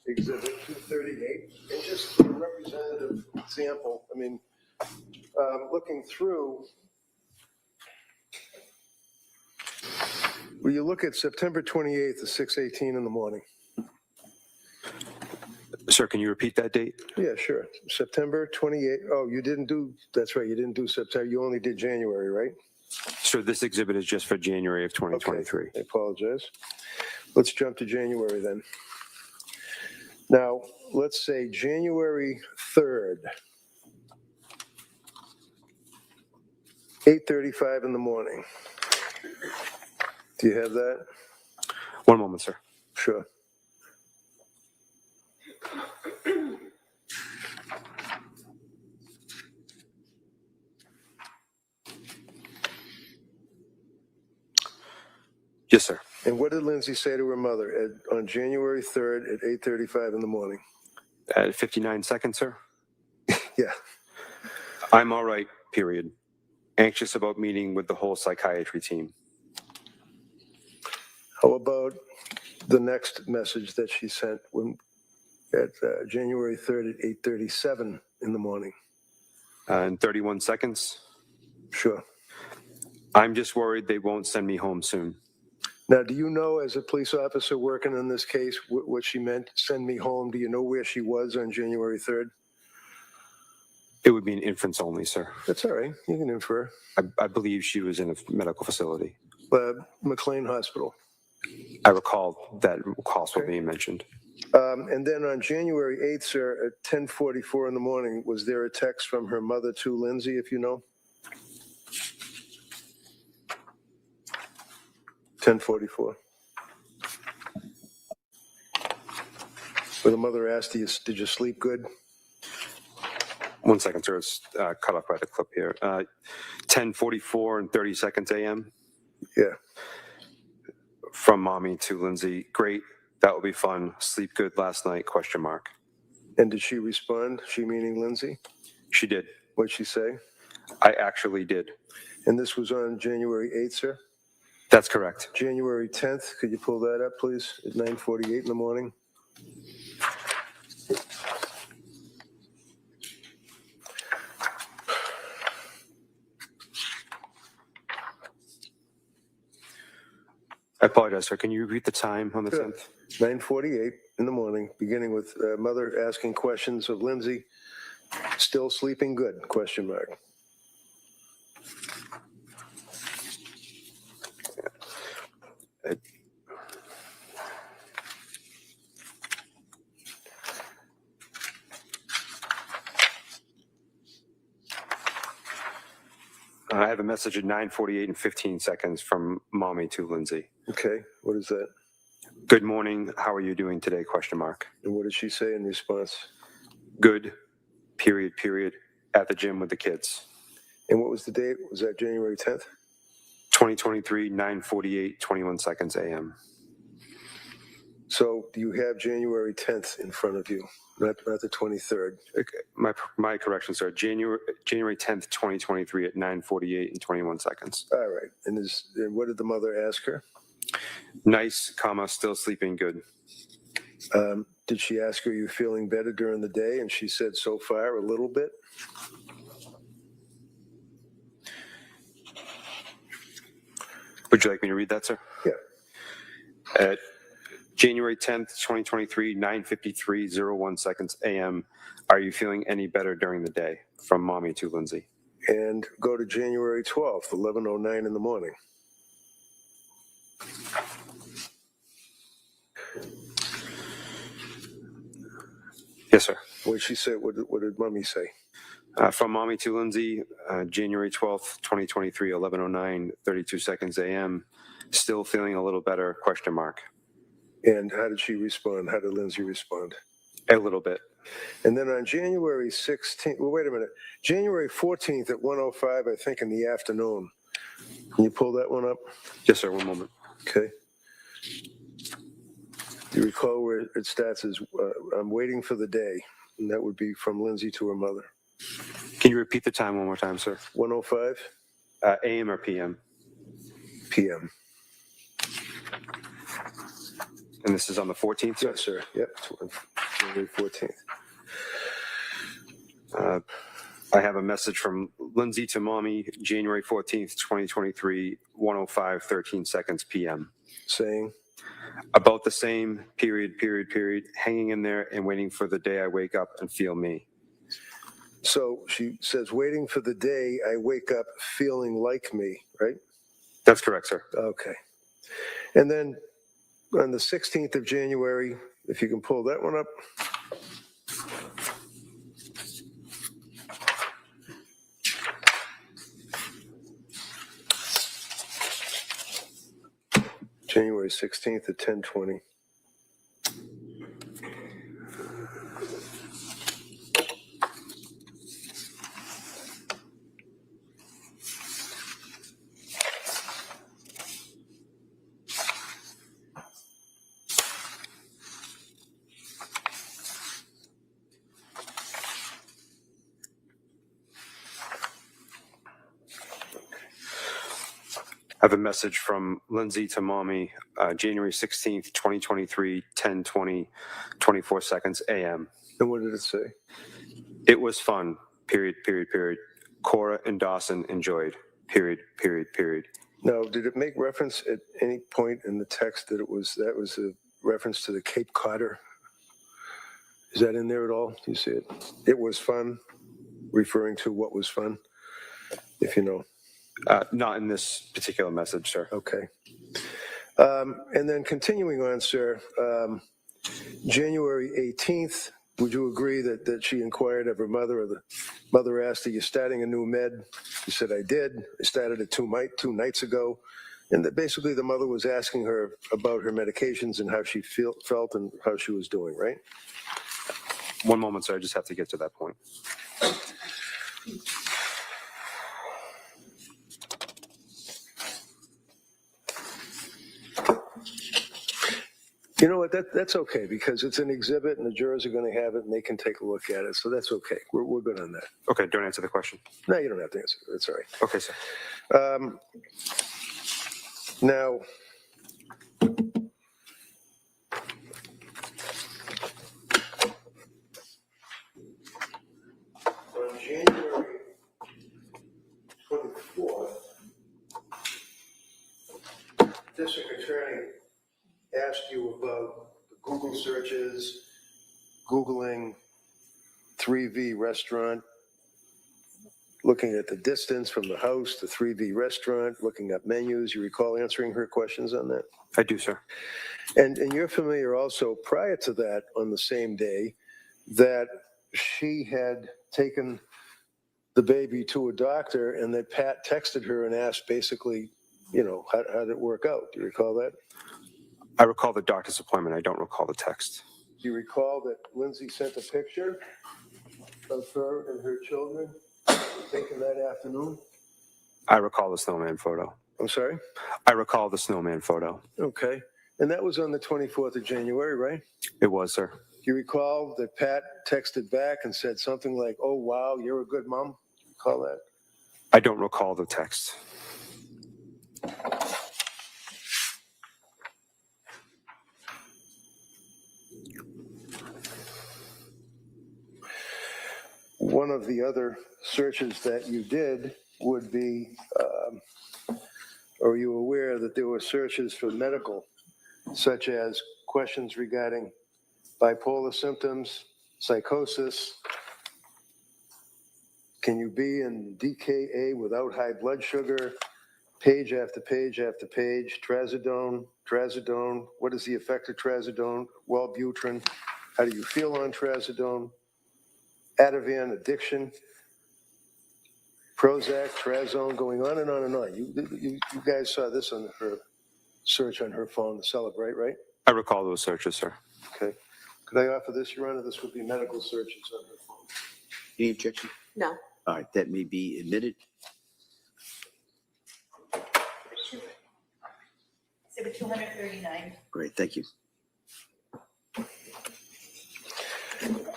Exhibit 238, and just for a representative example, I mean, looking through, will you look at September 28th at 6:18 in the morning? Sir, can you repeat that date? Yeah, sure. September 28th. Oh, you didn't do, that's right, you didn't do September. You only did January, right? Sir, this exhibit is just for January of 2023. Okay, I apologize. Let's jump to January then. Now, let's say January 3rd, 8:35 in the morning. Do you have that? One moment, sir. Sure. Yes, sir. And what did Lindsay say to her mother on January 3rd at 8:35 in the morning? At 59 seconds, sir. Yeah. I'm all right, period. Anxious about meeting with the whole psychiatry team. How about the next message that she sent at January 3rd at 8:37 in the morning? In 31 seconds. Sure. I'm just worried they won't send me home soon. Now, do you know, as a police officer working in this case, what she meant, send me home? Do you know where she was on January 3rd? It would be an inference only, sir. That's all right. You can infer. I believe she was in a medical facility. McLean Hospital. I recall that costs were being mentioned. And then on January 8th, sir, at 10:44 in the morning, was there a text from her mother to Lindsay, if you know? 10:44. Where the mother asked, did you sleep good? 1 second, sir. It's cut off by the clip here. 10:44 and 30 seconds a.m. Yeah. From mommy to Lindsay. Great. That will be fun. Sleep good last night? ? And did she respond? She meaning Lindsay? She did. What'd she say? I actually did. And this was on January 8th, sir? That's correct. January 10th, could you pull that up, please, at 9:48 in the morning? I apologize, sir. Can you repeat the time on the Sure. 10th? 9:48 in the morning, beginning with mother asking questions of Lindsay. Still sleeping good? ? I have a message at 9:48 and 15 seconds from mommy to Lindsay. Okay, what is that? Good morning. How are you doing today? ? And what did she say in response? Good. Period. At the gym with the kids. And what was the date? Was that January 10th? 2023, 9:48, 21 seconds a.m. So do you have January 10th in front of you, not the 23rd? Okay. My correction, sir. January 10th, 2023 at 9:48 and 21 seconds. All right. And what did the mother ask her? Nice, still sleeping good. Did she ask her, are you feeling better during the day? And she said, so far, a little bit. Would you like me to read that, sir? Yeah. At January 10th, 2023, 9:53:01 seconds a.m. Are you feeling any better during the day? From mommy to Lindsay. And go to January 12th, 11:09 in the morning. Yes, sir. What did she say? What did mommy say? From mommy to Lindsay, January 12th, 2023, 11:09, 32 seconds a.m. Still feeling a little better? ? And how did she respond? How did Lindsay respond? A little bit. And then on January 16th, well, wait a minute. January 14th at 1:05, I think, in the afternoon. Can you pull that one up? Yes, sir. 1 moment. Okay. You recall where it starts as, I'm waiting for the day. And that would be from Lindsay to her mother. Can you repeat the time one more time, sir? 1:05 AM or PM? p.m. And this is on the 14th, sir? Yes, sir. Yep. January 14th. I have a message from Lindsay to mommy, January 14th, 2023, 1:05, 13 seconds PM. Saying, About the same, period, hanging in there and waiting for the day I wake up and feel me. so she says, waiting for the day I wake up feeling like me, right? That's correct, sir. Okay. And then on the 16th of January, if you can pull that one up. January 16th at 10:20. I have a message from Lindsay to mommy, January 16th, 2023, 10:20, 24 seconds AM. And what did it say? It was fun, period. Cora and Dawson enjoyed, period. Now, did it make reference at any point in the text that was a reference to the Cape Codder? Is that in there at all? Do you see it? It was fun. referring to what was fun, if you know. Not in this particular message, sir. Okay. And then continuing on, sir, January 18th, would you agree that she inquired of her mother, or the mother asked, are you starting a new med? She said, I did. I started it two nights ago. And that basically the mother was asking her about her medications and how she felt and how she was doing, right? One moment, sir. I just have to get to that point. You know what, that's okay, because it's an exhibit and the jurors are going to have it and they can take a look at it. So that's okay. We're good on that. Okay, don't answer the question. No, you don't have to answer. That's all right. Okay, sir. Now, on January 24th, district attorney asked you about the Google searches, Googling 3V restaurant, looking at the distance from the house to 3V restaurant, looking up menus. You recall answering her questions on that? I do, sir. And you're familiar also, prior to that, on the same day, that she had taken the baby to a doctor and that Pat texted her and asked basically, you know, how did it work out? Do you recall that? I recall the doctor's appointment. I don't recall the text. Do you recall that Lindsay sent a picture of her and her children taken that afternoon? I recall the snowman photo. I'm sorry? I recall the snowman photo. Okay. And that was on the 24th of January, right? It was, sir. Do you recall that Pat texted back and said something like, oh, wow, you're a good mom? Do you recall that? I don't recall the text. One of the other searches that you did would be, are you aware that there were searches for medical, such as questions regarding bipolar symptoms, psychosis? Can you be in DKA without high blood sugar? Page after page after page, trazodone, what is the effect of trazodone? Wellbutrin, how do you feel on trazodone? Ativan, addiction, Prozac, Trazone, going on and on and on. You guys saw this on her search on her phone, the Celebrate, right? I recall those searches, sir. Okay. Could I offer this, Your Honor? This would be medical searches on her phone. Any objection? No. All right, that may be admitted. Exhibit 239. Great, thank you.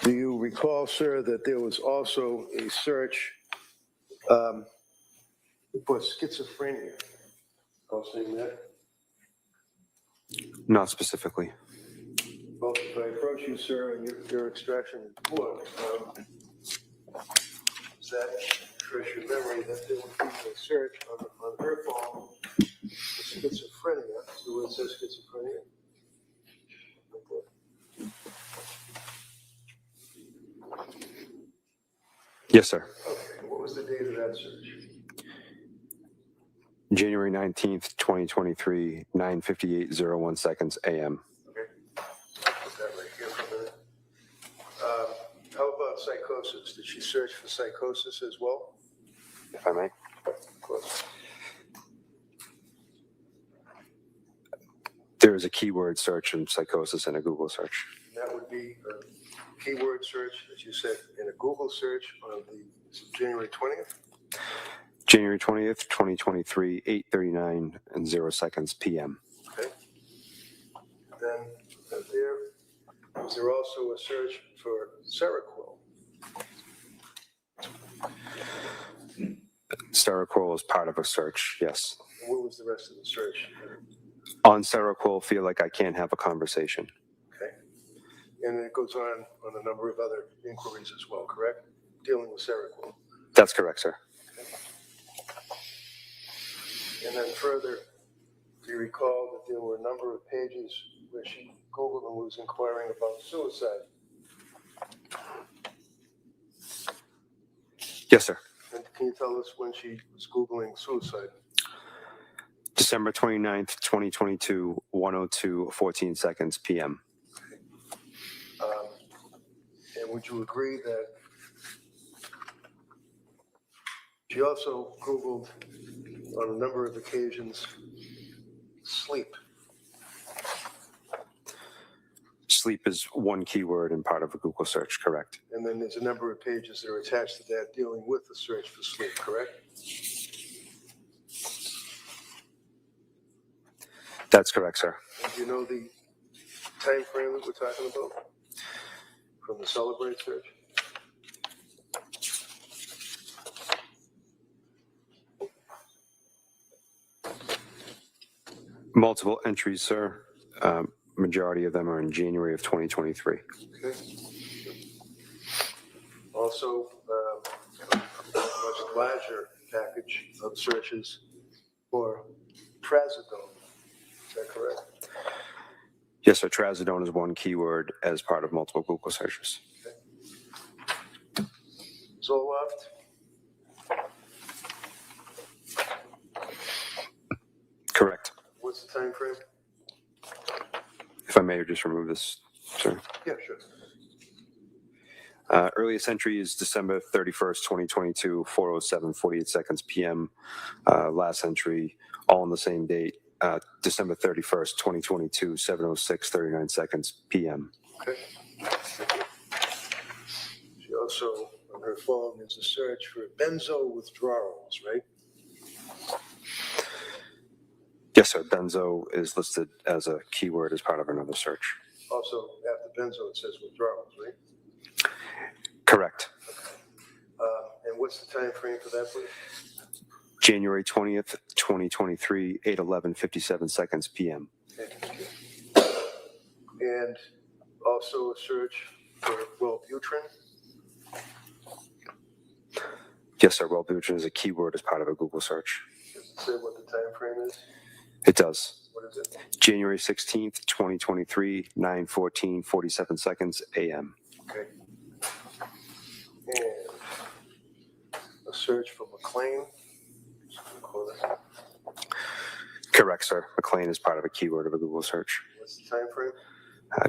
Do you recall, sir, that there was also a search for schizophrenia? I'll say that. Not specifically. Well, if I approach you, sir, and your extraction report, does that refresh your memory that there would be a search on her phone for schizophrenia? So where it says schizophrenia? Yes, sir. Okay, what was the date of that search? January 19th, 2023, 9:58:01 seconds a.m. Okay, put that right here for a minute. How about psychosis? Did she search for psychosis as well? If I may. Of course. There is a keyword search in psychosis in a Google search. That would be a keyword search, as you said, in a Google search on the January 20th. January 20th, 2023, 8:39 and 0 seconds p.m. Okay. Then was there also a search for Seroquel? Seroquel is part of a search, yes. And what was the rest of the search? On Seroquel, feel like I can't have a conversation. Okay. And it goes on a number of other inquiries as well, correct? Dealing with Seroquel. That's correct, sir. And then further, do you recall that there were a number of pages where she Googled and was inquiring about suicide? Yes, sir. And can you tell us when she was Googling suicide? December 29th, 2022, 1:02:14 seconds p.m. And would you agree that she also Googled on a number of occasions sleep? Sleep is one keyword and part of a Google search, correct? And then there's a number of pages that are attached to that dealing with the search for sleep, correct? That's correct, sir. And do you know the time frame that we're talking about from the Celebrate search? Multiple entries, sir. Majority of them are in January of 2023. Okay. Also, a much larger package of searches for trazodone. Is that correct? Yes, sir. Trazodone is one keyword as part of multiple Google searches. Zoloft? Correct. What's the time frame? If I may just remove this, sir. Yeah, sure. Earliest entry is December 31st, 2022, 4:07:48 seconds p.m. Last entry, all on the same date, December 31st, 2022, 7:06:39 seconds p.m. Okay. She also, on her phone, is a search for benzo withdrawals, right? Yes, sir. Benzo is listed as a keyword as part of another search. Also, after benzo, it says withdrawals, right? Correct. And what's the time frame for that, please? January 20th, 2023, 8:11:57 seconds p.m. Okay, thank you. And also a search for Wellbutrin. Yes, sir. Wellbutrin is a keyword as part of a Google search. Does it say what the time frame is? It does. What is it? January 16th, 2023, 9:14:47 seconds a.m. Okay. And a search for McLean. Just gonna call that. Correct, sir. McLean is part of a keyword of a Google search. What's the time frame?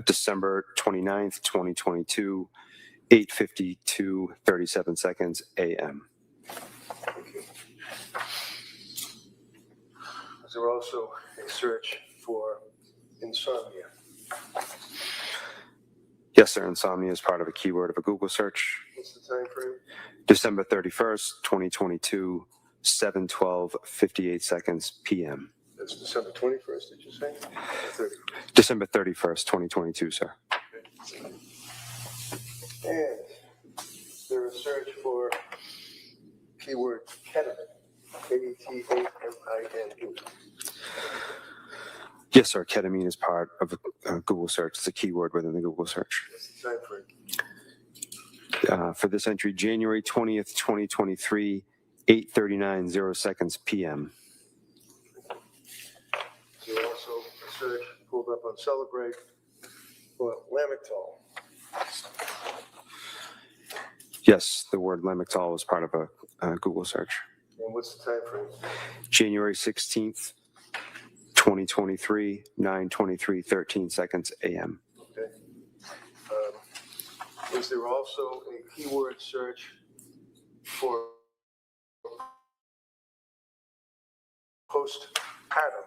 December 29th, 2022, 8:52:37 seconds a.m. Thank you. Is there also a search for insomnia? Yes, sir. Insomnia is part of a keyword of a Google search. What's the time frame? December 31st, 2022, 7:12:58 seconds p.m. That's December 21st, did you say? Or 31st? December 31st, 2022, sir. And there is a search for keyword ketamine. Ketamine. Yes, sir. Ketamine is part of a Google search. It's a keyword within the Google search. What's the time frame? For this entry, January 20th, 2023, 8:39:0 seconds p.m. There's also a search pulled up on Celebrate for Lamictal. Yes, the word Lamictal was part of a Google search. And what's the time frame? January 16th, 2023, 9:23:13 seconds a.m. Okay. Is there also a keyword search for postpartum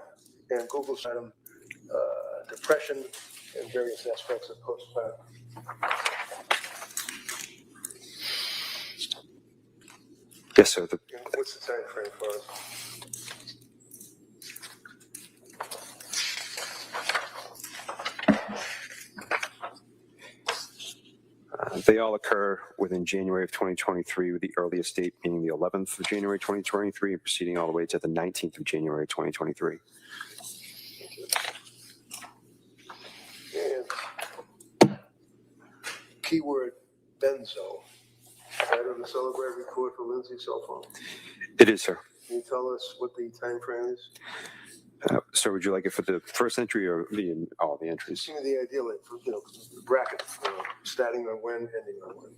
and Google postpartum depression and various aspects of postpartum? Yes, sir. And what's the time frame for us? They all occur within January of 2023, with the earliest date being the 11th of January 2023 and proceeding all the way to the 19th of January 2023. And keyword benzo. Right on the Celebrate report for Lindsay's cell phone. It is, sir. Can you tell us what the time frame is? Sir, would you like it for the first entry or all the entries? Give me the idea, like, the bracket, starting on when, ending on when.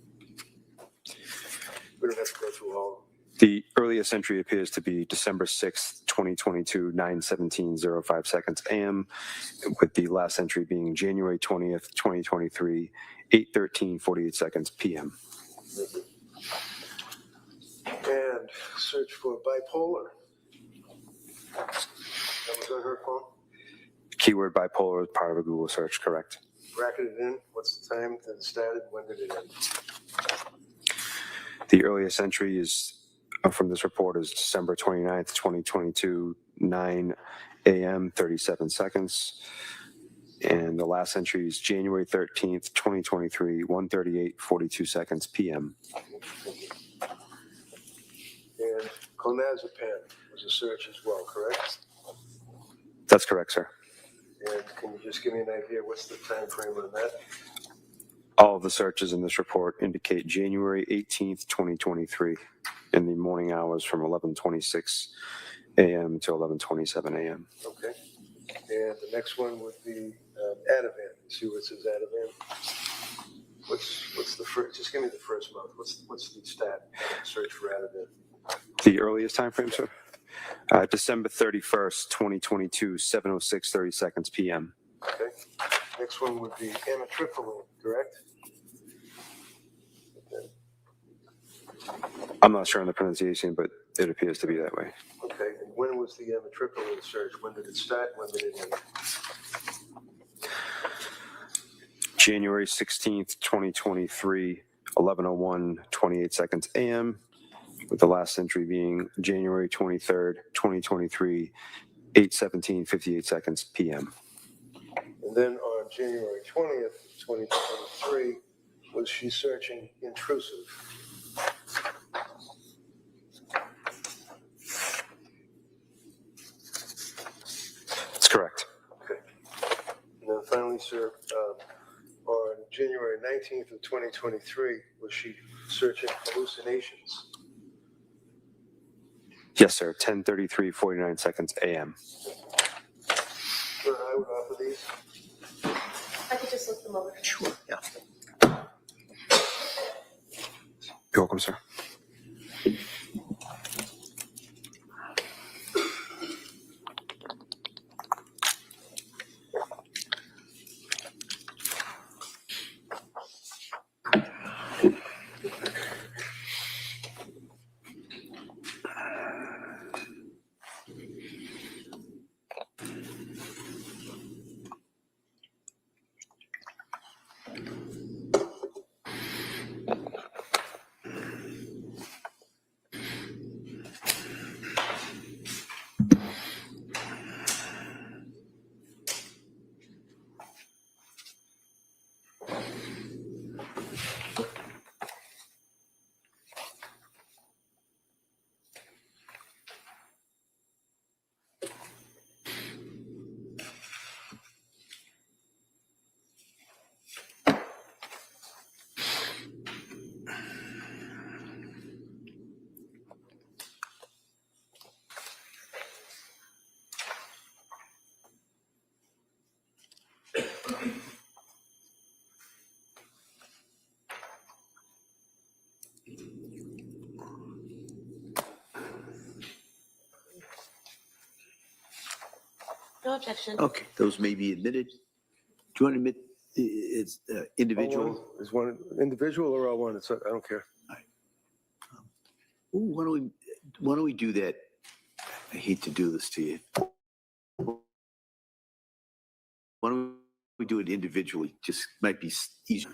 We don't have to go through all of them. The earliest entry appears to be December 6th, 2022, 9:17:05 seconds a.m., with the last entry being January 20th, 2023, 8:13:48 seconds p.m. And search for bipolar. That was on her phone? Keyword bipolar is part of a Google search, correct? Bracketed in, what's the time that it started, when did it end? The earliest entry is from this report is December 29th, 2022, 9 a.m., 37 seconds. And the last entry is January 13th, 2023, 1:38:42 seconds p.m. And clonazepam was a search as well, correct? That's correct, sir. And can you just give me an idea, what's the time frame on that? All of the searches in this report indicate January 18th, 2023, in the morning hours from 11:26 a.m. to 11:27 a.m. Okay. And the next one would be Ativan. See what says Ativan? What's the first? Just give me the first month. What's the stat search for Ativan? The earliest time frame, sir? December 31st, 2022, 7:06:30 seconds p.m. Okay. Next one would be amitriptyline, correct? Okay. I'm not sure on the pronunciation, but it appears to be that way. Okay. And when was the amitriptyline search? When did it start? When did it end? January 16th, 2023, 11:01:28 seconds a.m., with the last entry being January 23rd, 2023, 8:17:58 seconds p.m. And then on January 20th, 2023, was she searching intrusive? That's correct. Okay. And then finally, sir, on January 19th of 2023, was she searching hallucinations? Yes, sir. 10:33:49 seconds a.m. Sir, I would offer these. I could just look them over. Sure, yeah. You're welcome, sir. No objection. Okay, those may be admitted. Do you want to admit it's individual? Is one individual or all one? It's, I don't care. Ooh, why don't we do that? I hate to do this to you. Why don't we do it individually? Just might be easier.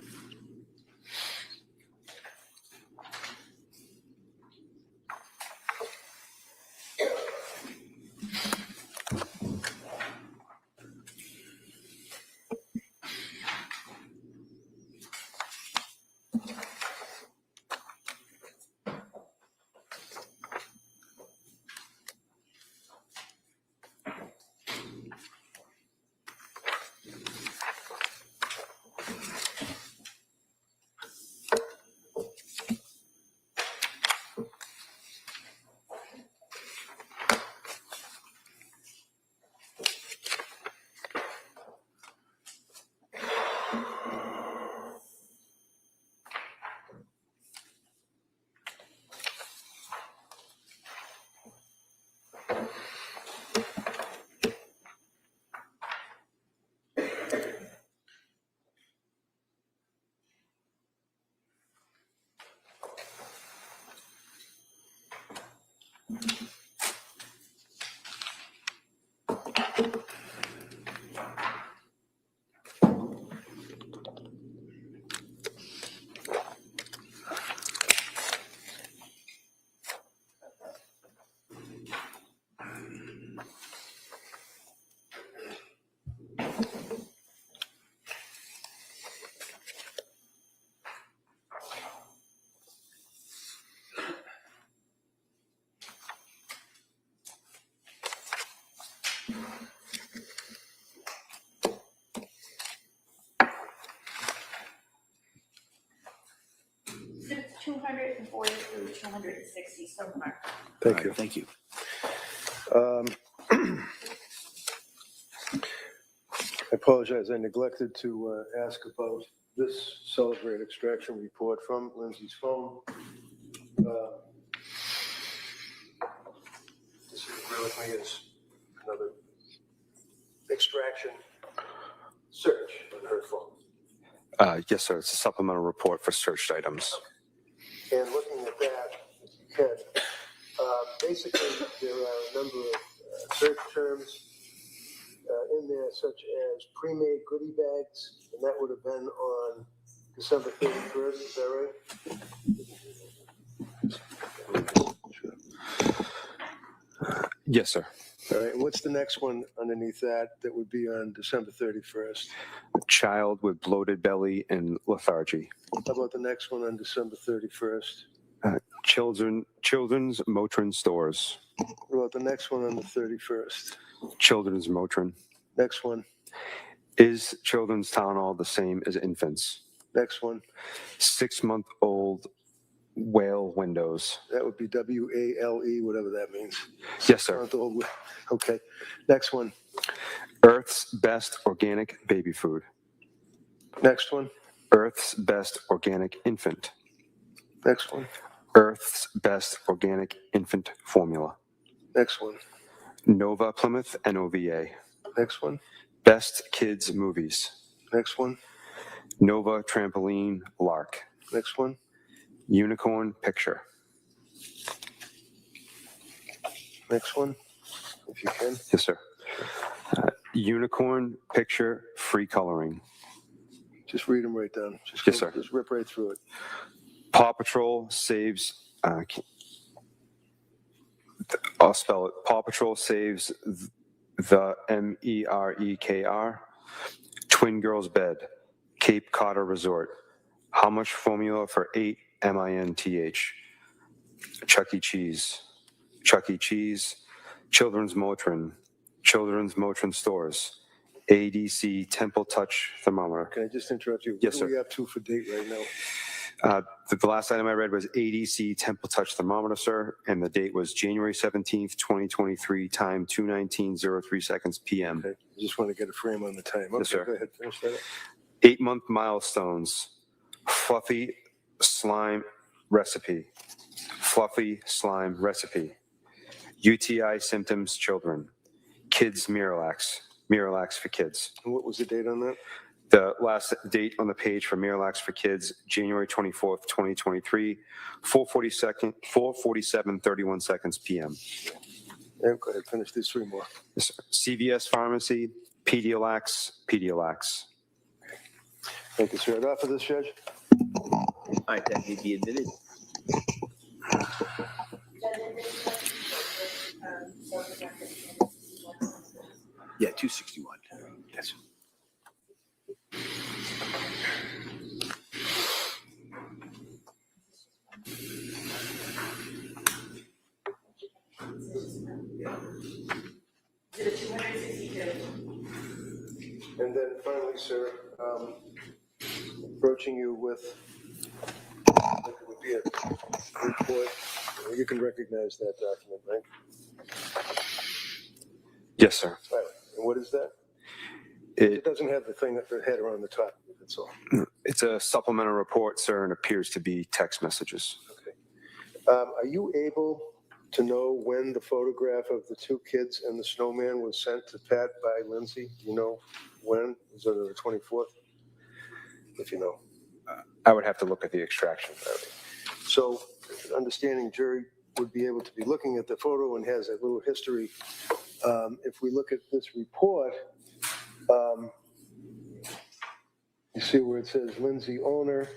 Exhibits 240 through 260, so marked. Thank All you. right, thank you. I apologize, I neglected to ask about this celebrate extraction report from Lindsay's phone. This really is another extraction search on her phone. Yes, sir. It's a supplemental report for searched items. And looking at that, you can, basically, there are a number of search terms in there, such as pre-made goodie bags, and that would have been on December 31st, is that right? Yes, sir. All right, and what's the next one underneath that that would be on December 31st? Child with bloated belly and lethargy. How about the next one on December 31st? Children's Motrin stores. What about the next one on the 31st? Children's Motrin. Next one. Is children's Tylenol the same as infants? Next one. 6-month-old whale windows. That would be WALE, whatever that means. Yes, sir. Month-old. Okay. Next one. Earth's best organic baby food. Next one. Earth's best organic infant. Next one. Earth's best organic infant formula. Next one. Nova Plymouth, NOVA. Next one. Best kids movies. Next one. Nova Trampoline Lark. Next one. Unicorn Picture. Next one, if you can. Yes, sir. Unicorn Picture Free Coloring. Just read them right down. Just Yes, sir. Just rip right through it. Paw Patrol saves. I'll spell it. Paw Patrol saves the MEREKR. Twin Girls Bed. Cape Cod Resort. How much formula for 8 MINTH? Chuck E. Cheese. Chuck E. Cheese. Children's Motrin. Children's Motrin stores. ADC Temple Touch Thermometer. Can I just interrupt you? Yes, What sir. are we up to for date right now? The last item I read was ADC Temple Touch Thermometer, sir, and the date was January 17th, 2023, time 2:19:03 seconds p.m. Okay. I just want to get a frame on the time. Okay, Yes, sir. Go ahead. Finish that up. 8-month milestones. Fluffy slime recipe. Fluffy slime recipe. UTI symptoms children. Kids Miralax. Miralax for kids. And what was the date on that? The last date on the page for Miralax for kids, January 24th, 2023, 4:47:31 seconds p.m. Yeah, go ahead. Finish these three more. Yes, sir. CVS Pharmacy, Pedialax, Pedialax. Thank you, sir. Off of this, Judge? All right, that may be admitted. Yeah, 261. That's Exhibit 262. And then finally, sir, approaching you with, it would be a report. You can recognize that document, right? Yes, sir. Right. And what is that? It It, doesn't have the thing, the header on the top, that's all. it's a supplemental report, sir, and appears to be text messages. Okay. Are you able to know when the photograph of the two kids and the snowman was sent to Pat by Lindsay? Do you know when? Was it the 24th? If you know. I would have to look at the extraction. So, understanding jury would be able to be looking at the photo and has a little history. If we look at this report, you see where it says Lindsay owner,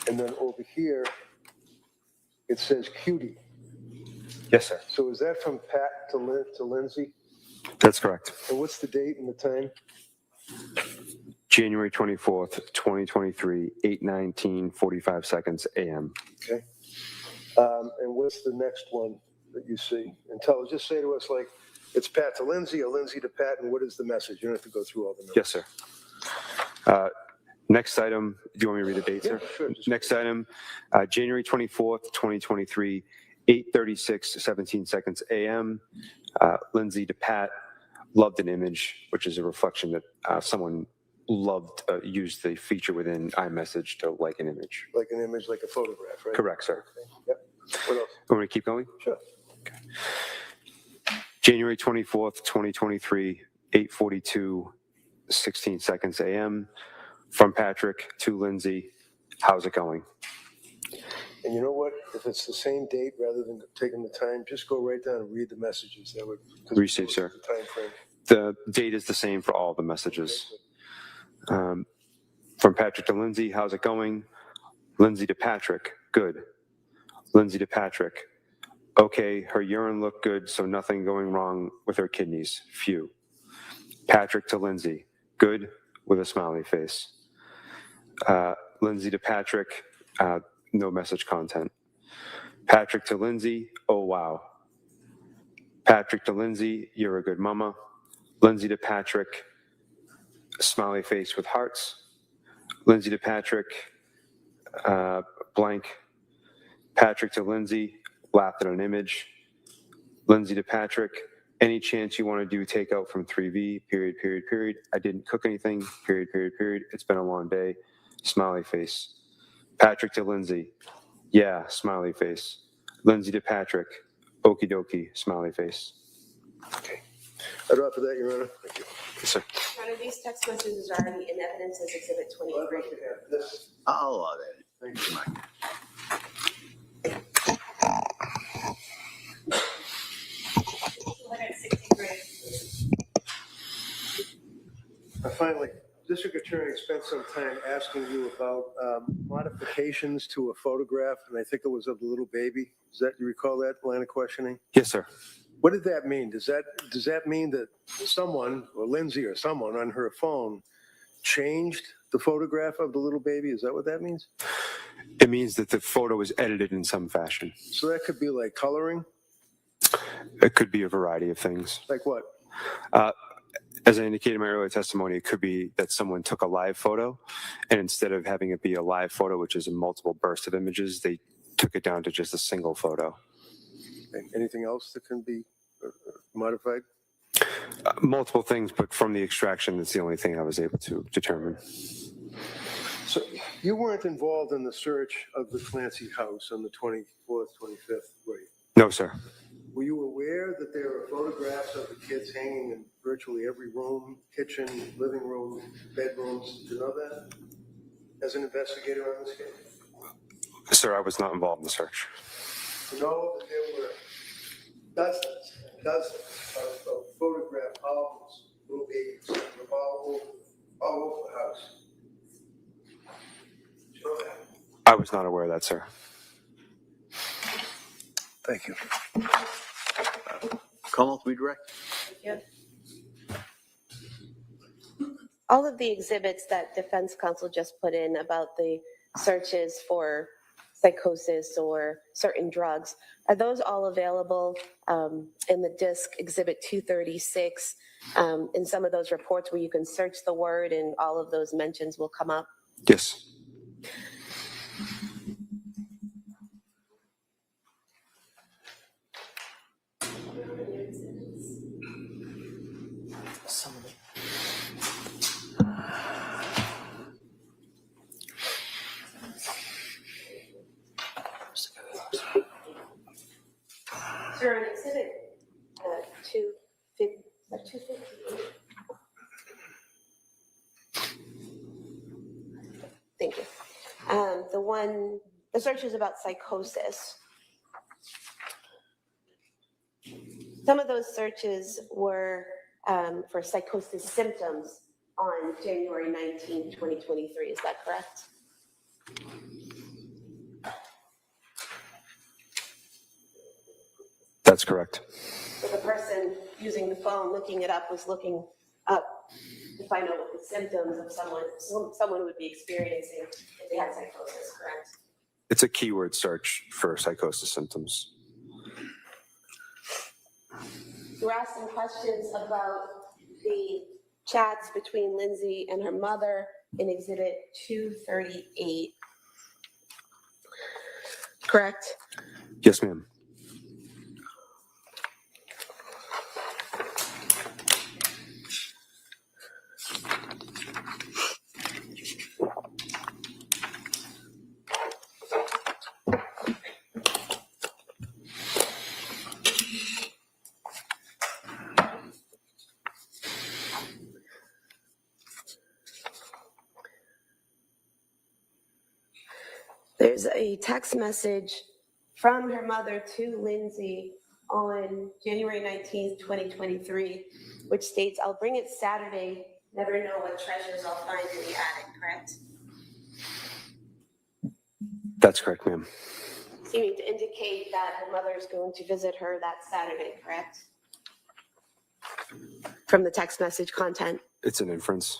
and then over here, it says Cutie. Yes, sir. So is that from Pat to Lindsay? That's correct. And what's the date and the time? January 24th, 2023, 8:19:45 seconds a.m. Okay. And what's the next one that you see? And just say to us, like, it's Pat to Lindsay or Lindsay to Pat, and what is the message? You don't have to go through all the numbers. Yes, sir. Next item, do you want me to read the date, sir? Yeah, sure. Next item, January 24th, 2023, 8:36:17 seconds a.m. Lindsay to Pat, loved an image, which is a reflection that someone used the feature within iMessage to like an image. Like an image, like a photograph, right? Correct, sir. Okay. Yep. What else? Want me to keep going? Sure. Okay. January 24th, 2023, 8:42:16 seconds a.m. From Patrick to Lindsay, how's it going? And you know what? If it's the same date, rather than taking the time, just go right down and read the messages. That would Receive, sir. The time frame. The date is the same for all the messages. From Patrick to Lindsay, how's it going? Lindsay to Patrick, good. Lindsay to Patrick, okay, her urine looked good, so nothing going wrong with her kidneys, phew. Patrick to Lindsay, good, with a smiley face. Lindsay to Patrick, no message content. Patrick to Lindsay, oh wow. Patrick to Lindsay, you're a good mama. Lindsay to Patrick, smiley face with hearts. Lindsay to Patrick, blank. Patrick to Lindsay, laughed at an image. Lindsay to Patrick, any chance you want to do takeout from 3V, period, period, period. I didn't cook anything, period, period, period. It's been a long day. Smiley face. Patrick to Lindsay, yeah, smiley face. Lindsay to Patrick, okie dokie, smiley face. Okay. I'd offer that, Your Honor. Thank you. Yes, sir. Your Honor, these text messages are already in evidence as Exhibit Well, I'd 23. like to have this. I'll allow that. Thank you, Mike. Finally, District Attorney spent some time asking you about modifications to a photograph, and I think it was of the little baby. You recall that line of questioning? Yes, sir. What did that mean? Does that mean that someone, or Lindsay or someone on her phone, changed the photograph of the little baby? Is that what that means? It means that the photo was edited in some fashion. So that could be like coloring? It could be a variety of things. Like what? As I indicated in my earlier testimony, it could be that someone took a live photo, and instead of having it be a live photo, which is a multiple burst of images, they took it down to just a single photo. Anything else that can be modified? Multiple things, but from the extraction, that's the only thing I was able to determine. So you weren't involved in the search of the Clancy house on the 24th, 25th, were you? No, sir. Were you aware that there are photographs of the kids hanging in virtually every room, kitchen, living room, bedrooms? Did you know that as an investigator on this case? Sir, I was not involved in the search. To know that there were dozens and dozens of photograph albums, little babies, all over the house. Did you know that? I was not aware of that, sir. Thank you. Commonwealth redirect. All of the exhibits that defense counsel just put in about the searches for psychosis or certain drugs, are those all available in the disc Exhibit 236 in some of those reports where you can search the word and all of those mentions will come up? Yes. Sir, on exhibit 258. Thank you. The search is about psychosis. Some of those searches were for psychosis symptoms on January 19, 2023. Is that correct? That's correct. So the person using the phone, looking it up, was looking up to find out what the symptoms of someone would be experiencing if they had psychosis, correct? It's a keyword search for psychosis symptoms. You were asked some questions about the chats between Lindsay and her mother in exhibit 238, correct? Yes, ma'am. There's a text message from her mother to Lindsay on January 19th, 2023, which states, "I'll bring it Saturday, never know what treasures I'll find in the attic," correct? That's correct, ma'am. Seeming to indicate that her mother is going to visit her that Saturday, correct? From the text message content. It's an inference.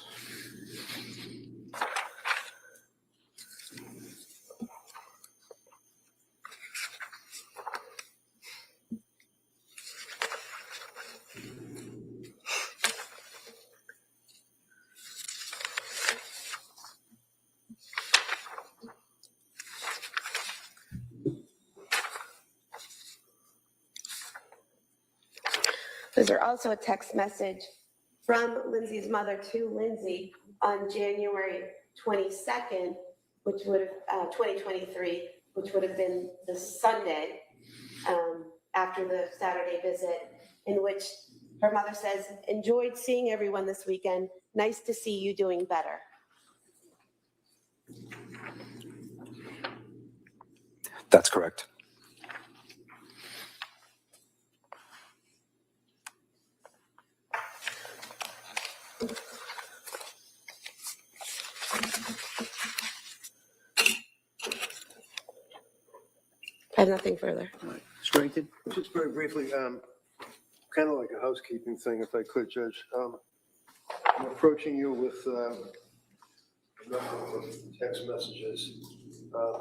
There's also a text message from Lindsay's mother to Lindsay on January 22nd, which would have 2023, which would have been the Sunday after the Saturday visit, in which her mother says, "Enjoyed seeing everyone this weekend. Nice to see you doing better." That's correct. I have nothing further. Scranton? Just very briefly, kind of like a housekeeping thing, if I could, Judge. I'm approaching you with a number of text messages.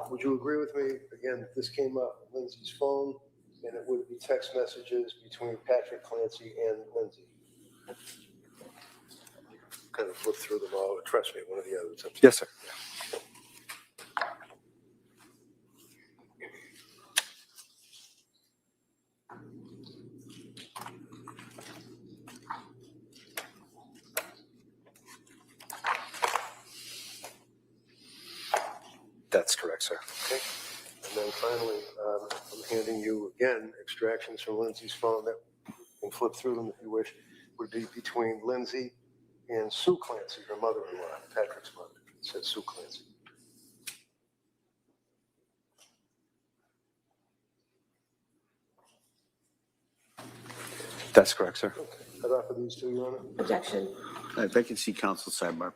Would you agree with me, again, this came up on Lindsay's phone, and it would be text messages between Patrick Clancy and Lindsay? Kind of look through them all, trust me, one of the others. Yes, sir. That's correct, sir. Okay. And then finally, I'm handing you again extractions from Lindsay's phone that you can flip through them if you wish, would be between Lindsay and Sue Clancy, her mother-in-law, Patrick's mother. It says Sue Clancy. That's correct, sir. Okay. I'd offer these to you, Your Honor. Objection. If I can see counsel sidebar.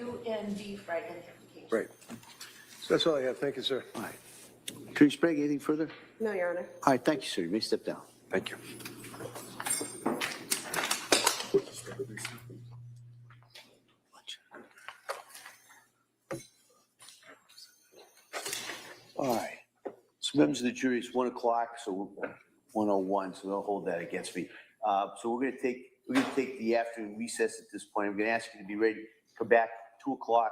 U and D for identification. Right. So that's all I have. Thank you, sir. All right. Attorney Sprague, anything further? No, Your Honor. All right, thank you, sir. You may step down. Thank you. All right. So members of the jury, it's 1 o'clock, so 1:01, so don't hold that against me. So we're gonna take the afternoon recess at this point. I'm gonna ask you to be ready to come back 2 o'clock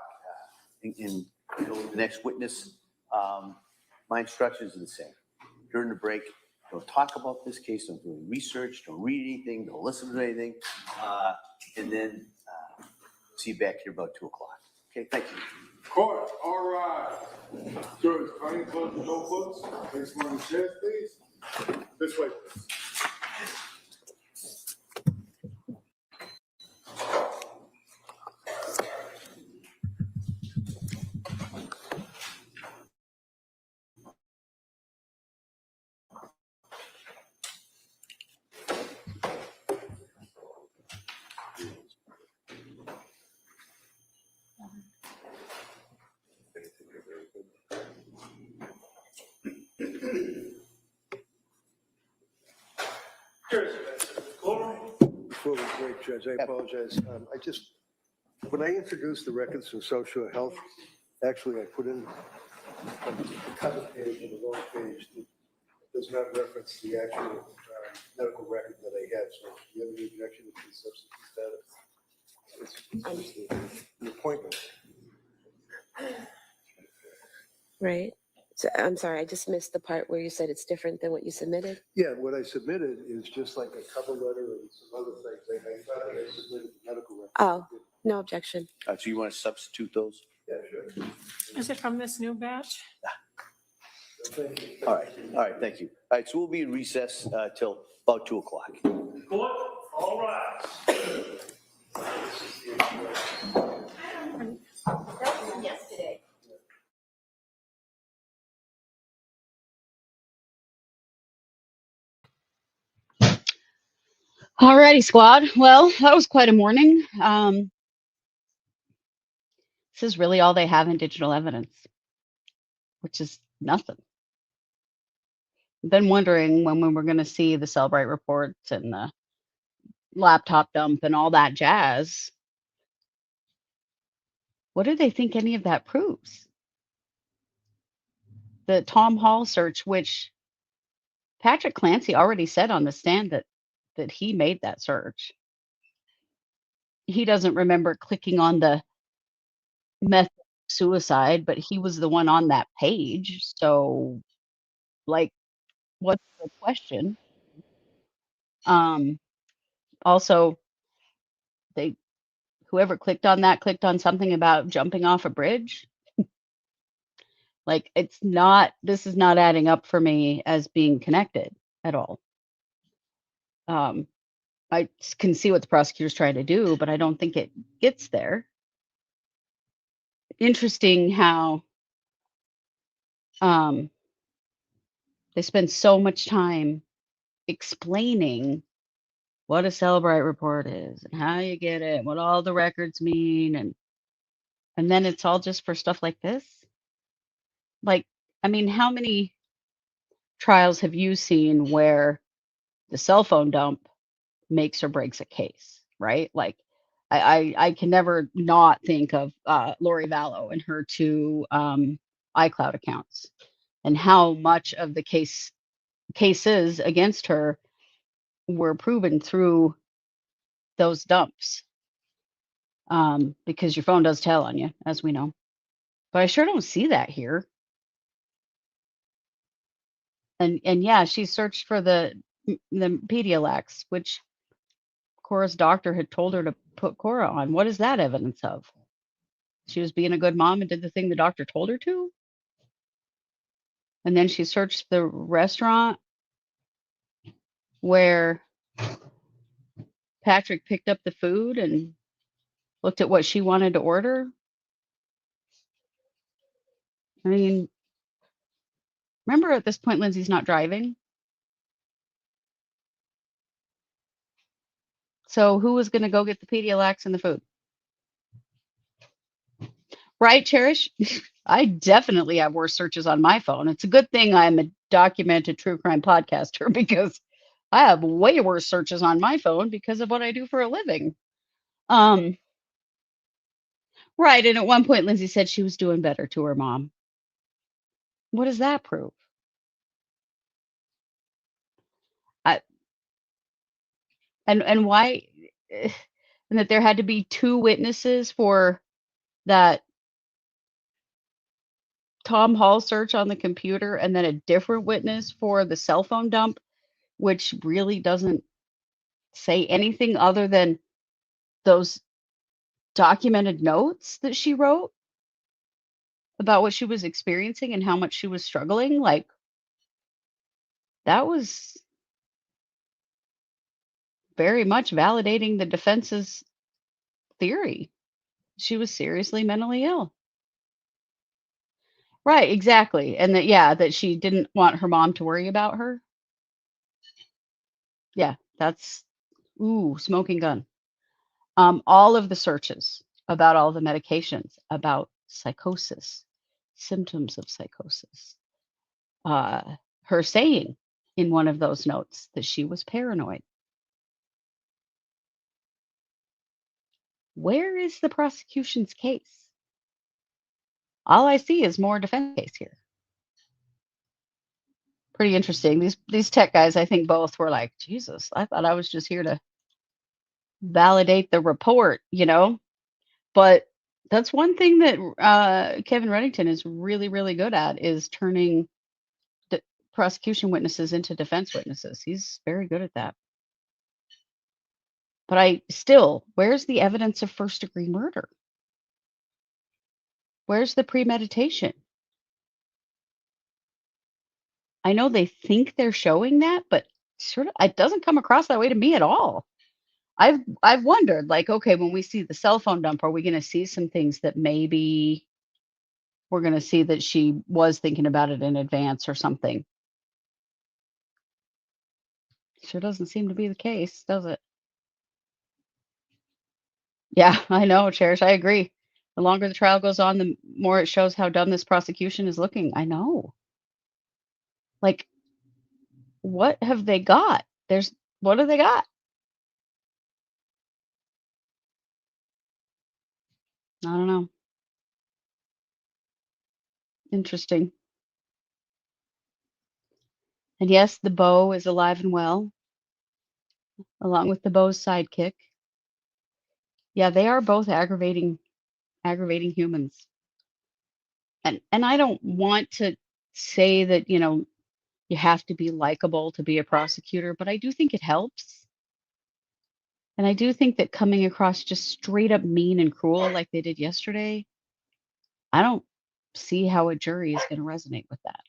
and go with the next witness. My instructions are the same. During the break, don't talk about this case, don't do any research, don't read anything, don't listen to anything. And then see you back here about 2 o'clock. Okay, thank you. Court, all right. Jurors, kindly close the notebooks. Place them on the chairs, please. This way, please. Jurors, Cora. Before we break, Judge, I apologize. When I introduced the records from social health, actually I put in a cover page on the wrong page that does not reference the actual medical record that I had. So do you have any objection to the substitute status? It's the appointment. Right. So, I'm sorry, I just missed the part where you said it's different than what you submitted. Yeah, what I submitted is just like a cover letter and some other things. I thought I submitted the medical record. Oh, no objection. So you want to substitute those? Yeah, sure. Is it from this new batch? Thank you. All right, thank you. All right, so we'll be in recess till about 2 o'clock. Court, all rise. That was yesterday. Alrighty, squad. Well, that was quite a morning. This is really all they have in digital evidence, which is nothing. I've been wondering when we were going to see the Cellbrite reports and the laptop dump and all that jazz. What do they think any of that proves? The Tom Hall search, which Patrick Clancy already said on the stand that he made that search. He doesn't remember clicking on the method of suicide, but he was the one on that page. So, like, what's the question? Also, whoever clicked on that clicked on something about jumping off a bridge. Like, this is not adding up for me as being connected at all. I can see what the prosecutor's trying to do, but I don't think it gets there. Interesting how they spend so much time explaining what a Cellbrite report is and how you get it, what all the records mean, and then it's all just for stuff like this. Like, I mean, how many trials have you seen where the cell phone dump makes or breaks a case, right? Like, I can never not think of Lori Vallow and her two iCloud accounts and how much of the cases against her were proven through those dumps, because your phone does tell on you, as we know. But I sure don't see that here. And yeah, she searched for the Pedialex, which Cora's doctor had told her to put Cora on. What is that evidence of? She was being a good mom and did the thing the doctor told her to? And then she searched the restaurant where Patrick picked up the food and looked at what she wanted to order. I mean, remember at this point, Lindsay's not driving. So who was going to go get the Pedialex and the food? Right, Cherish? I definitely have worse searches on my phone. It's a good thing I'm a documented true crime podcaster because I have way worse searches on my phone because of what I do for a living. Um, right. And at one point, Lindsay said she was doing better to her mom. What does that prove? I, and why? And that there had to be two witnesses for that Tom Hall search on the computer and then a different witness for the cell phone dump, which really doesn't say anything other than those documented notes that she wrote about what she was experiencing and how much she was struggling. Like, that was very much validating the defense's theory. She was seriously mentally ill. Right, exactly. And that, yeah, that she didn't want her mom to worry about her. Yeah, that's, ooh, smoking gun. All of the searches about all the medications, about psychosis, symptoms of psychosis. Her saying in one of those notes that she was paranoid. Where is the prosecution's case? All I see is more defense case here. Pretty interesting. These tech guys, I think both were like, Jesus, I thought I was just here to validate the report, you know? But that's one thing that Kevin Reddington is really, really good at is turning prosecution witnesses into defense witnesses. He's very good at that. But where's the evidence of first degree murder? Where's the premeditation? I know they think they're showing that, but sort of it doesn't come across that way to me at all. I've wondered, like, okay, when we see the cell phone dump, are we going to see some things that maybe we're going to see that she was thinking about it in advance or something? Sure doesn't seem to be the case, does it? Yeah, I know, Cherish. I agree. The longer the trial goes on, the more it shows how dumb this prosecution is looking. I know. Like, what have they got? What have they got? I don't know. Interesting. And yes, the beau is alive and well, along with the beau's sidekick. Yeah, they are both aggravating humans. And I don't want to say that, you have to be likable to be a prosecutor, but I do think it helps. And I do think that coming across just straight up mean and cruel like they did yesterday, I don't see how a jury is going to resonate with that.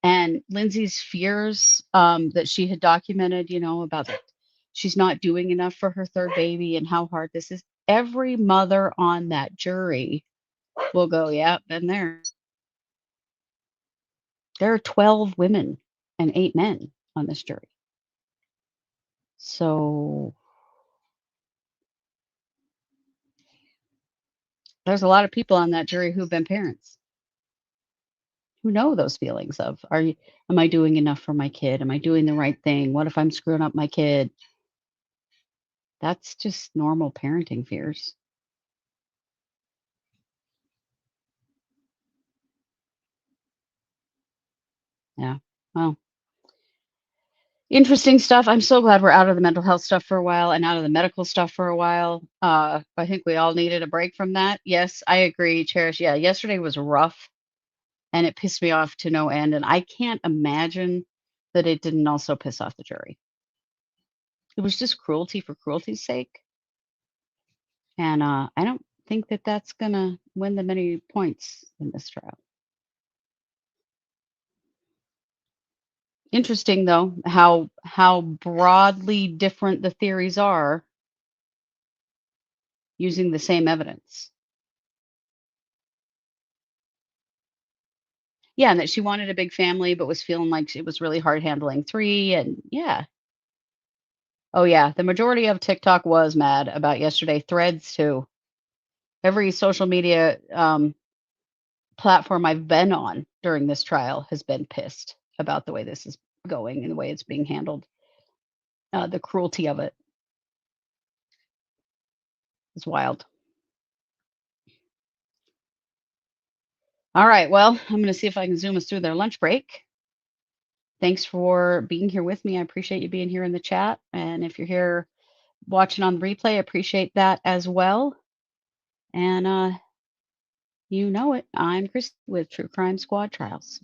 And Lindsay's fears that she had documented, about that she's not doing enough for her third baby and how hard this is. Every mother on that jury will go, yeah, been there. There are 12 women and 8 men on this jury. So there's a lot of people on that jury who've been parents who know those feelings of, am I doing enough for my kid? Am I doing the right thing? What if I'm screwing up my kid? That's just normal parenting fears. Yeah. Well, interesting stuff. I'm so glad we're out of the mental health stuff for a while and out of the medical stuff for a while. I think we all needed a break from that. Yes, I agree, Cherish. Yeah, yesterday was rough and it pissed me off to no end. And I can't imagine that it didn't also piss off the jury. It was just cruelty for cruelty's sake. And I don't think that that's going to win them any points in this trial. Interesting, though, how broadly different the theories are using the same evidence. Yeah, and that she wanted a big family, but was feeling like it was really hard handling 3. And yeah. Oh, yeah. The majority of TikTok was mad about yesterday. Threads, too. Every social media platform I've been on during this trial has been pissed about the way this is going and the way it's being handled. The cruelty of it is wild. All right, well, I'm going to see if I can zoom us through their lunch break. Thanks for being here with me. I appreciate you being here in the chat. And if you're here watching on the replay, I appreciate that as well. And you know it, I'm Chris with True Crime Squad Trials.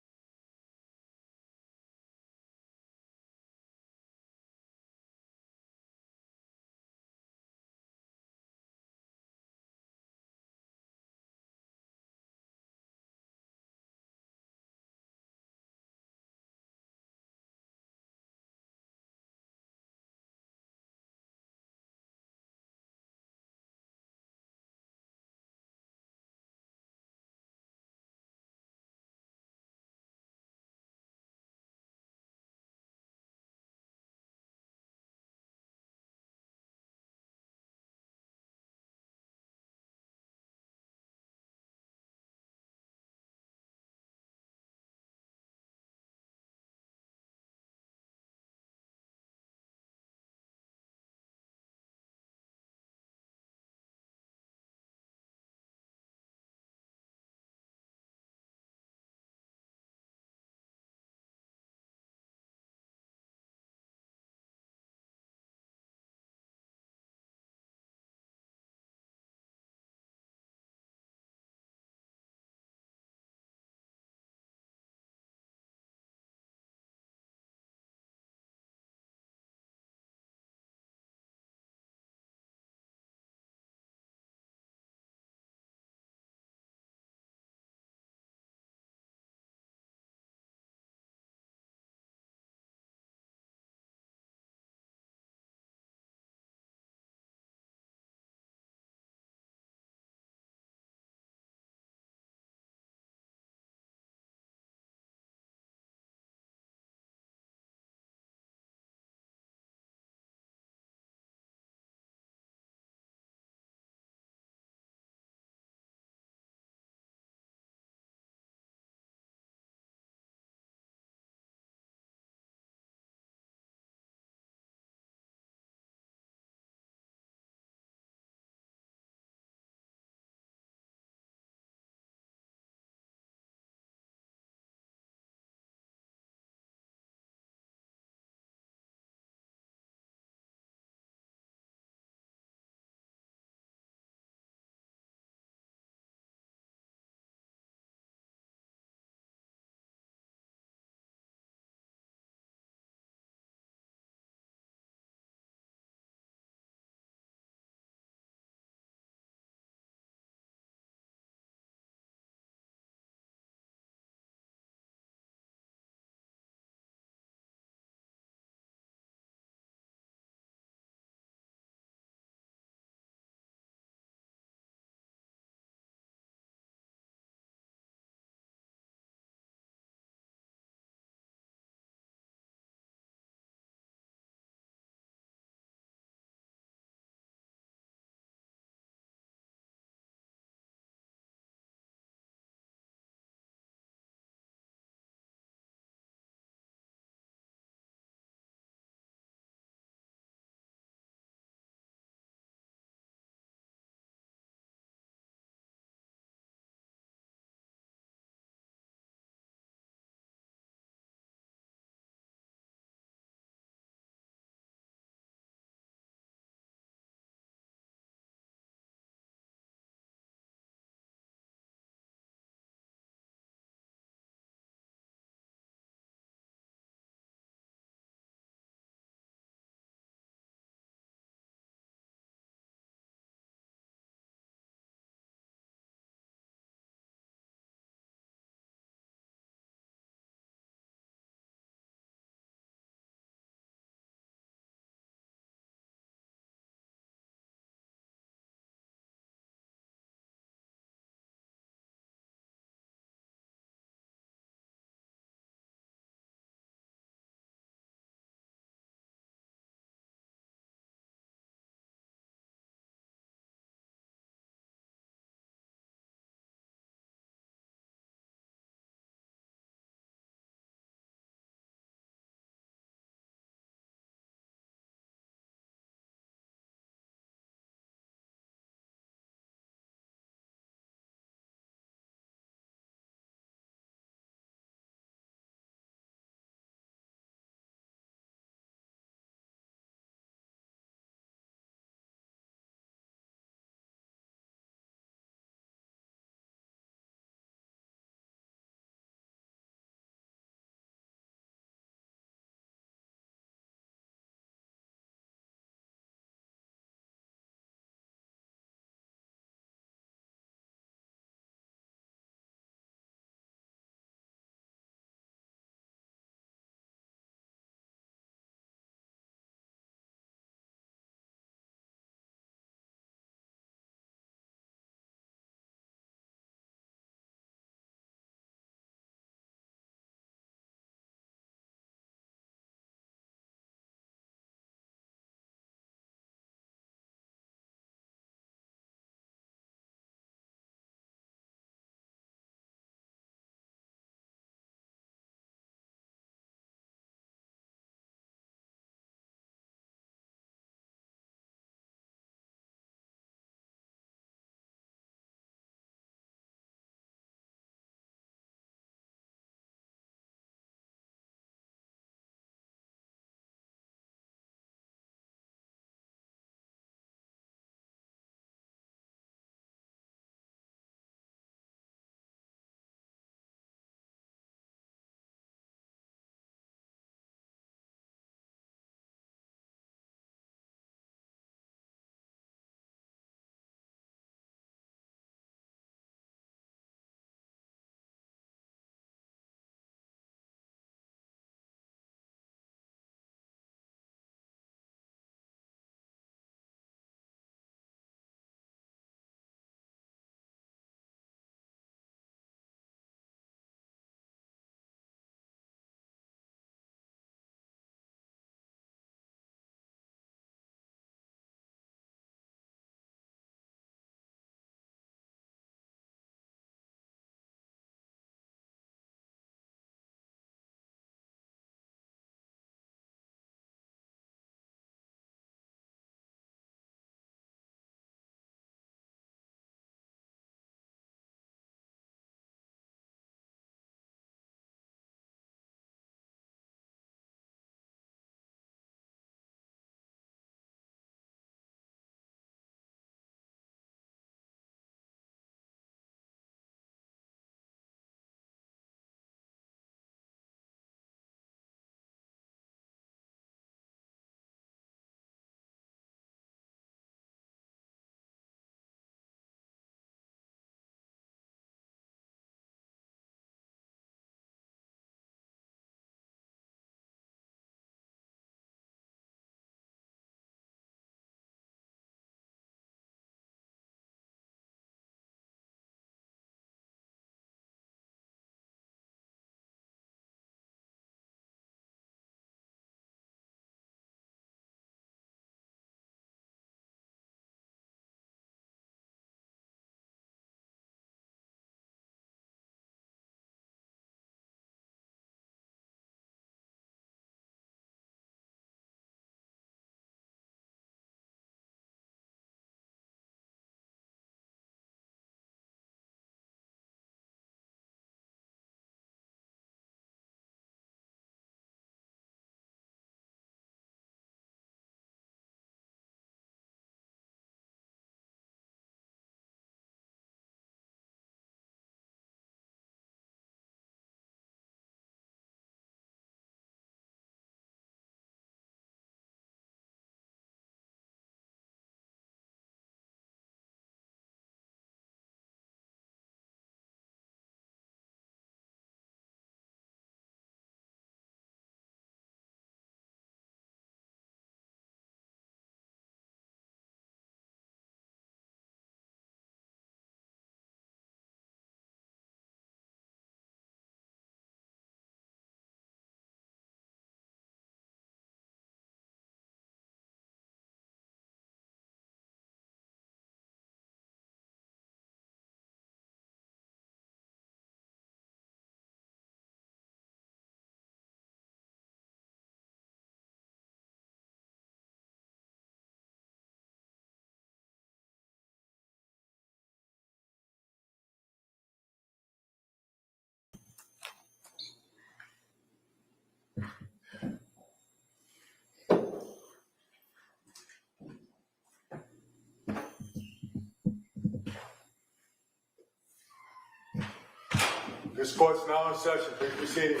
This court's now in session. Please be seated.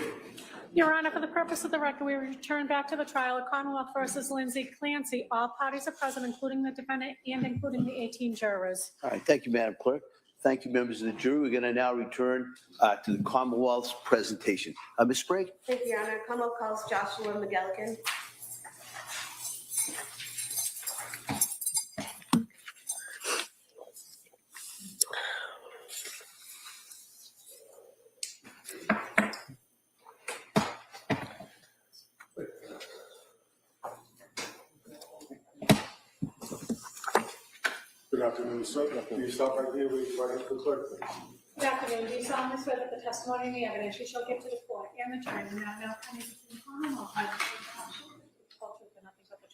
Your Honor, for the purpose of the record, we return back to the trial of Commonwealth versus Lindsay Clancy. All parties are present, including the defendant and including the 18 jurors. All right, thank you, Madam Clerk. Thank you, members of the jury. We're going to now return to the Commonwealth's presentation. Ms. Sprague? Thank you, Your Honor. Commonwealth calls Joshua McGilligan. Good afternoon, sir. Can you stop right here? We right up to the clerk, please. Good afternoon. Do you solemnly swear that the testimony and the evidence you shall give to the court and the jury will now come into the Commonwealth and the truth and nothing but the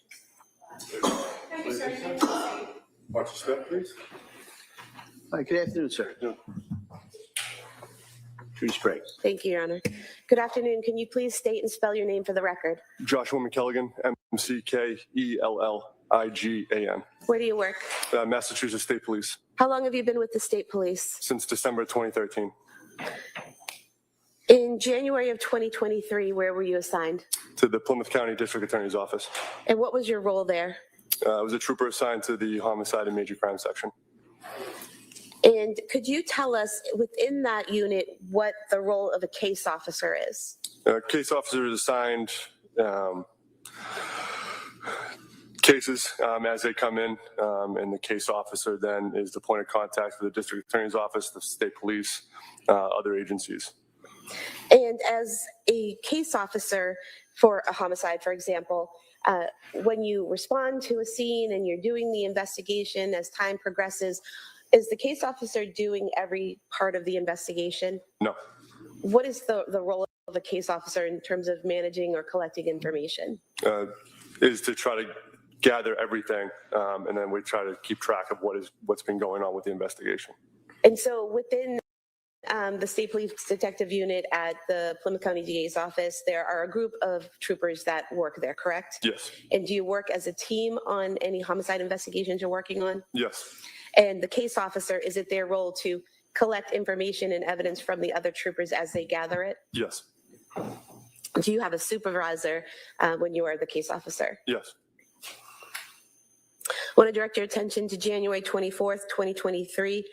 truth? Thank you, sir. You may proceed. Watch your step, please. All right, good afternoon, sir. Judy Sprague. Thank you, Your Honor. Good afternoon. Can you please state and spell your name for the record? Joshua McKelligan, McKelligan. Where do you work? Massachusetts State Police, How long have you been with the state police? since December 2013. In January of 2023, where were you assigned? To the Plymouth County District Attorney's Office. And what was your role there? I was a trooper assigned to the homicide and major crime section. And could you tell us within that unit what the role of a case officer is? Case officer is assigned cases as they come in, and the case officer then is the point of contact for the district attorney's office, the state police, other agencies. And as a case officer for a homicide, for example, when you respond to a scene and you're doing the investigation as time progresses, is the case officer doing every part of the investigation? No. What is the role of a case officer in terms of managing or collecting information? Is to try to gather everything, and then we try to keep track of what's been going on with the investigation. And so within the State Police Detective Unit at the Plymouth County DA's office, there are a group of troopers that work there, correct? Yes. And do you work as a team on any homicide investigations you're working on? Yes. And the case officer, is it their role to collect information and evidence from the other troopers as they gather it? Yes. Do you have a supervisor when you are the case officer? Yes. I want to direct your attention to January 24th, 2023.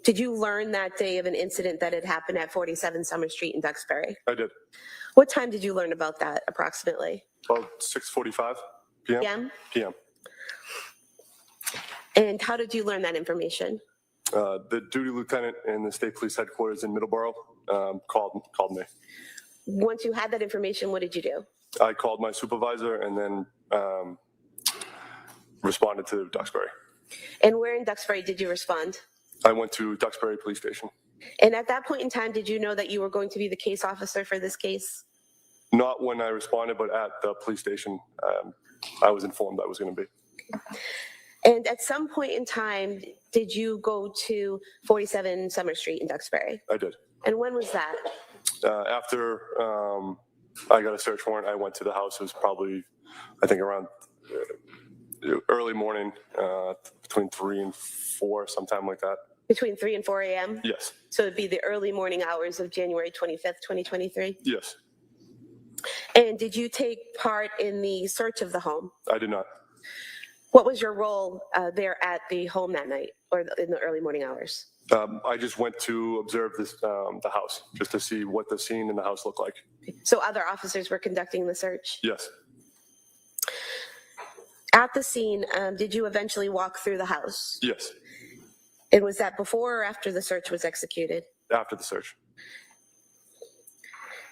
Did you learn that day of an incident that had happened at 47 Summer Street in Duxbury? I did. What time did you learn about that approximately? About 6:45 p.m. PM? PM. And how did you learn that information? The duty lieutenant in the state police headquarters in Middleborough called me. Once you had that information, what did you do? I called my supervisor and then responded to Duxbury. And where in Duxbury did you respond? I went to Duxbury Police Station. And at that point in time, did you know that you were going to be the case officer for this case? Not when I responded, but at the police station, I was informed I was going to be. And at some point in time, did you go to 47 Summer Street in Duxbury? I did. And when was that? After I got a search warrant, I went to the house. It was probably, I think, around early morning, between 3 and 4, sometime like that. Between 3 and 4 a.m.? Yes. So it'd be the early morning hours of January 25th, 2023? Yes. And did you take part in the search of the home? I did not. What was your role there at the home that night or in the early morning hours? I just went to observe the house, just to see what the scene in the house looked like. So other officers were conducting the search? Yes. At the scene, did you eventually walk through the house? Yes. And was that before or after the search was executed? After the search.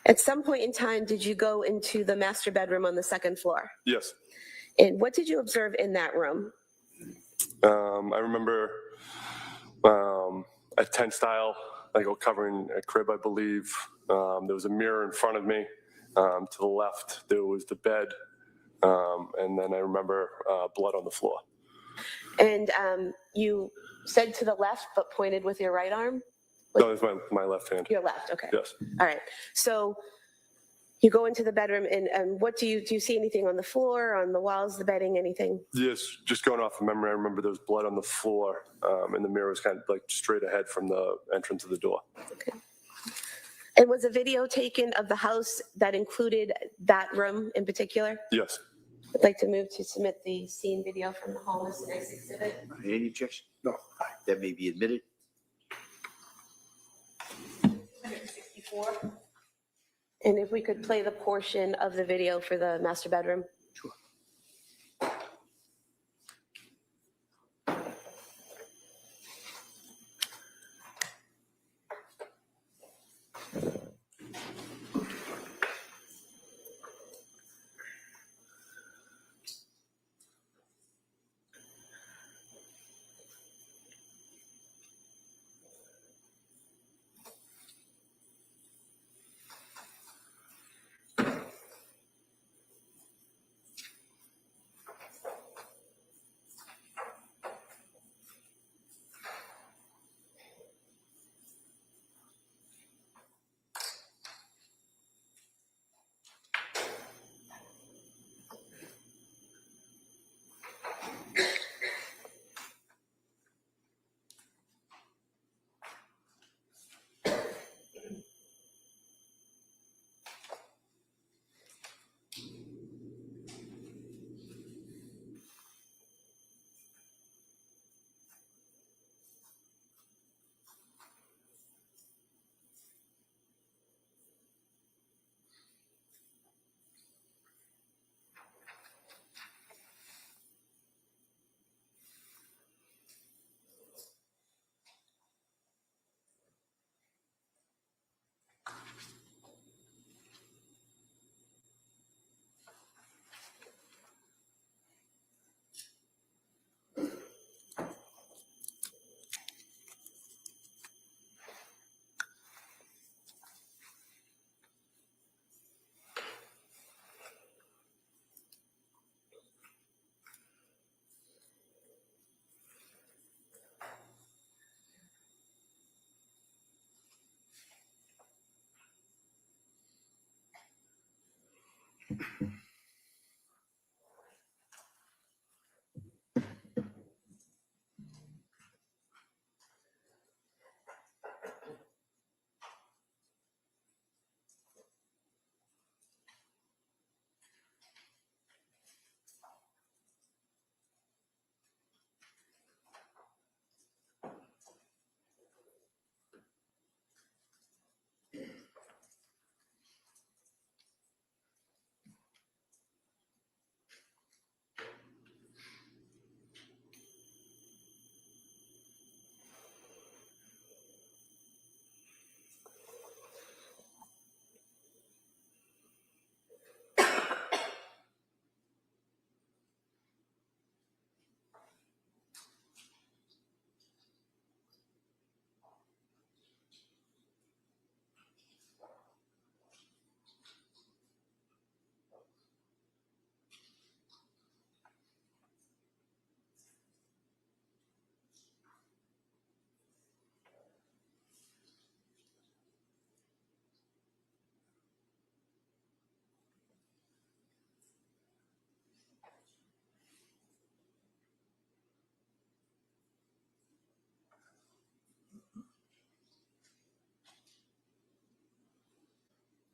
At some point in time, did you go into the master bedroom on the second floor? Yes. And what did you observe in that room? I remember a tent style, like covering a crib, I believe. There was a mirror in front of me. To the left, there was the bed. And then I remember blood on the floor. And you said to the left, but pointed with your right arm? No, it's my left hand. Your left, okay. Yes. All right. So you go into the bedroom, and what do you see anything on the floor, on the walls, the bedding, anything? Yes, just going off of memory, I remember there was blood on the floor, and the mirror was kind of like straight ahead from the entrance of the door. Okay. And was a video taken of the house that included that room in particular? Yes. I'd like to move to submit the scene video from the home as the next exhibit. Any objection? No. All right, that may be admitted. 264. And if we could play the portion of the video for the master bedroom. Sure.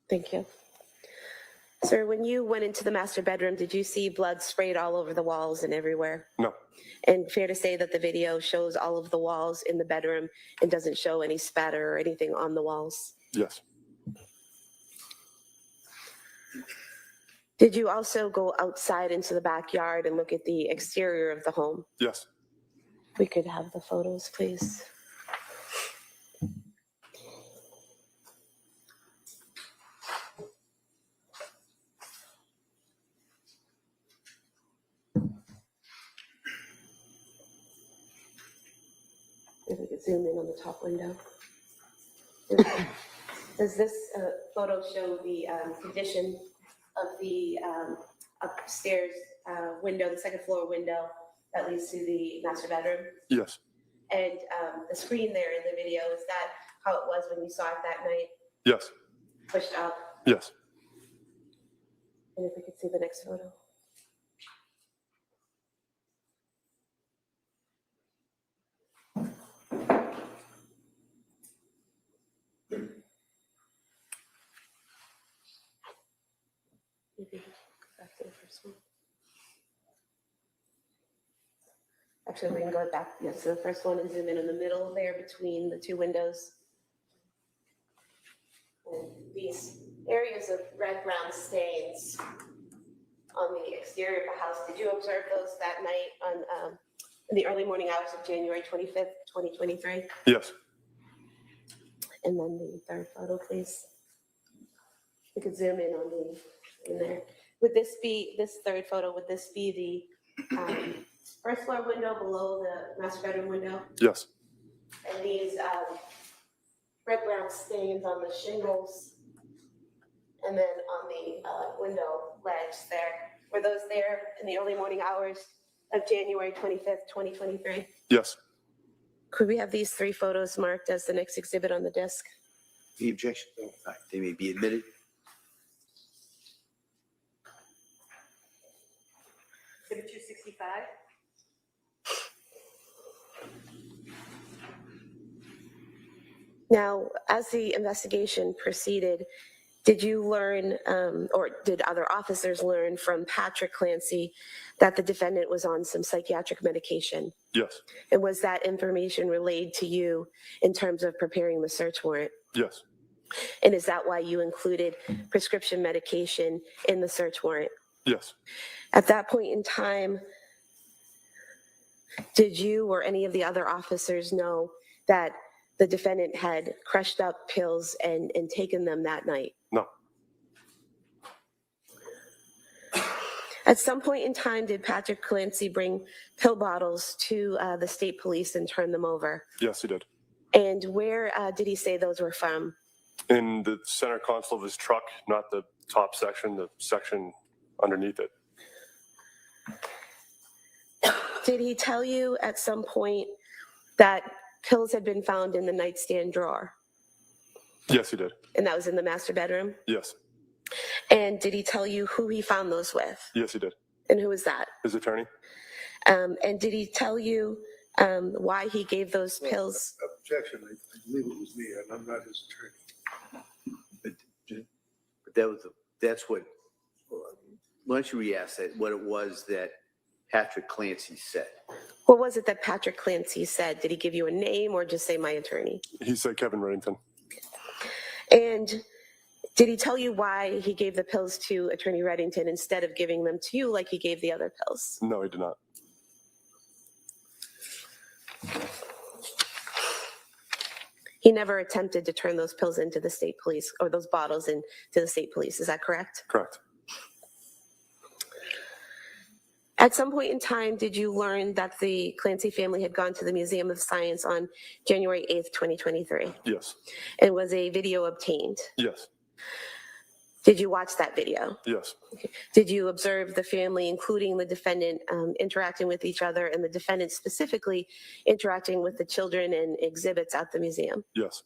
Thank you. Sir, when you went into the master bedroom, did you see blood sprayed all over the walls and everywhere? No. And fair to say that the video shows all of the walls in the bedroom and doesn't show any spatter or anything on the walls? Yes. Did you also go outside into the backyard and look at the exterior of the home? Yes. We could have the photos, please. If we could zoom in on the top window. Does this photo show the condition of the upstairs window, the second floor window that leads to the master bedroom? Yes. And the screen there in the video, is that how it was when you saw it that night? Yes. Pushed up? Yes. And if we could see the next photo. Maybe go back to the first one. Actually, we can go back. Yes, so the first one is zoom in the middle there between the two windows. And these areas of red-brown stains on the exterior of the house, did you observe those that night on in the early morning hours of January 25th, 2023? Yes. And then the third photo, please. We could zoom in on in there. Would this be, this third photo, would this be the first floor window below the master bedroom window? Yes. And these red-brown stains on the shingles and then on the window ledge there, were those there in the early morning hours of January 25th, 2023? Yes. Could we have these three photos marked as the next exhibit on the disc? Any objection? All right, they may be admitted. Exhibit 265. Now, as the investigation proceeded, did you learn, or did other officers learn from Patrick Clancy that the defendant was on some psychiatric medication? Yes. And was that information relayed to you in terms of preparing the search warrant? Yes. And is that why you included prescription medication in the search warrant? Yes. At that point in time, did you or any of the other officers know that the defendant had crushed up pills and taken them that night? No. At some point in time, did Patrick Clancy bring pill bottles to the state police and turn them over? Yes, he did. And where did he say those were from? In the center console of his truck, not the top section, the section underneath it. Did he tell you at some point that pills had been found in the nightstand drawer? Yes, he did. And that was in the master bedroom? Yes. And did he tell you who he found those with? Yes, he did. And who was that? His attorney? And did he tell you why he gave those pills? Objection, I believe it was me, and I'm not his attorney. But that's what, why don't you re-ask that, what it was that Patrick Clancy said? What was it that Patrick Clancy said? Did he give you a name or just say my attorney? He said Kevin Reddington. And did he tell you why he gave the pills to Attorney Reddington instead of giving them to you like he gave the other pills? No, he did not. He never attempted to turn those pills into the state police, or those bottles into the state police. Is that correct? Correct. At some point in time, did you learn that the Clancy family had gone to the Museum of Science on January 8th, 2023? Yes. And was a video obtained? Yes. Did you watch that video? Yes. Did you observe the family, including the defendant, interacting with each other, and the defendant specifically interacting with the children and exhibits at the museum? Yes.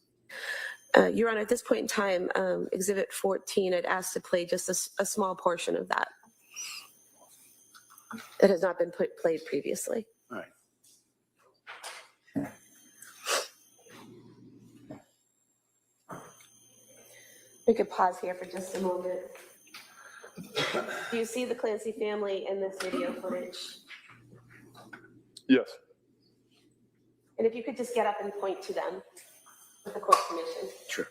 Your Honor, at this point in time, Exhibit 14, I'd asked to play just a small portion of that. It has not been played previously. All right. We could pause here for just a moment. Do you see the Clancy family in this video footage? Yes. And if you could just get up and point to them with the court permission. Sure.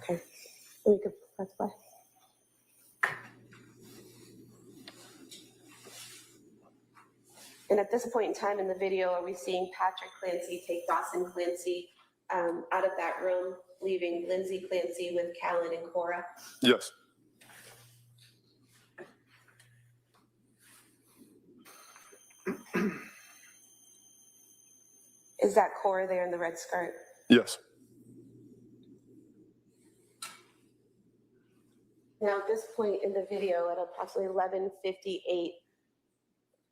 Okay. And we could press play. And at this point in time in the video, are we seeing Patrick Clancy take Dawson Clancy out of that room, leaving Lindsay Clancy with Callan and Cora? Yes. Is that Cora there in the red skirt? Yes. Now, at this point in the video, at approximately 11:58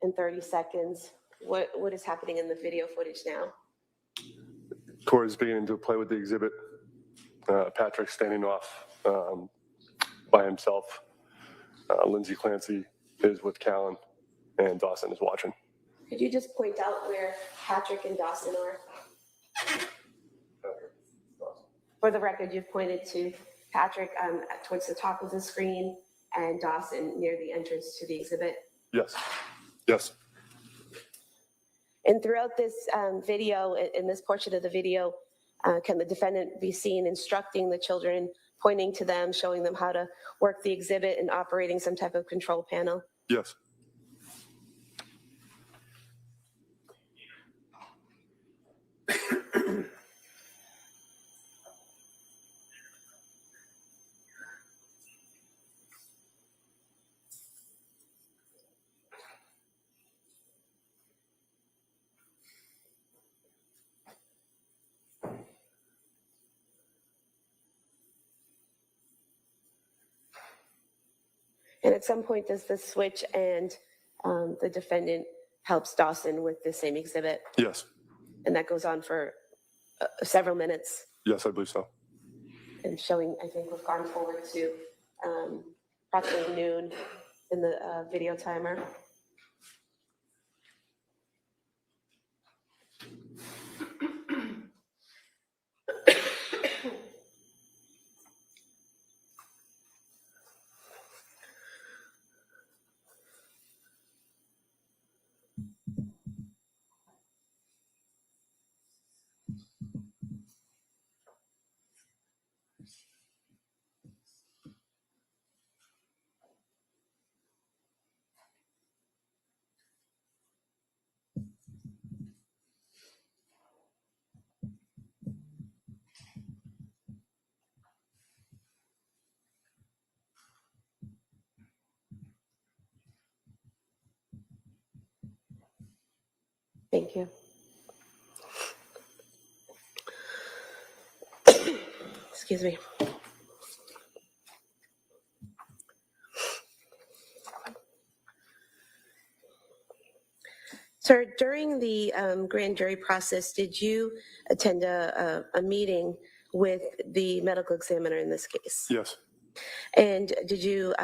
and 30 seconds, what is happening in the video footage now? Corey's beginning to play with the exhibit. Patrick's standing off by himself. Lindsay Clancy is with Callan, and Dawson is watching. Could you just point out where Patrick and Dawson are? For the record, you've pointed to Patrick towards the top of the screen and Dawson near the entrance to the exhibit. Yes. Yes. And throughout this video, in this portion of the video, can the defendant be seen instructing the children, pointing to them, showing them how to work the exhibit and operating some type of control panel? Yes. And at some point, does the switch and the defendant helps Dawson with the same exhibit? Yes. And that goes on for several minutes. Yes, I believe so. And showing, I think we've gone forward to approximately noon in the video timer. Thank you. Excuse me. Sir, during the grand jury process, did you attend a meeting with the medical examiner in this case? Yes. And did you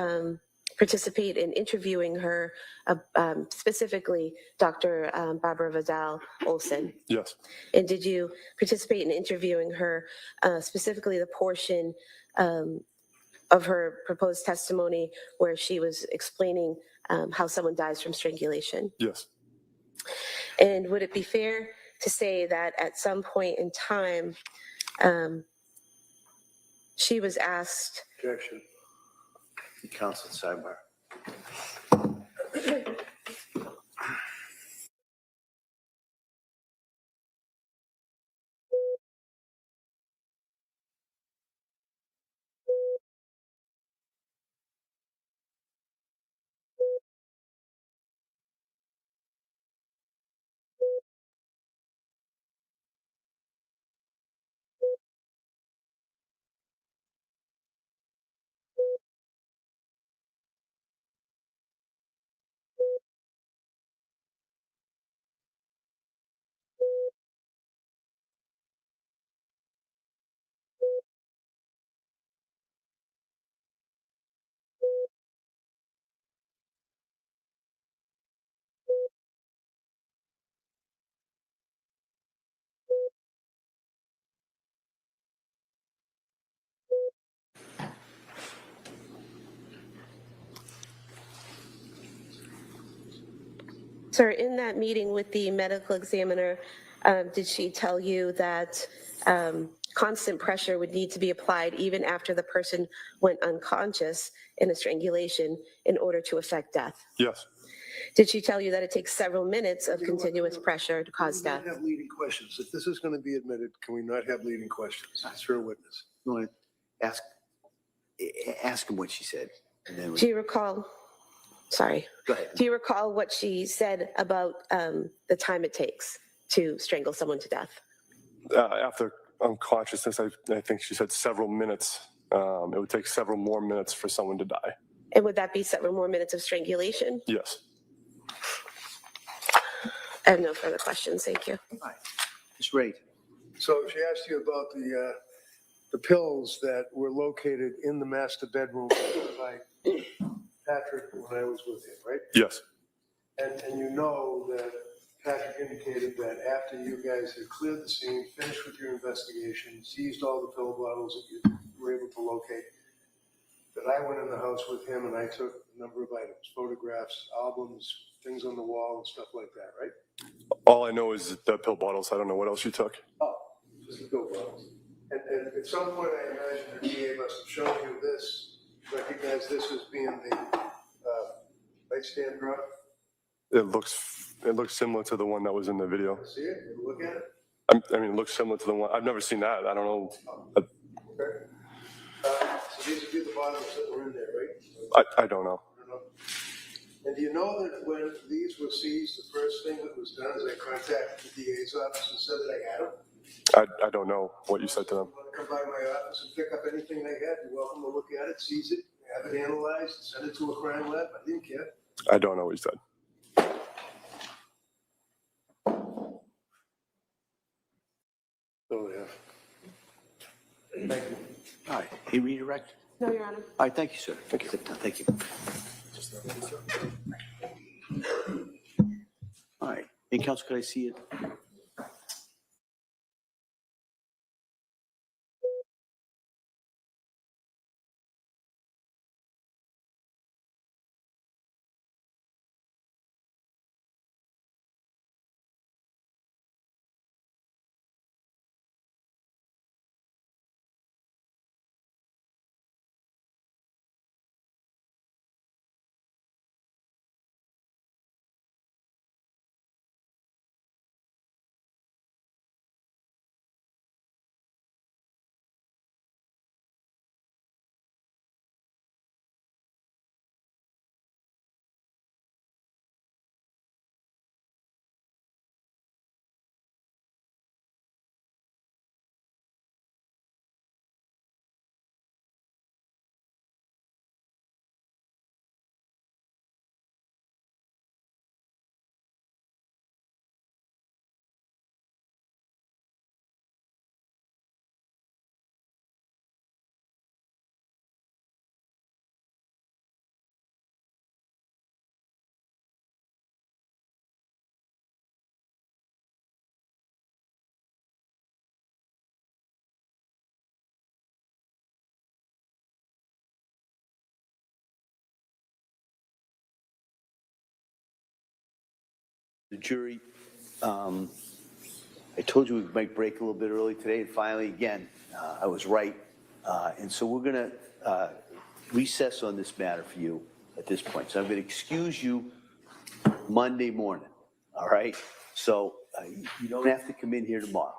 participate in interviewing her, specifically Dr. Barbara Vidal Olson? Yes. And did you participate in interviewing her, specifically the portion of her proposed testimony where she was explaining how someone dies from strangulation? Yes. And would it be fair to say that at some point in time, she was asked? Objection. Counsel sidebar. Sir, in that meeting with the medical examiner, did she tell you that constant pressure would need to be applied even after the person went unconscious in a strangulation in order to affect death? Yes. Did she tell you that it takes several minutes of continuous pressure to cause Can we death? not have leading questions? If this is going to be admitted, can we not have leading questions? It's her witness. You want to ask him what she said, and then Do you recall? Sorry. go ahead. Do you recall what she said about the time it takes to strangle someone to death? After unconsciousness, I think she said several minutes. It would take several more minutes for someone to die. And would that be several more minutes of strangulation? Yes. I have no further questions. Thank you. Ms. Reid. So she asked you about the pills that were located in the master bedroom by Patrick when I was with him, right? Yes. And you know that Patrick indicated that after you guys had cleared the scene, finished with your investigation, seized all the pill bottles that you were able to locate, that I went in the house with him and I took a number of items, photographs, albums, things on the wall and stuff like that, right? All I know is the pill bottles. I don't know what else you took. Oh, just the pill bottles. And at some point, I imagine the DA must have shown you this, recognize this as being the nightstand drug. It looks similar to the one that was in the video. See it? You look at it? I mean, it looks similar to the one. I've never seen that. I don't know. Okay. So these would be the bottles that were in there, right? I don't know. I don't know. And do you know that when these were seized, the first thing that was done is I contacted the DA's office and said that I had them? I don't know what you said to them. You want to come by my office and pick up anything they had, you're welcome to look at it, seize it, have it analyzed, send it to a crime lab. I didn't care. I don't know what you said. So, yeah. Thank you. All right, he redirect? No, Your Honor. All right, thank you, sir. Thank you. Thank you. All right, hey, counsel, could I see it? The jury, I told you we might break a little bit early today, and finally, again, I was right. And so we're going to recess on this matter for you at this point. So I'm going to excuse you Monday morning, all right? So you don't have to come in here tomorrow.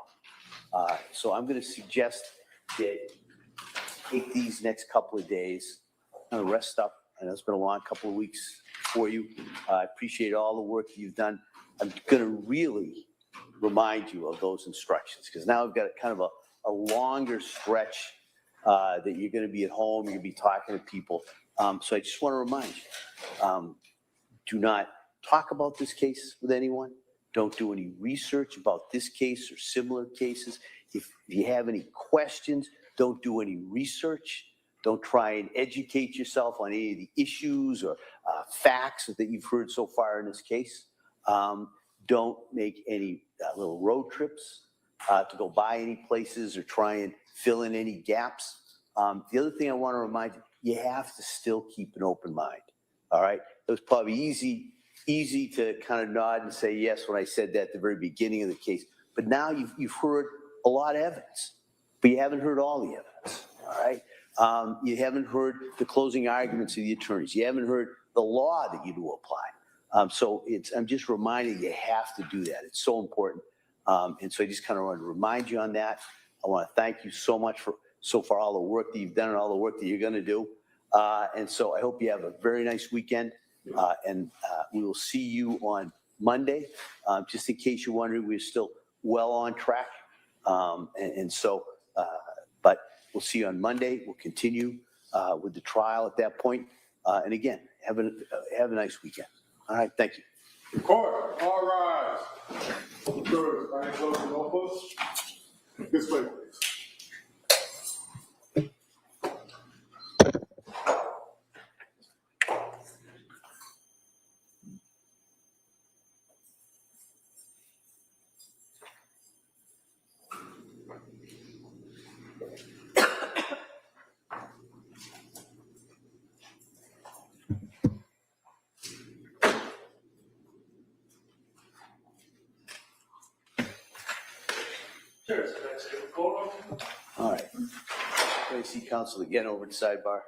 So I'm going to suggest that take these next couple of days, rest up. I know it's been a long couple of weeks for you. I appreciate all the work that you've done. I'm going to really remind you of those instructions because now I've got kind of a longer stretch that you're going to be at home, you're going to be talking to people. So I just want to remind you, do not talk about this case with anyone. Don't do any research about this case or similar cases. If you have any questions, don't do any research. Don't try and educate yourself on any of the issues or facts that you've heard so far in this case. Don't make any little road trips to go by any places or try and fill in any gaps. The other thing I want to remind you, you have to still keep an open mind. All right? It was probably easy to kind of nod and say yes when I said that at the very beginning of the case. But now you've heard a lot of evidence, but you haven't heard all the evidence. All right? You haven't heard the closing arguments of the attorneys. You haven't heard the law that you do apply. So I'm just reminding you have to do that. It's so important. And so I just kind of want to remind you on that. I want to thank you so much for so far all the work that you've done and all the work that you're going to do. And so I hope you have a very nice weekend. And we will see you on Monday. Just in case you're wondering, we're still well on track. But we'll see you on Monday. We'll continue with the trial at that point. And again, have a nice weekend. All right, thank you. Court, all rise. Jurors, I close the notebooks. This way, please. Sure, so can I say the quorum? All right. Can I see counsel again over to sidebar?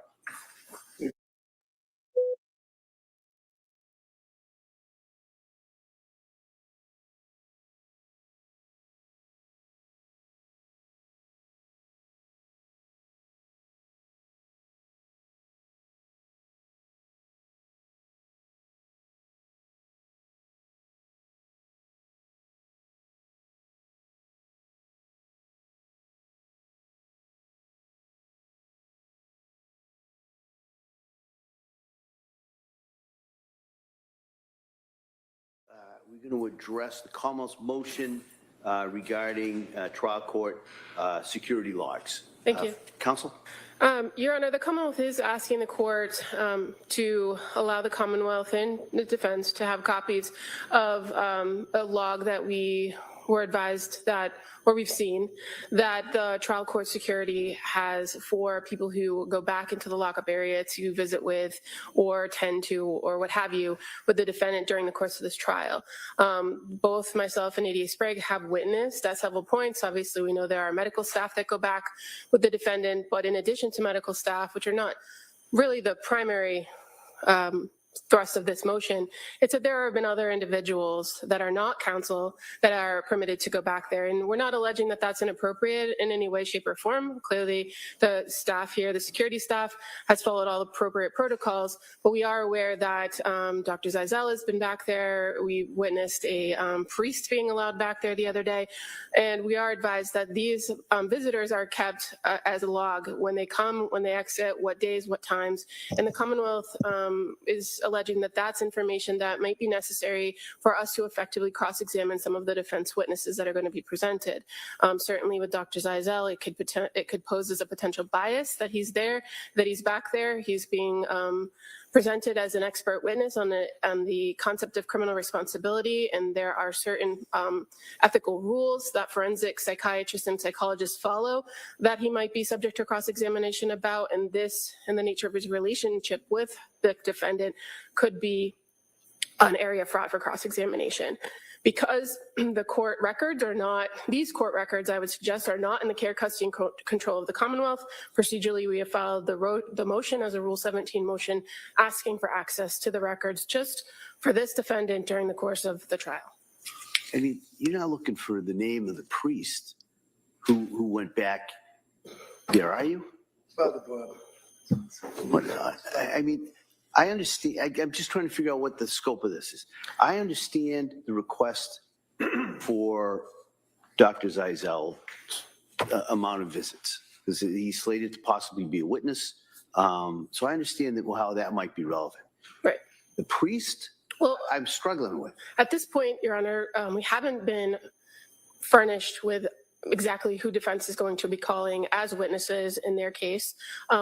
We're going to address the Commonwealth's motion regarding trial court security logs. Thank you. Counsel? Your Honor, the Commonwealth is asking the court to allow the Commonwealth and the defense to have copies of a log that we were advised that, or we've seen, that the trial court security has for people who go back into the lockup area to visit with or tend to or what have you with the defendant during the course of this trial. Both myself and ADA Sprague have witnessed at several points. Obviously, we know there are medical staff that go back with the defendant, but in addition to medical staff, which are not really the primary thrust of this motion, it's that there have been other individuals that are not counsel that are permitted to go back there. And we're not alleging that that's inappropriate in any way, shape, or form. Clearly, the staff here, the security staff, has followed all appropriate protocols, but we are aware that Dr. Zeisel has been back there. We witnessed a priest being allowed back there the other day, and we are advised that these visitors are kept as a log when they come, when they exit, what days, what times, and the Commonwealth is alleging that that's information that might be necessary for us to effectively cross-examine some of the defense witnesses that are going to be presented. Certainly with Dr. Zeisel, it could pose as a potential bias that he's there, that he's back there. He's being presented as an expert witness on the concept of criminal responsibility, and there are certain ethical rules that forensic psychiatrists and psychologists follow that he might be subject to cross-examination about, and this and the nature of his relationship with the defendant could be an area fraught for cross-examination. Because the court records are not, these court records, I would suggest, are not in the care, custody, and control of the Commonwealth. Procedurally, we have filed the motion as a Rule 17 motion asking for access to the records just for this defendant during the course of the trial. I mean, you're not looking for the name of the priest who went back there, are you? Father Bob. What, I mean, I understand. I'm just trying to figure out what the scope of this is. I understand the request for Dr. Zeisel's amount of visits because he's slated to possibly be a witness. So I understand that how that might be relevant. Right. The priest, well, I'm struggling with. At this point, Your Honor, we haven't been furnished with exactly who defense is going to be calling as witnesses in their case.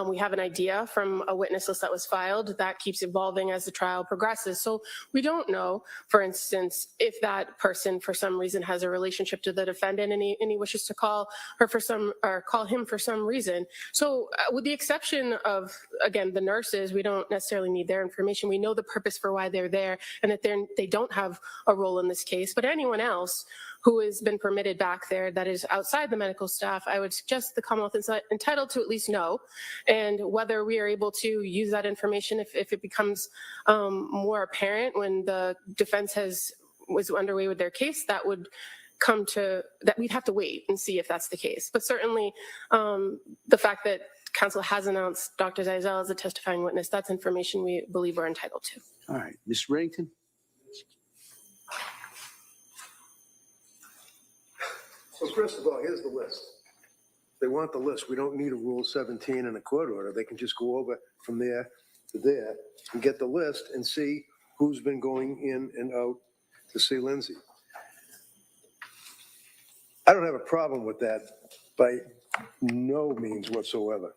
We have an idea from a witness list that was filed that keeps evolving as the trial progresses. So we don't know, for instance, if that person for some reason has a relationship to the defendant and he wishes to call her for some, or call him for some reason. So with the exception of, again, the nurses, we don't necessarily need their information. We know the purpose for why they're there and that they don't have a role in this case. But anyone else who has been permitted back there that is outside the medical staff, I would suggest the Commonwealth is entitled to at least know, and whether we are able to use that information if it becomes more apparent when the defense was underway with their case, that would come to, that we'd have to wait and see if that's the case. But certainly the fact that counsel has announced Dr. Zeisel as a testifying witness, that's information we believe we're entitled to. All right, Ms. Reddington? So first of all, here's the list. They want the list. We don't need a Rule 17 and a court order. They can just go over from there to there and get the list and see who's been going in and out to see Lindsay. I don't have a problem with that by no means whatsoever.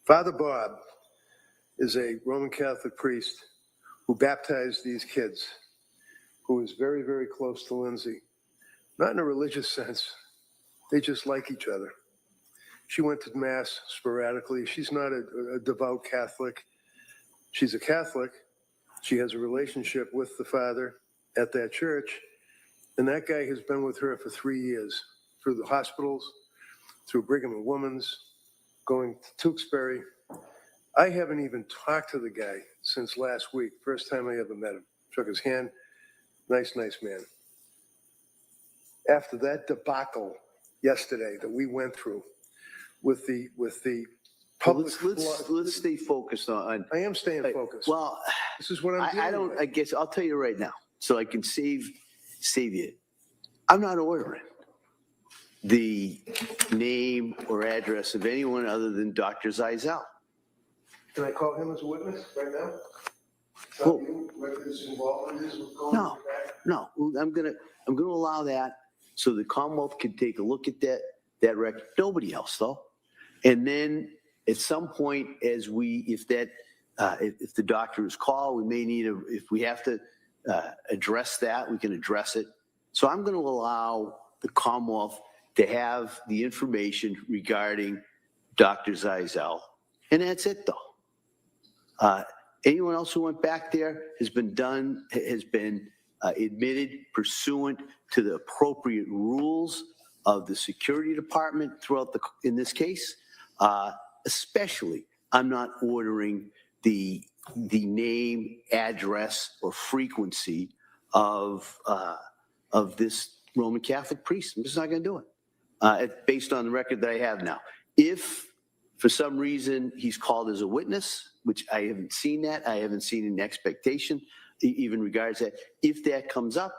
Father Bob is a Roman Catholic priest who baptized these kids, who is very, very close to Lindsay. Not in a religious sense. They just like each other. She went to Mass sporadically. She's not a devout Catholic. She's a Catholic. She has a relationship with the Father at that church. And that guy has been with her for 3 years, through the hospitals, through Brigham and Women's, going to Tewksbury. I haven't even talked to the guy since last week, first time I ever met him. Shook his hand, nice man. After that debacle yesterday that we went through with the public. Let's stay focused on. I am staying focused. Well, This is what I'm dealing with. I guess I'll tell you right now, so I can save you. I'm not ordering the name or address of anyone other than Dr. Zeisel. Can I call him as a witness right now? Well- Tell you what his involvement is with going No. back? No, I'm gonna allow that so the Commonwealth can take a look at that record. Nobody else though. And then at some point, if the doctor is called, we may need if we have to address that, we can address it. So I'm going to allow the Commonwealth to have the information regarding Dr. Zeisel, and that's it though. Anyone else who went back there has been admitted pursuant to the appropriate rules of the security department in this case. Especially, I'm not ordering the name, address, or frequency of this Roman Catholic priest. I'm just not going to do it based on the record that I have now. If for some reason he's called as a witness, which I haven't seen that, I haven't seen an expectation even regards that. If that comes up,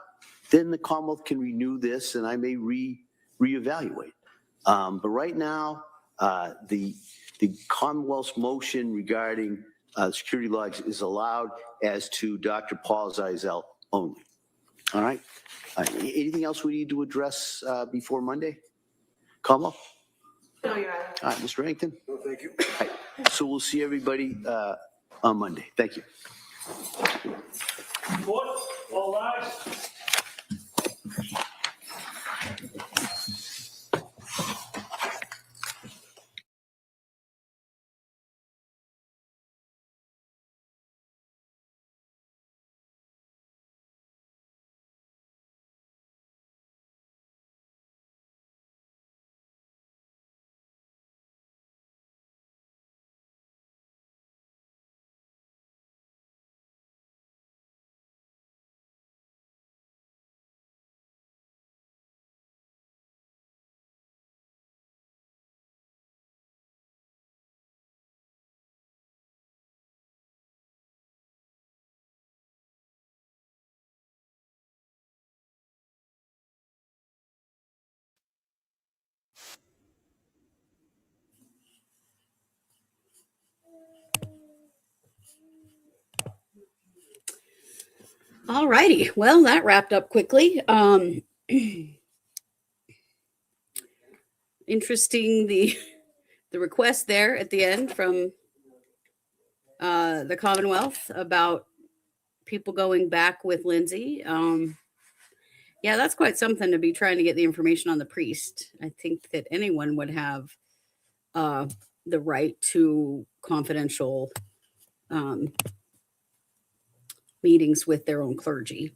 then the Commonwealth can renew this, and I may reevaluate. But right now, the Commonwealth's motion regarding security logs is allowed as to Dr. Paul Zeisel only. All right. Anything else we need to address before Monday? Commonwealth? No, Your Honor. All right, Mr. Rankin? No, thank you. All right. So we'll see everybody on Monday. Thank you. Court, all rise. All righty. Well, that wrapped up quickly. Interesting, the request there at the end from the Commonwealth about people going back with Lindsay. Yeah, that's quite something to be trying to get the information on the priest. I think that anyone would have the right to confidential meetings with their own clergy.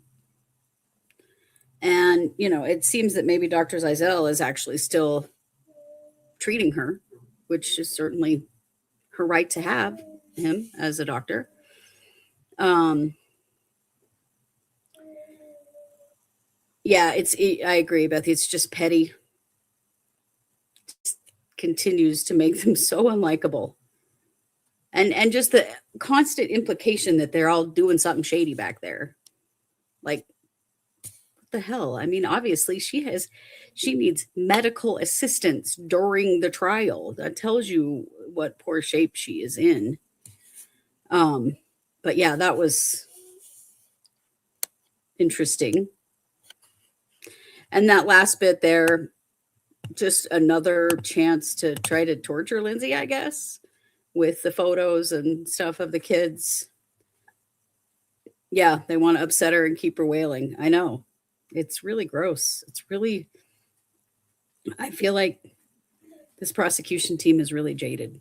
And, it seems that maybe Dr. Zeisel is actually still treating her, which is certainly her right to have him as a doctor. Yeah, I agree, Beth. It's just petty. It continues to make them so unlikable. And just the constant implication that they're all doing something shady back there. Like, what the hell? I mean, obviously she needs medical assistance during the trial. That tells you what poor shape she is in. But yeah, that was interesting. And that last bit there, just another chance to try to torture Lindsay, I guess, with the photos and stuff of the kids. Yeah, they want to upset her and keep her wailing. I know. It's really gross. I feel like this prosecution team is really jaded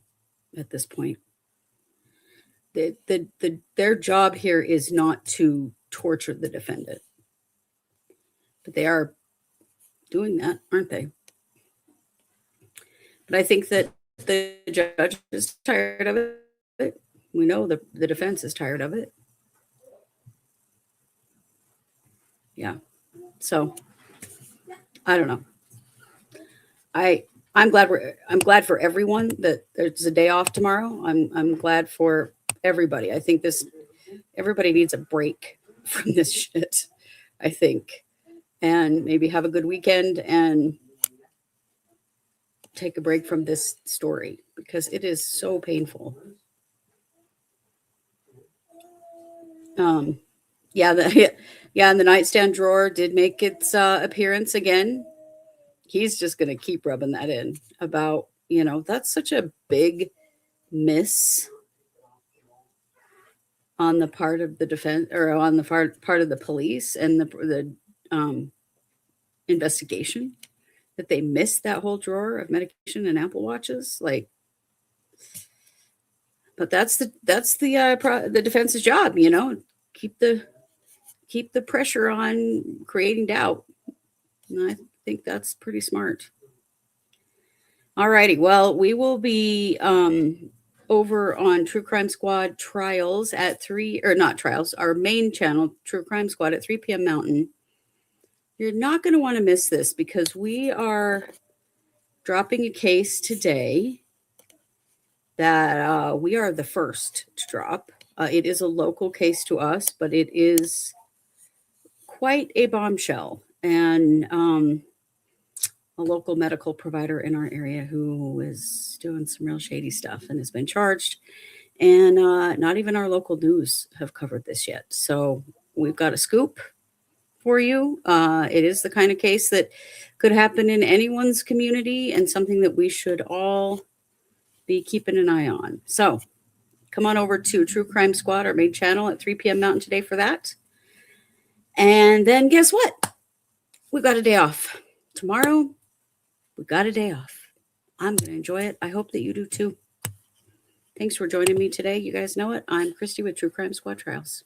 at this point. Their job here is not to torture the defendant. But they are doing that, aren't they? But I think that the judge is tired of it. We know the defense is tired of it. Yeah. So I don't know. I'm glad for everyone that there's a day off tomorrow. I'm glad for everybody. I think everybody needs a break from this shit, I think. And maybe have a good weekend and take a break from this story because it is so painful. And the nightstand drawer did make its appearance again. He's just going to keep rubbing that in about, that's such a big miss on the part of the defense or on the part of the police and the investigation, that they missed that whole drawer of medication and Apple Watches. But that's the defense's job, keep the pressure on creating doubt. And I think that's pretty smart. All righty. Well, we will be over on True Crime Squad Trials at 3, or not Trials, our main channel, True Crime Squad at 3 p.m. Mountain. You're not going to want to miss this because we are dropping a case today that we are the first to drop. It is a local case to us, but it is quite a bombshell. And a local medical provider in our area who is doing some real shady stuff and has been charged. And not even our local news have covered this yet. So we've got a scoop for you. It is the kind of case that could happen in anyone's community and something that we should all be keeping an eye on. So come on over to True Crime Squad, our main channel, at 3 p.m. Mountain today for that. And then guess what? We've got a day off. Tomorrow, we got a day off. I'm going to enjoy it. I hope that you do too. Thanks for joining me today. You guys know it. I'm Christy with True Crime Squad Trials.